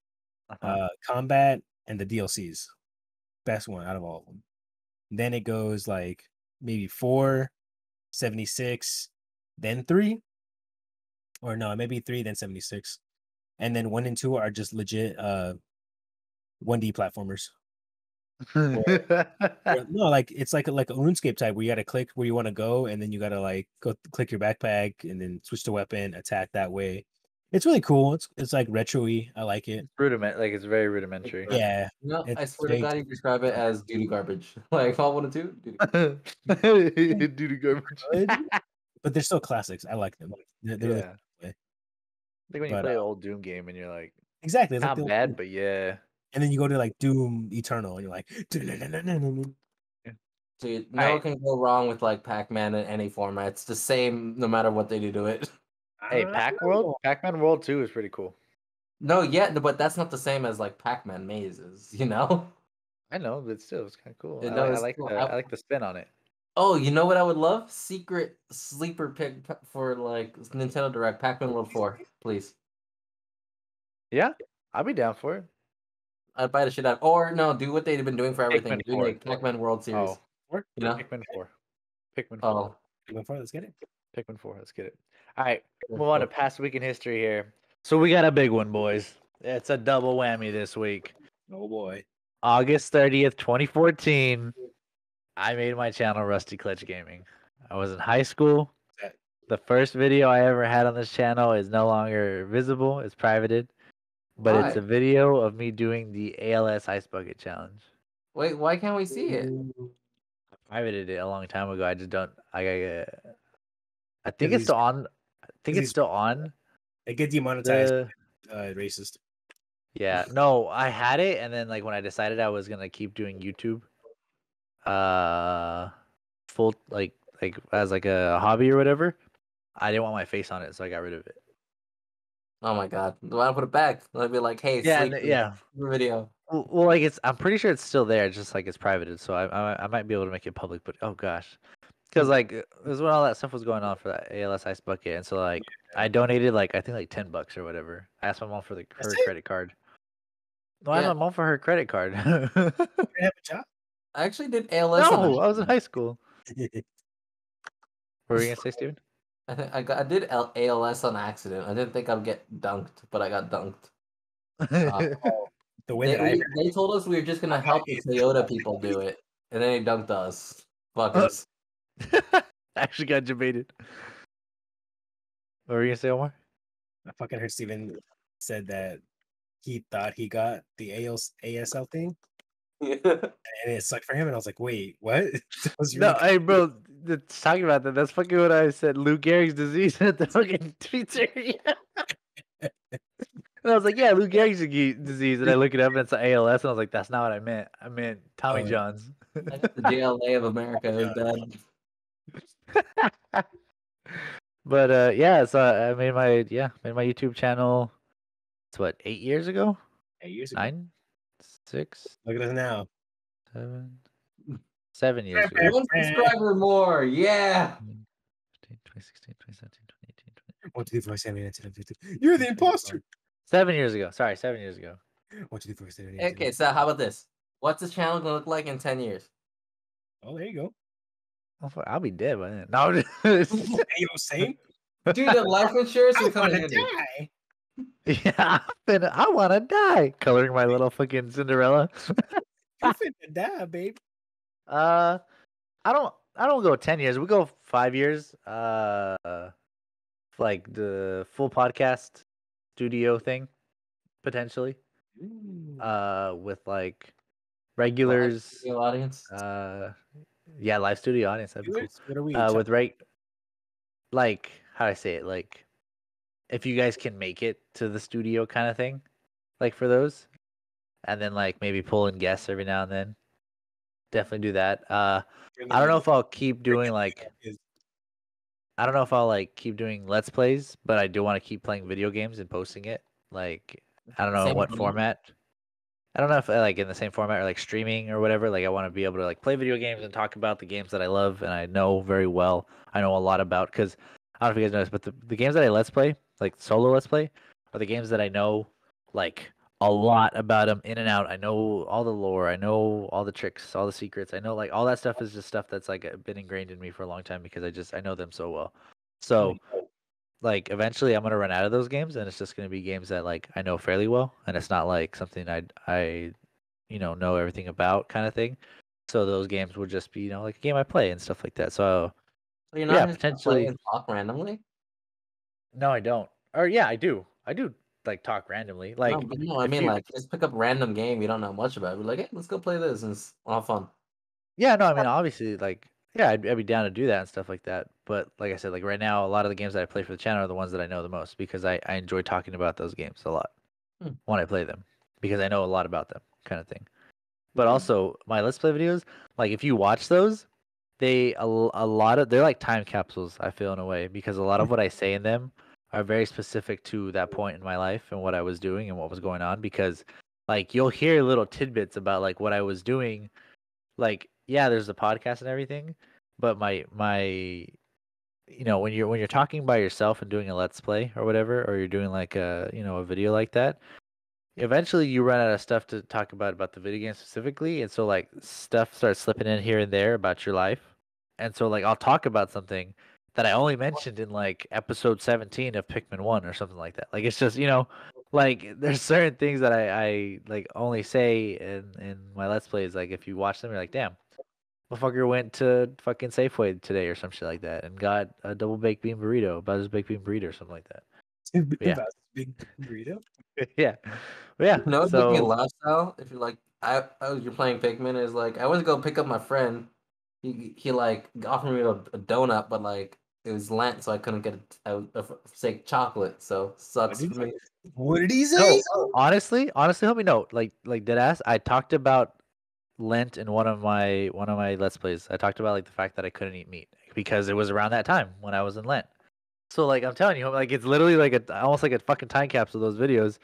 combat, and the DLCs. Best one out of all of them. Then it goes like maybe 4, 76, then 3. Or no, maybe 3, then 76. And then 1 and 2 are just legit 1D platformers. No, like it's like a RuneScape type where you gotta click where you want to go, and then you gotta like go click your backpack and then switch to weapon, attack that way. It's really cool. It's like retro-y. I like it.
It's very rudimentary.
Yeah.
no, I
It's
swear to
very
God, you describe it as doo-doo garbage. Like Fallout 1 and 2,
Doo doo garbage.
good, but they're still classics. I like them. They're really
Yeah.
fun to play.
Like when you
But
play an old Doom game and you're like,
exactly, it's like
not
the old
bad,
Doom.
but yeah.
And then you go to like Doom Eternal and you're like,
dude, no can go wrong with like Pac-Man in any format. It's the same no matter what they do to it.
Hey, Pac-Man World 2 is pretty cool.
No, yeah, but that's not the same as like Pac-Man mazes, you know?
I know, but still, it's kind of cool.
No,
I
it's
like
cool.
I like the spin on it.
Oh, you know what I would love? Secret sleeper pick for like Nintendo Direct, Pac-Man World 4, please.
Yeah, I'll be down for it.
I'd buy the shit out. Or no, do what they've been doing for everything.
Pikmin
Do
4.
a Pac-Man World Series.
Oh,
You know?
Pikmin 4. Pikmin 4.
Oh,
let's get it.
Pikmin 4. Let's get it. All right, move on to past week in history here. So we got a big one, boys. It's a double whammy this week.
Oh boy.
August 30th, 2014. I made my channel Rusty Clutch Gaming. I was in high school. The first video I ever had on this channel is no longer visible. It's privated. But it's a video of me doing the ALS Ice Bucket Challenge.
wait, why can't we see it?
I privated it a long time ago. I just don't. I think it's still on. I think it's still on.
It gets demonetized. Racist.
Yeah. No, I had it, and then like when I decided I was gonna keep doing YouTube, full like as like a hobby or whatever, I didn't want my face on it, so I got rid of it.
Oh my god. Why not put it back? Let me be like, hey,
Yeah,
sleep
yeah.
video.
Well, like I'm pretty sure it's still there. It's just like it's privated, so I might be able to make it public. But oh gosh, because like it was when all that stuff was going on for that ALS ice bucket, and so like I donated like I think like $10 or whatever. I asked my mom for
That's
her
it?
credit card. No, I asked
Yeah,
my mom for her credit card.
You have a job?
I actually did ALS on
No, I was in
accident.
high school. What were you gonna say, Steven?
I did ALS on accident. I didn't think I'd get dunked, but I got dunked.
Oh, the way that I
They told us we were just gonna help the Toyota people do it, and then they dunked us. Fuckers.
Actually got debated. What were you gonna say, Omar?
I fucking heard Steven said that he thought he got the ASL thing and it sucked for him, and I was like, wait, what? That was really
No, hey, bro, talking about that. That's fucking what I said. Lou Gehrig's disease at the fucking pizzeria. And I was like, yeah, Lou Gehrig's disease. And I look it up and it's ALS. And I was like, that's not what I meant. I meant Tommy
Oh,
John's.
I got the JLA of America. It was bad.
But yeah, so I made my YouTube channel. It's what, 8 years ago?
8 years ago.
9, 6,
Look at us now.
7 years ago.
One subscriber more, yeah.
2016, 2017, 2018,
1, 2, 3, 4, 7, 8, 9, 10, 11, 12. You're the imposter.
7 years ago. Sorry, 7 years ago.
1, 2, 3, 4, 7, 8, 9, 10,
Okay, so how about this? What's this channel gonna look like in 10 years?
Oh, there you go.
I'll be dead by then. No,
Hey, yo, same.
Dude, the life insurance
I
will come in
want to
handy.
die.
yeah, I want to die. Coloring my little fucking Cinderella.
You finna die, babe.
I don't go 10 years. We go 5 years. Like the full podcast studio thing, potentially. With like regulars.
Studio audience.
Yeah, live studio audience. That'd be cool.
Viewers, what are we?
With like how do I say it? Like if you guys can make it to the studio kind of thing, like for those, and then like maybe pull in guests every now and then. Definitely do that. I don't know if I'll keep doing like. I don't know if I'll like keep doing Let's Plays, but I do want to keep playing video games and posting it. Like I don't know
Same
what
with me.
format. I don't know if like in the same format or like streaming or whatever. Like I want to be able to like play video games and talk about the games that I love and I know very well. I know a lot about because I don't know if you guys noticed, but the games that I Let's Play, like solo Let's Play, are the games that I know like a lot about them in and out. I know all the lore. I know all the tricks, all the secrets. I know like all that stuff is just stuff that's like been ingrained in me for a long time because I know them so well. So like eventually I'm gonna run out of those games and it's just gonna be games that like I know fairly well and it's not like something I know everything about kind of thing. So those games will just be like a game I play and stuff like that. So
So you're not
yeah,
just gonna play
potentially.
and talk randomly?
No, I don't. Or yeah, I do. I do like talk randomly. Like
No, I
if
mean
you
like just pick up random game you don't know much about. Be like, hey, let's go play this and we'll have fun.
Yeah, no, I mean obviously like yeah, I'd be down to do that and stuff like that. But like I said, like right now, a lot of the games that I play for the channel are the ones that I know the most because I enjoy talking about those games a lot when I play them because I know a lot about them, kind of thing. But also my Let's Play videos, like if you watch those, a lot of they're like time capsules. I feel in a way because a lot of what I say in them are very specific to that point in my life and what I was doing and what was going on. Because like you'll hear little tidbits about like what I was doing. Like yeah, there's the podcast and everything, but my when you're talking by yourself and doing a Let's Play or whatever, or you're doing like a video like that, eventually you run out of stuff to talk about the video game specifically, and so like stuff starts slipping in here and there about your life, and so like I'll talk about something that I only mentioned in like episode 17 of Pikmin 1 or something like that. Like it's just like there's certain things that I like only say in my Let's Plays. Like if you watch them, you're like, damn, motherfucker went to fucking Safeway today or some shit like that and got a double baked bean burrito, about his baked bean burrito or something like that. Yeah.
Big burrito.
Yeah. But yeah.
No, so, making
So
lifestyle. If you're like, you're playing Pikmin, is like I went to go pick up my friend. He like offered me a donut, but like it was Lent, so I couldn't get a fake chocolate. So sucks for me.
What did he say?
no, honestly, help me know. Like dead ass. I talked about Lent in one of my Let's Plays. I talked about like the fact that I couldn't eat meat because it was around that time when I was in Lent. So like I'm telling you, like it's literally like almost like a fucking time capsule those videos,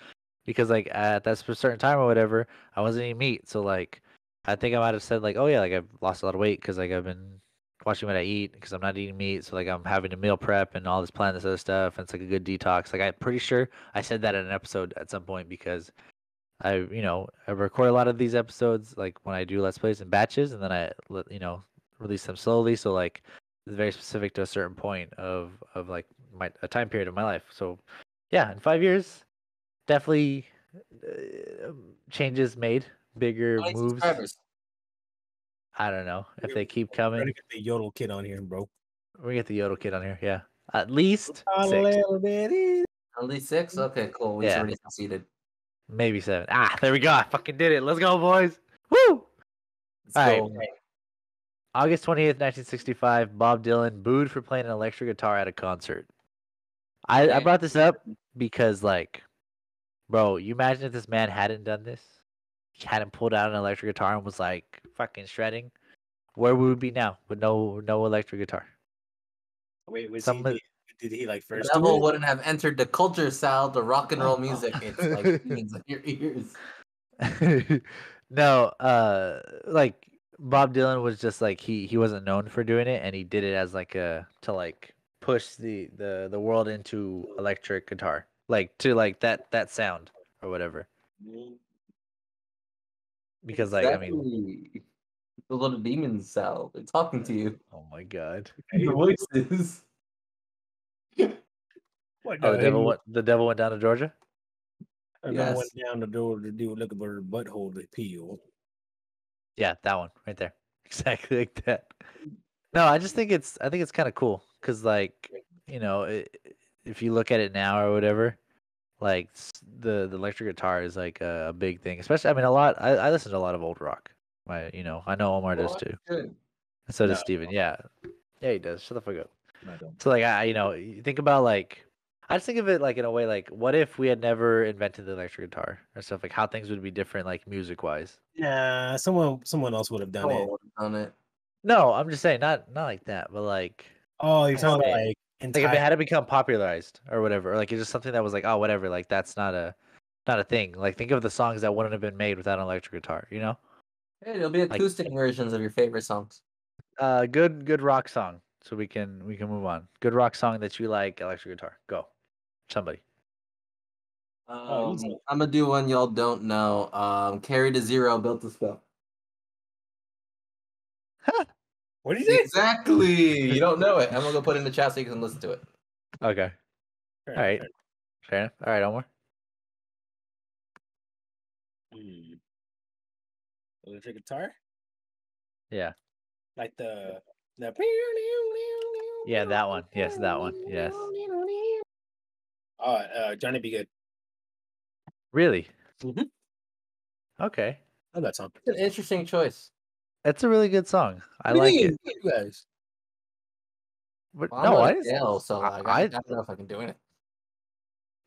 because like at that certain time or whatever, I wasn't eating meat. So like I think I might have said like, oh yeah, like I've lost a lot of weight because like I've been watching what I eat because I'm not eating meat. So like I'm having to meal prep and all this plan this other stuff, and it's like a good detox. Like I'm pretty sure I said that in an episode at some point because I record a lot of these episodes like when I do let's plays in batches, and then release them slowly. So like it's very specific to a certain point of like a time period of my life. So yeah, in 5 years, definitely changes made, bigger
How many
moves.
subscribers?
I don't know if they keep
We're gonna
coming.
get the Yodel kid on here, bro.
We get the Yodel kid on here. Yeah, at least
A
6,
little bit.
Only 6? Okay, cool. We
Yeah.
already succeeded.
maybe 7. There we go. I fucking did it. Let's go, boys. Woo!
Let's
All
go.
right. August 20th, 1965, Bob Dylan booed for playing an electric guitar at a concert. I
Okay.
brought this up because, like, bro, you imagine if this man hadn't done this? He hadn't pulled out an electric guitar and was, like, fucking shredding? Where would we be now with no electric guitar?
Wait,
Some of-
did he like
The
first do
devil
it?
wouldn't have entered the culture sound, the rock and roll music. It's like beans in your ears.
No, like Bob Dylan was just like he wasn't known for doing it, and he did it as like to like push the world into electric guitar, like to like that sound or whatever. Because like I mean,
Exactly. The little demons sound. They're talking to you.
oh my god,
The voices.
What
oh
the
the devil went down to Georgia.
And
Yes.
I went down the door to do looking for her butthole to peel.
Yeah, that one right there, exactly like that. No, I think it's kind of cool because like if you look at it now or whatever, like the electric guitar is like a big thing, especially I mean a lot. I listen to a lot of old rock. I know Omar does too,
Good.
and so does
No.
Steven. Yeah, he does. Shut the fuck up.
I don't.
So like you think about like I just think of it like in a way like what if we had never invented the electric guitar or stuff, like how things would be different like music wise.
Yeah, someone else would have done it.
Done it.
No, I'm just saying not like that, but like.
Oh, you're talking about
Okay.
like
Like if it had to become popularized or whatever, or like it's just something that was like, oh, whatever, like that's not a thing. Like think of the songs that wouldn't have been made without an electric guitar, you know?
Hey, there'll be acoustic versions of your favorite songs.
Good rock song. So we can move on. Good rock song that you like, electric guitar. Go. Somebody.
easy.
I'm gonna do one y'all don't know. Carry to Zero, Built to Spell.
What did you say?
Exactly. You don't know it. I'm gonna go put it in the chat so you can listen to it.
Okay. All right. Fair enough. All right, Omar.
Electric guitar?
Yeah.
Like the
Yeah, that one. Yes, that one. Yes.
Johnny Be Good.
Really?
Mhm.
Okay.
I love that song.
It's an interesting choice.
It's a really good song. I
What do
like
you
it.
mean? You guys.
But
Well,
no,
I'm
I
not
didn't.
Adele, so like, I don't know if I can do it.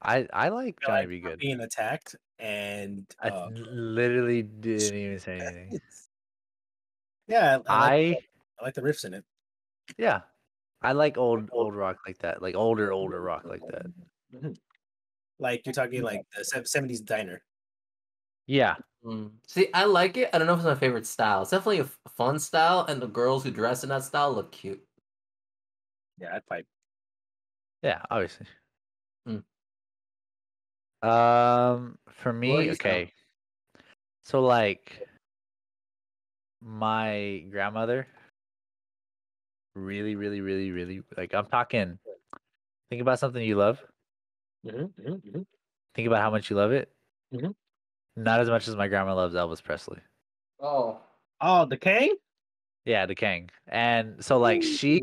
I like
I
Johnny
like
Be Good.
being attacked and
I literally didn't even say anything.
yeah,
I
like the riffs in it.
Yeah, I like old rock like that, like older rock like that.
Like you're talking like the 70s diner.
Yeah,
See, I like it. I don't know if it's my favorite style. It's definitely a fun style, and the girls who dress in that style look cute.
Yeah, I'd fight.
yeah, obviously.
Mm.
For
What
me,
you
okay. So like, my grandmother, really, really, really, really, like I'm talking. Think about something you love. Think about how much you love it.
Mhm.
Not as much as my grandma loves Elvis Presley.
Oh,
The King?
Yeah, the King. And so like she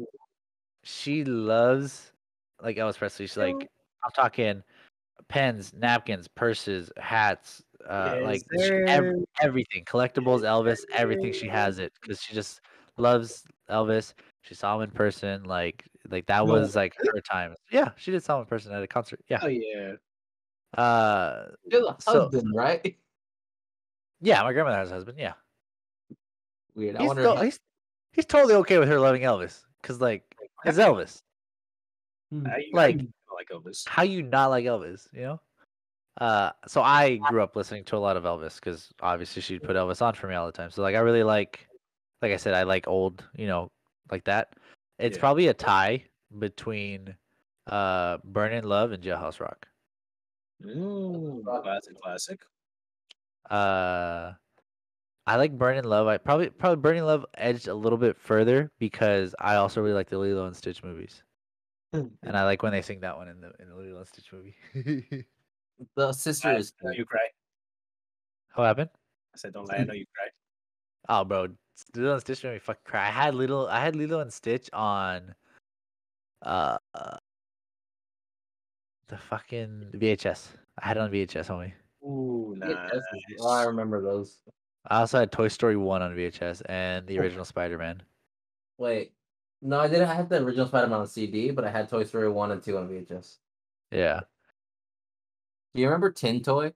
loves like Elvis Presley. She's like I'm talking pens, napkins, purses, hats,
Yes,
like
sir.
everything, collectibles, Elvis, everything. She has it because she just loves Elvis. She saw him in person, like that
No.
was like her time. Yeah, she did saw him in person at a concert. Yeah.
Oh yeah.
you're the
So
husband, right?
yeah, my grandmother has a husband. Yeah,
Weird. I
he's
wonder.
he's totally okay with her loving Elvis because like it's Elvis. Like,
like Elvis.
how you not like Elvis? You know. So I grew up listening to a lot of Elvis because obviously she'd put Elvis on for me all the time. So like I really like I said, I like old, like that. It's
Yeah.
probably a tie between Burnin' Love and Jailhouse Rock.
Classic.
Uh I like Burnin' Love. I probably Burnin' Love edged a little bit further because I also really like the Lilo and Stitch movies. And I like when they sing that one in the Lilo and Stitch movie.
The sister is
I know you cry.
What happened?
I said, don't lie. I know you cry.
Oh, bro, Lilo and Stitch made me fucking cry. I had Lilo and Stitch on uh, uh, the fucking VHS. I had it on VHS, homie.
Ooh,
Yeah,
nice.
oh, I remember those.
I also had Toy Story 1 on VHS and the original Spider-Man.
Wait, no, I didn't have the original Spider-Man on CD, but I had Toy Story 1 and 2 on VHS.
Yeah.
Do you remember Tin Toy?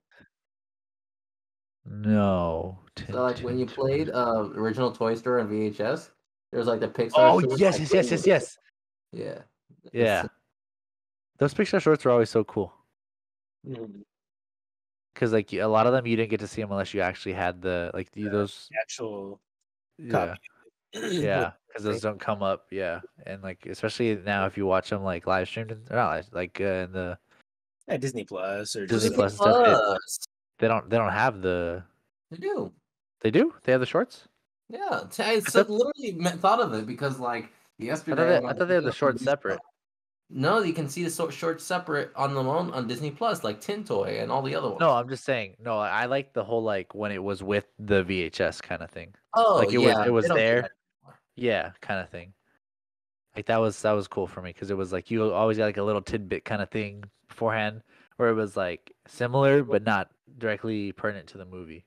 No.
So like when you played original Toy Story on VHS, there's like the Pixar.
Oh,
shorts,
yes,
like,
yes.
Yeah.
Yeah. Those Pixar shorts were always so cool. Because like a lot of them you didn't get to see them unless you actually had those
actual
yeah. Yeah, because those don't come up. Yeah, and like especially now if you watch them like live streamed or not like in the
Disney Plus or
Disney
just
Plus and stuff, they don't have the.
They do.
They do. They have the shorts.
Yeah, I literally thought of it because like yesterday.
I thought they had the shorts separate.
No, you can see the shorts separate on the on Disney Plus, like Tin Toy and all the other ones.
No, I'm just saying. No, I like the whole like when it was with the VHS kind of thing.
Oh,
like it
yeah,
was there. Yeah, kind of thing. Like that was cool for me because it was like you always got like a little tidbit kind of thing beforehand where it was like similar but not directly pertinent to the movie.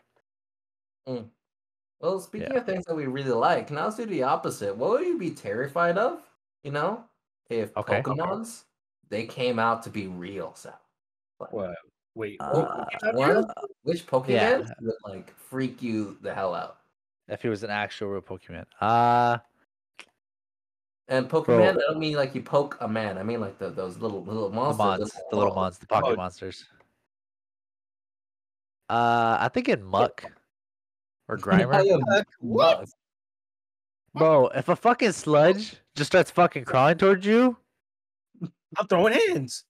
Well, speaking of things that we really like, now let's do the opposite. What would you be terrified of? If Pokemons they came out to be real, Sal.
What? Wait,
which Pokemon would like freak you the hell out?
If he was an actual real Pokemon.
And Pokemon, I don't mean like you poke a man. I mean like those little monsters.
The little monsters, the pocket monsters. I think in Muck or Grimer.
What?
Bro, if a fucking sludge just starts fucking crawling towards you,
I'm throwing hands.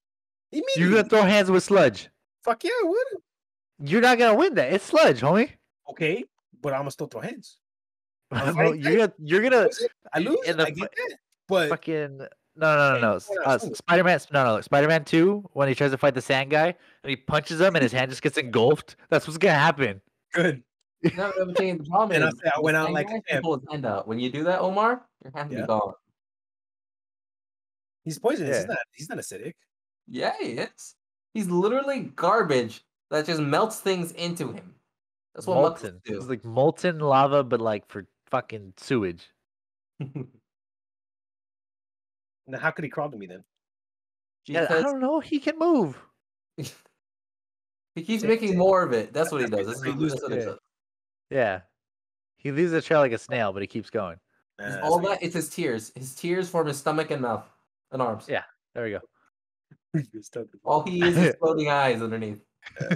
You're gonna throw hands with sludge.
Fuck yeah, I would.
You're not gonna win that. It's sludge, homie.
Okay, but I'm gonna still throw hands.
No, you're gonna
I lose. I get that. But
fucking no. Spider-Man. No. Spider-Man 2 when he tries to fight the sand guy and he punches him and his hand just gets engulfed. That's what's gonna happen.
Good.
No, the problem is
I went out like a
pull his hand out. When you do that, Omar, your hand be gone.
He's poisonous. He's not acidic.
Yeah, he is. He's literally garbage that just melts things into him. That's what
molten.
Do.
It's like molten lava, but like for fucking sewage.
Now, how could he crawl to me then?
Yeah, I don't know. He can move.
He keeps making more of it. That's what he does. That's what he does.
Yeah. He leaves a trail like a snail, but he keeps going.
All that is his tears. His tears form his stomach and mouth and arms.
Yeah, there we go.
All he is floating eyes underneath.
All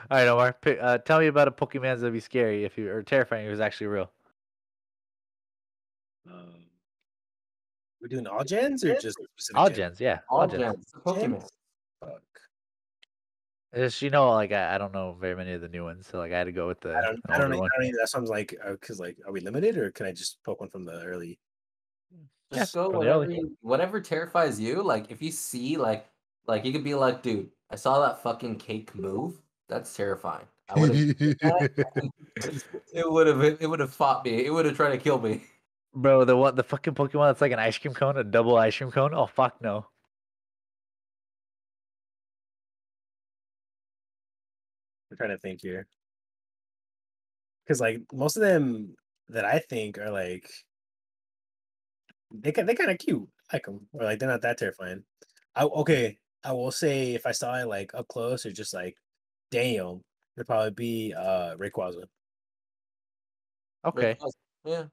right, Omar. Tell me about a Pokemon that'd be scary or terrifying if it was actually real.
We're doing all gens or just specific
all gens? Yeah,
all gens. Pokemon.
Fuck.
Just like I don't know very many of the new ones, so like I had to go with the.
I don't know. That's why I'm like, because like, are we limited or can I just poke one from the early?
Just go whatever terrifies you. Like if you see like you could be like, dude, I saw that fucking cake move. That's terrifying. I would have. It would have fought me. It would have tried to kill me.
Bro, the fucking Pokemon that's like an ice cream cone, a double ice cream cone. Oh fuck no.
I'm trying to think here, because like most of them that I think are like they kind of cute, like them, or like they're not that terrifying. I will say if I saw it like up close or just like, damn, it'd probably be Rayquaza.
Okay.
Yeah.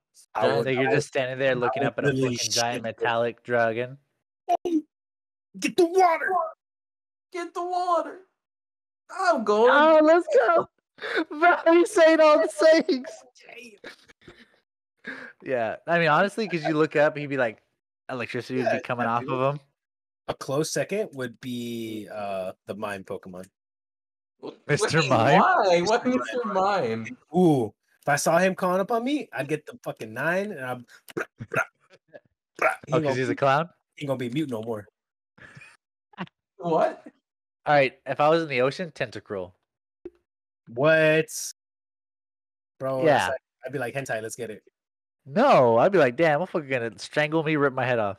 You're just standing there looking up at a fucking giant metallic dragon.
Get the water.
Get the water. I'm going.
Oh, let's go. Bro, he's saying all the sayings. Yeah, I mean, honestly, because you look up, he'd be like, electricity would be coming off of him.
A close second would be the Mime Pokemon.
Mr.
Wait,
Mime?
Why? Why Mr. Mime?
Ooh, if I saw him calling up on me, I'd get the fucking 9 and I'm.
Oh, because he's a clown?
He ain't gonna be mute no more.
What?
All right, if I was in the ocean, Tentacruel.
What? Bro,
Yeah.
that's like, I'd be like, hentai, let's get it.
No, I'd be like, damn, motherfucker gonna strangle me, rip my head off.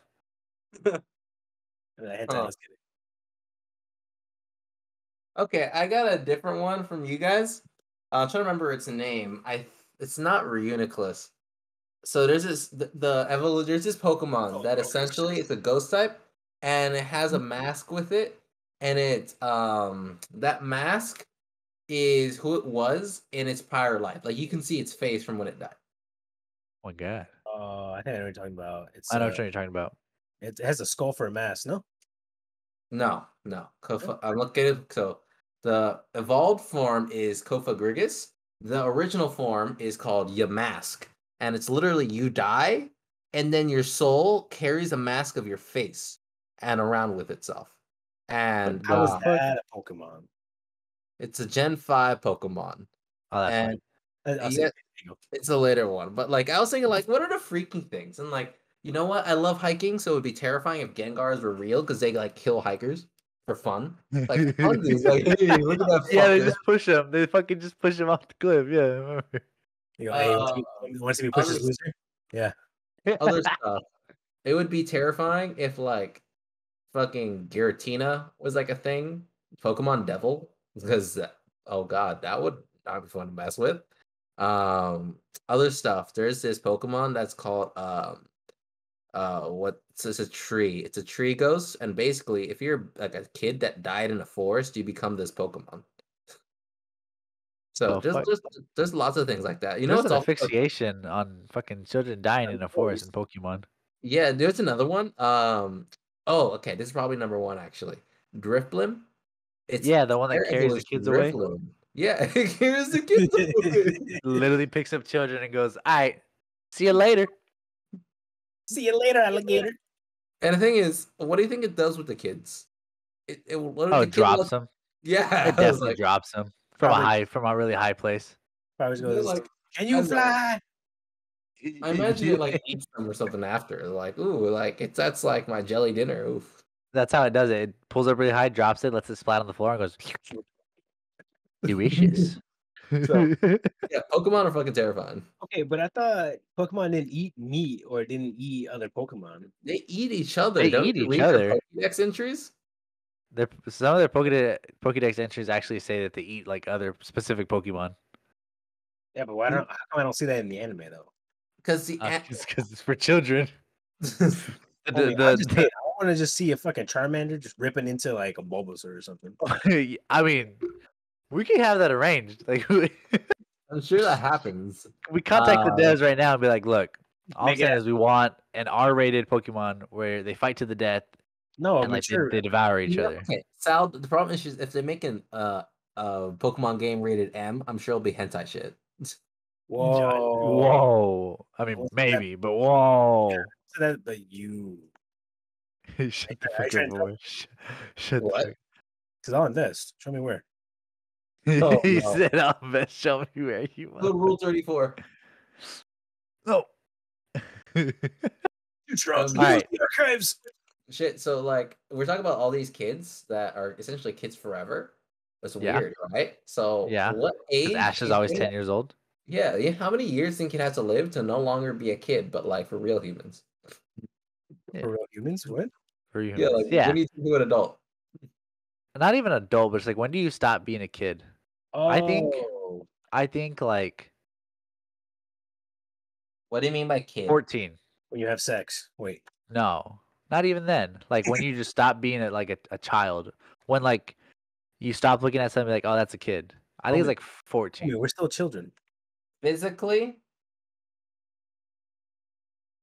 I'd be like, hentai, let's get it.
Okay, I got a different one from you guys. I'm trying to remember its name. It's not Reuniclus. So there's this there's this Pokemon that essentially it's a ghost type, and it has a mask with it, and it that mask is who it was in its prior life. Like you can see its face from when it died.
Oh my god.
I think I know what you're talking about. It's
I know what you're talking about.
it has a skull for a mask, no?
No. I'm looking at it. So the evolved form is Kofagrigus. The original form is called Yamask. And it's literally you die, and then your soul carries a mask of your face and around with itself. And
How is that a Pokemon?
it's a Gen 5 Pokemon.
Oh, that's
And
I'll say
yeah, it's a later one. But like I was thinking, like, what are the freaking things? And like, you know what? I love hiking, so it would be terrifying if Gengars were real because they like kill hikers for fun. Like, fun dudes, like, hey, look at that.
Yeah, they
fucker.
just push him. They fucking just push him off the cliff. Yeah, I remember.
You go, hey, want to see me push this loser? Yeah.
Other stuff. It would be terrifying if like fucking Giratina was like a thing. Pokemon Devil. Because oh god, that would not be fun to mess with. Other stuff. There's this Pokemon that's called it's a tree. It's a tree ghost, and basically if you're like a kid that died in a forest, you become this Pokemon. So there's lots of things like that. You know,
There's
it's
an
all
asphyxiation on fucking children dying in a forest in Pokemon.
yeah, there's another one. Okay, this is probably number one actually. Drifblim. It's
Yeah, the one that
their
carries the
evolution,
kids away.
Drifblim. Yeah, it carries the kids away.
Literally picks up children and goes, "All right, see you later."
See you later, alligator.
And the thing is, what do you think it does with the kids?
It drops them.
Yeah,
It definitely drops them from a really high place.
Probably goes,
like,
can you fly?
I imagine it like eats them or something after. Like, ooh, like that's like my jelly dinner. Oof.
That's how it does it. It pulls up really high, drops it, lets it splat on the floor, and goes, delicious.
So, yeah, Pokemon are fucking terrifying.
Okay, but I thought Pokemon didn't eat meat or didn't eat other Pokemon.
They eat each other.
They
Don't
eat
you
each
read
other.
their Pokédex entries?
Some of their Pokédex entries actually say that they eat like other specific Pokemon.
Yeah, but how come I don't see that in the anime though?
Because
it's for children.
I want to just see a fucking Charmander just ripping into like a Bulbasaur or something.
I mean, we can have that arranged. Like,
I'm sure that happens.
We contact the devs right now and be like, "Look, all I'm saying is we want an R-rated Pokemon where they fight to the death.
No,
and like they devour each other."
Okay, Sal. The problem is if they're making a Pokemon game rated M, I'm sure it'll be hentai shit.
Whoa! I mean, maybe, but whoa!
That the you.
Shut the fuck up, boy. Shut
what?
Because I'll invest. Show me where.
He said, "I'll invest. Show me where you want."
Rule 34.
No.
You trust
all right.
the archives.
Shit. So like we're talking about all these kids that are essentially kids forever. That's weird, right? So what age?
Ash is always 10 years old.
Yeah. How many years do you think it has to live to no longer be a kid, but like for real humans?
Yeah. For real humans? What?
For humans.
Yeah, like when do you think you're an adult?
Not even adult, but it's like when do you stop being a kid?
Oh.
I think like.
What do you mean by kid?
14.
When you have sex. Wait.
No, not even then. Like when you just stop being a child. When like you stop looking at something like, oh, that's a kid. I think it's like 14.
We're still children.
Physically?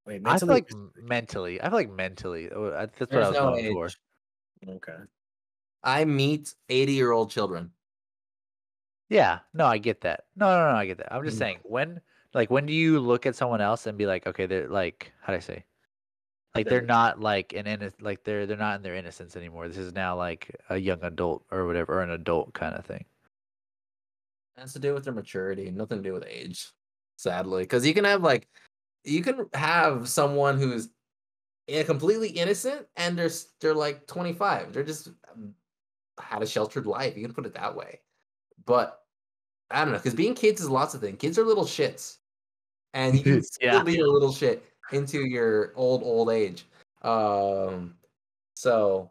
Wait,
mentally? I feel like mentally. That's what I was going for.
Okay.
I meet 80-year-old children.
Yeah, no, I get that. No, I get that. I'm just
Mm.
saying, when do you look at someone else and be like, okay, they're like, how do I say? Like they're
They're-
not like like they're not in their innocence anymore. This is now like a young adult or whatever, or an adult kind of thing.
It has to do with their maturity, nothing to do with age, sadly. Because you can have someone who's completely innocent and they're like 25. They're just had a sheltered life. You can put it that way. But I don't know, because being kids is lots of things. Kids are little shits, and you can still
Yeah.
be a little shit into your old age. Um, so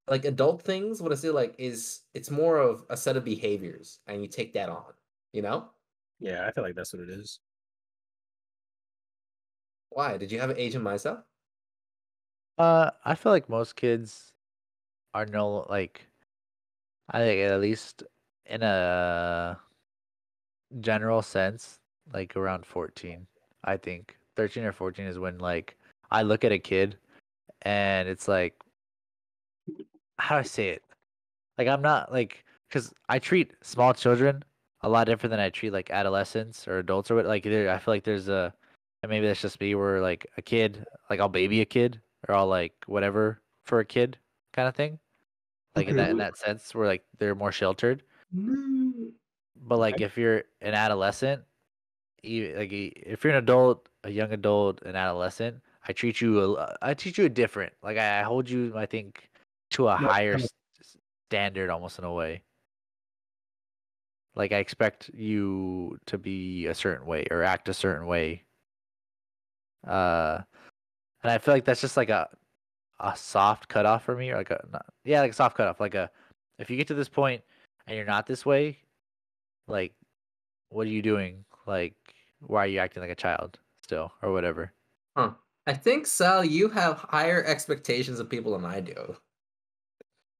like adult things, what I say like is it's more of a set of behaviors, and you take that on. You know
Yeah, I feel like that's what it is.
why? Did you have an Asian myself?
I feel like most kids are no like I think at least in a general sense, like around 14. I think 13 or 14 is when like I look at a kid and it's like how do I say it? Like I'm not like because I treat small children a lot different than I treat like adolescents or adults or what. Like I feel like there's a and maybe that's just me where like a kid like I'll baby a kid or I'll like whatever for a kid kind of thing. Like in that sense where like they're more sheltered. But like
Okay.
if you're an adolescent, if you're an adult, a young adult, an adolescent, I treat you different. Like I hold you, I think, to a
What
higher
kind of
standard almost in a way. Like I expect you to be a certain way or act a certain way. Uh, and I feel like that's just like a soft cutoff for me, or like yeah, like a soft cutoff. Like if you get to this point and you're not this way, like what are you doing? Like why are you acting like a child still or whatever?
Huh. I think Sal, you have higher expectations of people than I do.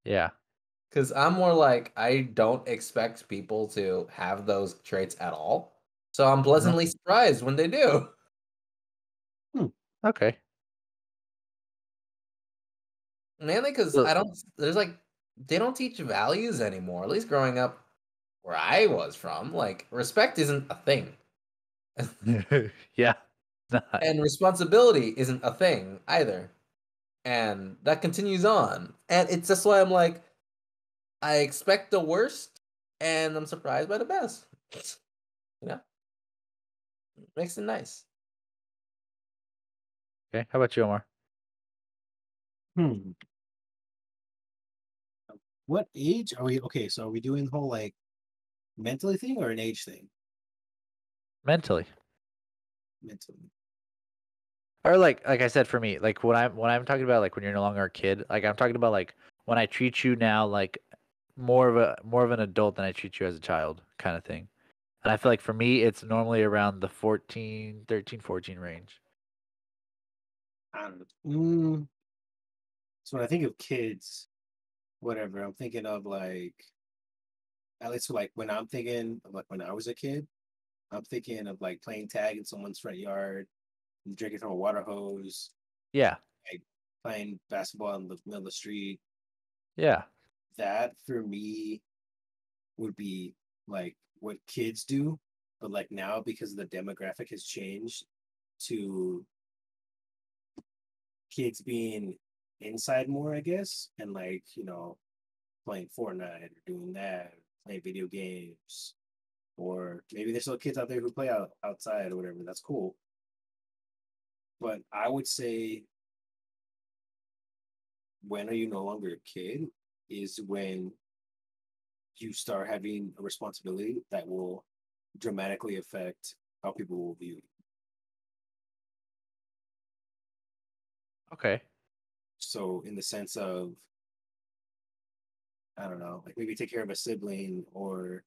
Yeah.
Because I'm more like I don't expect people to have those traits at all. So I'm
Uh-huh.
pleasantly surprised when they do.
Hmm.
Okay.
Mainly because
So,
I don't there's like they don't teach values anymore. At least growing up where I was from, like respect isn't a thing.
yeah. Not.
And responsibility isn't a thing either. And that continues on. And it's just why I'm like, I expect the worst and I'm surprised by the best. You know? Makes it nice.
Okay. How about you, Omar?
Hmm. What age are we? Okay, so are we doing the whole like mentally thing or an age thing?
Mentally.
Mentally.
Or like I said for me, like when I'm talking about like when you're no longer a kid, like I'm talking about like when I treat you now like more of an adult than I treat you as a child kind of thing. And I feel like for me it's normally around the 14, 13, 14 range.
I don't know. So when I think of kids, whatever, I'm thinking of like at least like when I'm thinking of like when I was a kid, I'm thinking of like playing tag in someone's front yard, drinking from a water hose,
Yeah.
like playing basketball in the middle of the street.
Yeah.
That for me would be like what kids do, but like now because the demographic has changed to kids being inside more, I guess, and like, playing Fortnite or doing that, playing video games, or maybe there's still kids out there who play outside or whatever. That's cool. But I would say when are you no longer a kid is when you start having a responsibility that will dramatically affect how people will view you.
Okay.
So in the sense of, I don't know, like maybe take care of a sibling or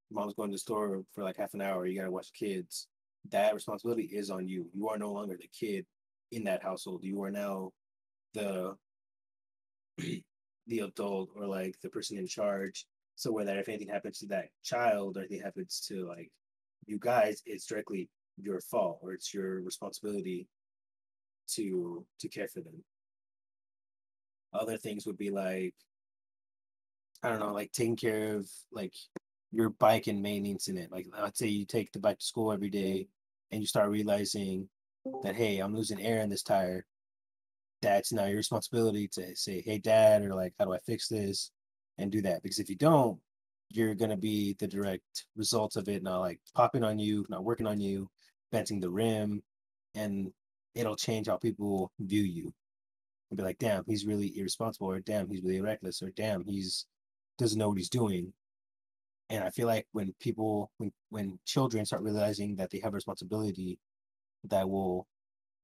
mom's going to the store for like half an hour, you gotta watch the kids. That responsibility is on you. You are no longer the kid in that household. You are now the the adult or like the person in charge. So whether if anything happens to that child or anything happens to like you guys, it's directly your fault or it's your responsibility to care for them. Other things would be like, I don't know, like taking care of like your bike and maintenance in it. Like let's say you take the bike to school every day and you start realizing that, hey, I'm losing air in this tire. That's now your responsibility to say, hey, dad, or like, how do I fix this and do that? Because if you don't, you're going to be the direct result of it not like popping on you, not working on you, benting the rim, and it'll change how people view you and be like, damn, he's really irresponsible, or damn, he's really reckless, or damn, he's doesn't know what he's doing. And I feel like when people, when children start realizing that they have a responsibility that will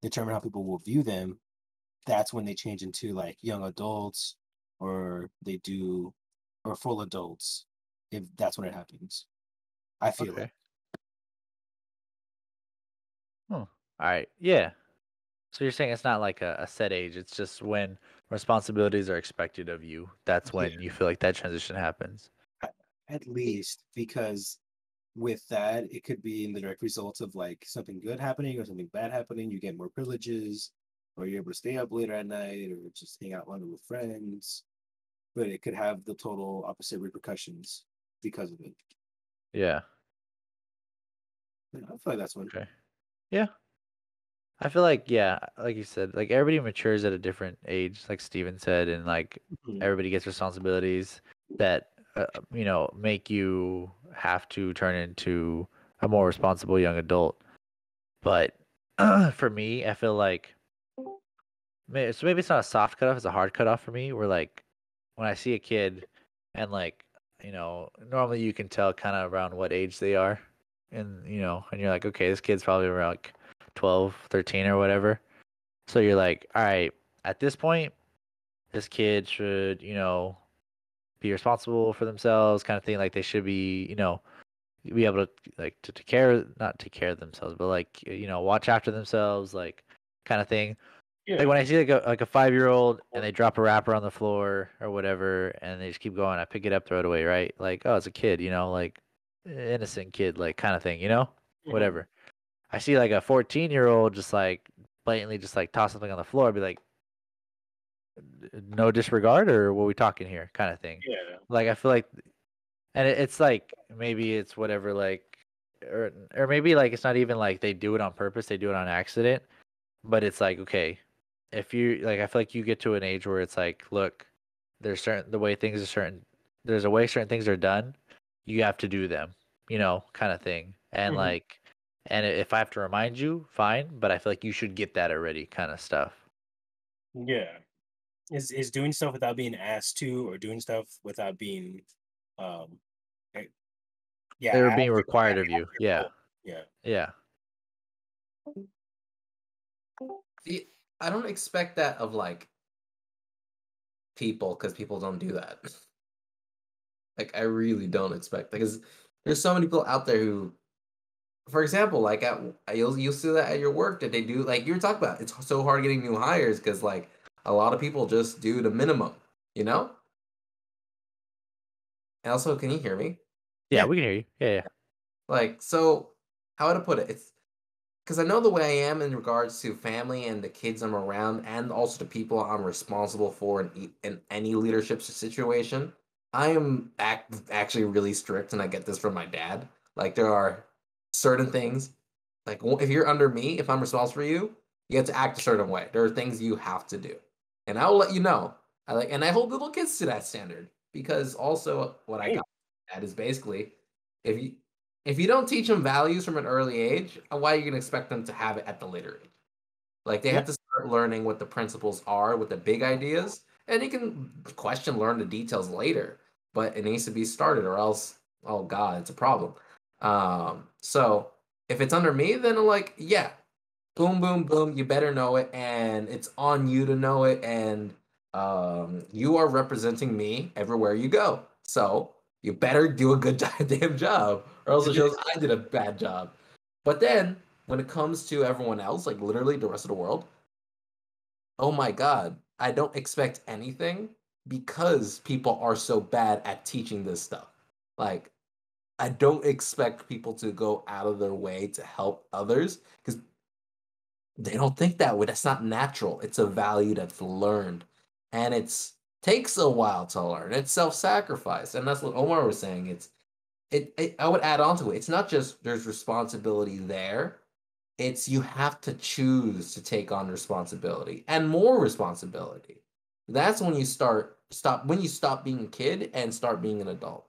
determine how people will view them, that's when they change into like young adults or they do or full adults, if that's when it happens. I feel
Okay.
it.
All right. Yeah. So you're saying it's not like a set age. It's just when responsibilities are expected of you. That's
Yeah,
when you feel like that transition happens.
at least because with that, it could be in the direct result of like something good happening or something bad happening. You get more privileges, or you're able to stay up later at night, or just hang out longer with friends. But it could have the total opposite repercussions because of it.
Yeah.
Yeah, I feel like that's one.
Okay. Yeah. I feel like, yeah, like you said, like everybody matures at a different age, like Steven said, and like
Mhm.
everybody gets responsibilities that, make you have to turn into a more responsible young adult. But for me, I feel like, so maybe it's not a soft cutoff, it's a hard cutoff for me, where like when I see a kid and like, normally you can tell kind of around what age they are. And you're like, okay, this kid's probably around like 12, 13 or whatever. So you're like, all right, at this point, this kid should, be responsible for themselves, kind of thing. Like they should be, be able to like to care, not take care of themselves, but like watch after themselves, like kind of thing. Like
Yeah.
when I see like a 5-year-old and they drop a wrapper on the floor or whatever, and they just keep going, I pick it up, throw it away, right? Like, oh, it's a kid, like innocent kid, like kind of thing,
Mhm.
whatever. I see like a 14-year-old just like blatantly just like toss something on the floor, be like, no disregard, or what we talking here, kind of thing.
Yeah.
Like I feel like, and it's like maybe it's whatever, like, or maybe like it's not even like they do it on purpose, they do it on accident, but it's like okay, if you like, I feel like you get to an age where it's like, look, there's certain the way things are certain, there's a way certain things are done, you have to do them, kind of thing, and
Mhm.
like, and if I have to remind you, fine, but I feel like you should get that already, kind of stuff.
Yeah. Is doing stuff without being asked to, or doing stuff without being, um, eh, yeah,
They were being
asked or
required of you,
you're
yeah,
told. Yeah.
yeah.
See, I don't expect that of like people because people don't do that. Like I really don't expect that because there's so many people out there who, for example, like you'll see that at your work that they do like you were talking about. It's so hard getting new hires because like a lot of people just do the minimum, you know. And also, can you hear me?
Yeah,
Yeah.
we can hear you. Yeah, yeah.
Like so, how would I put it? It's because I know the way I am in regards to family and the kids I'm around, and also the people I'm responsible for in any leadership situation. I am actually really strict, and I get this from my dad. Like there are certain things, like if you're under me, if I'm responsible for you, you have to act a certain way. There are things you have to do, and I will let you know. And I hold little kids to that standard because also what I
Same.
got at is basically if you don't teach them values from an early age, why are you gonna expect them to have it at the later age? Like they
Yeah.
have to start learning what the principles are with the big ideas, and you can learn the details later. But it needs to be started, or else, oh god, it's a problem. So if it's under me, then I'm like, yeah, boom, boom, boom. You better know it, and it's on you to know it, and you are representing me everywhere you go. So you better do a good damn job, or else it shows I did a bad job. But then when it comes to everyone else, like literally the rest of the world, oh my god, I don't expect anything because people are so bad at teaching this stuff. Like I don't expect people to go out of their way to help others because they don't think that way. That's not natural. It's a value that's learned. and it's takes a while to learn. It's self-sacrifice, and that's what Omar was saying. I would add on to it. It's not just there's responsibility there. It's you have to choose to take on responsibility and more responsibility. That's when you stop being a kid and start being an adult.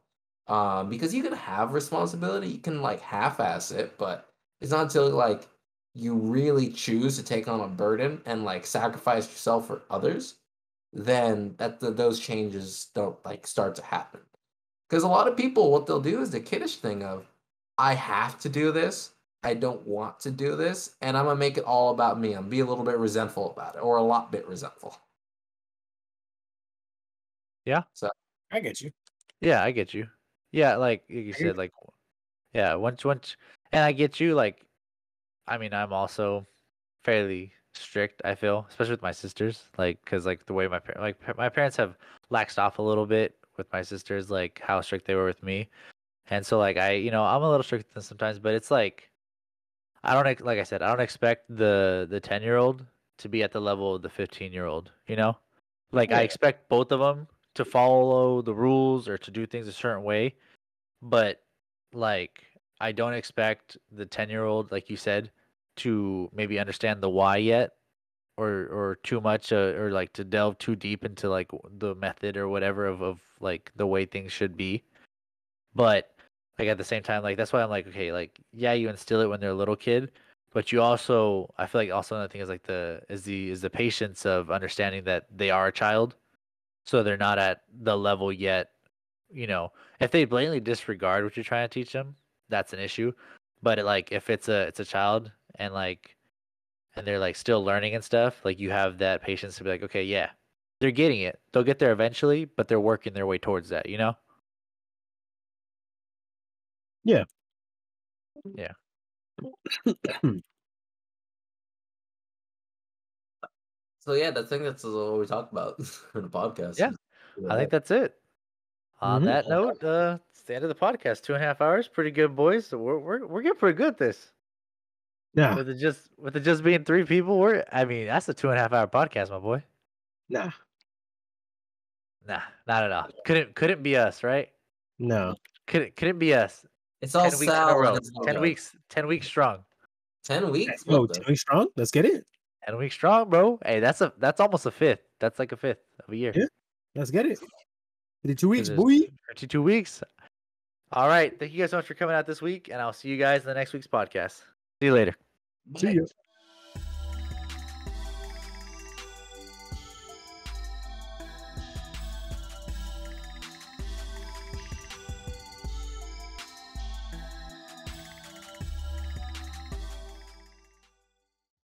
Because you can have responsibility, you can like half-ass it, but it's not until like you really choose to take on a burden and like sacrifice yourself for others, then those changes don't like start to happen. Because a lot of people, what they'll do is the kiddish thing of, I have to do this, I don't want to do this, and I'm gonna make it all about me. I'm be a little bit resentful about it, or a lot bit resentful.
Yeah.
So
I get you.
Yeah, I get you. Yeah, like you said, like, yeah, once, and I get you. Like, I mean, I'm also fairly strict. I feel, especially with my sisters, like, cause like the way my parents have laxed off a little bit with my sisters, like how strict they were with me, and so like I'm a little strict with them sometimes, but it's like like I said, I don't expect the 10-year-old to be at the level of the 15-year-old. Like I
Yeah.
expect both of them to follow the rules or to do things a certain way, but like I don't expect the 10-year-old, like you said, to maybe understand the why yet, or too much, or like to delve too deep into like the method or whatever of like the way things should be. But like at the same time, like that's why I'm like, okay, like yeah, you instill it when they're a little kid, but you also, I feel like also another thing is like the patience of understanding that they are a child, so they're not at the level yet. If they blatantly disregard what you're trying to teach them, that's an issue. But like if it's a child, and they're like still learning and stuff, like you have that patience to be like, okay, yeah, they're getting it. They'll get there eventually, but they're working their way towards that.
Yeah.
Yeah.
So yeah, I think that's what we talked about in the podcast.
Yeah, I think that's it. On
Mhm.
that note, it's the end of the podcast. 2.5 hours, pretty good, boys. So we're getting pretty good at this.
Nah.
With it just being three people, I mean, that's a 2.5 hour podcast, my boy.
Nah.
Nah, not at all. Couldn't be us, right?
No.
Couldn't be us.
It's all
10 weeks in a
Sal and
row.
his
10
logo.
weeks. 10 weeks strong.
10 weeks?
Oh,
What the?
10 weeks strong? Let's get it.
10 weeks strong, bro. Hey, that's almost a fifth. That's like a fifth of a year.
Yeah. Let's get it. 52 weeks,
'Cause
boy.
there's 52 weeks. All right. Thank you guys so much for coming out this week, and I'll see you guys in the next week's podcast. See you later.
See ya.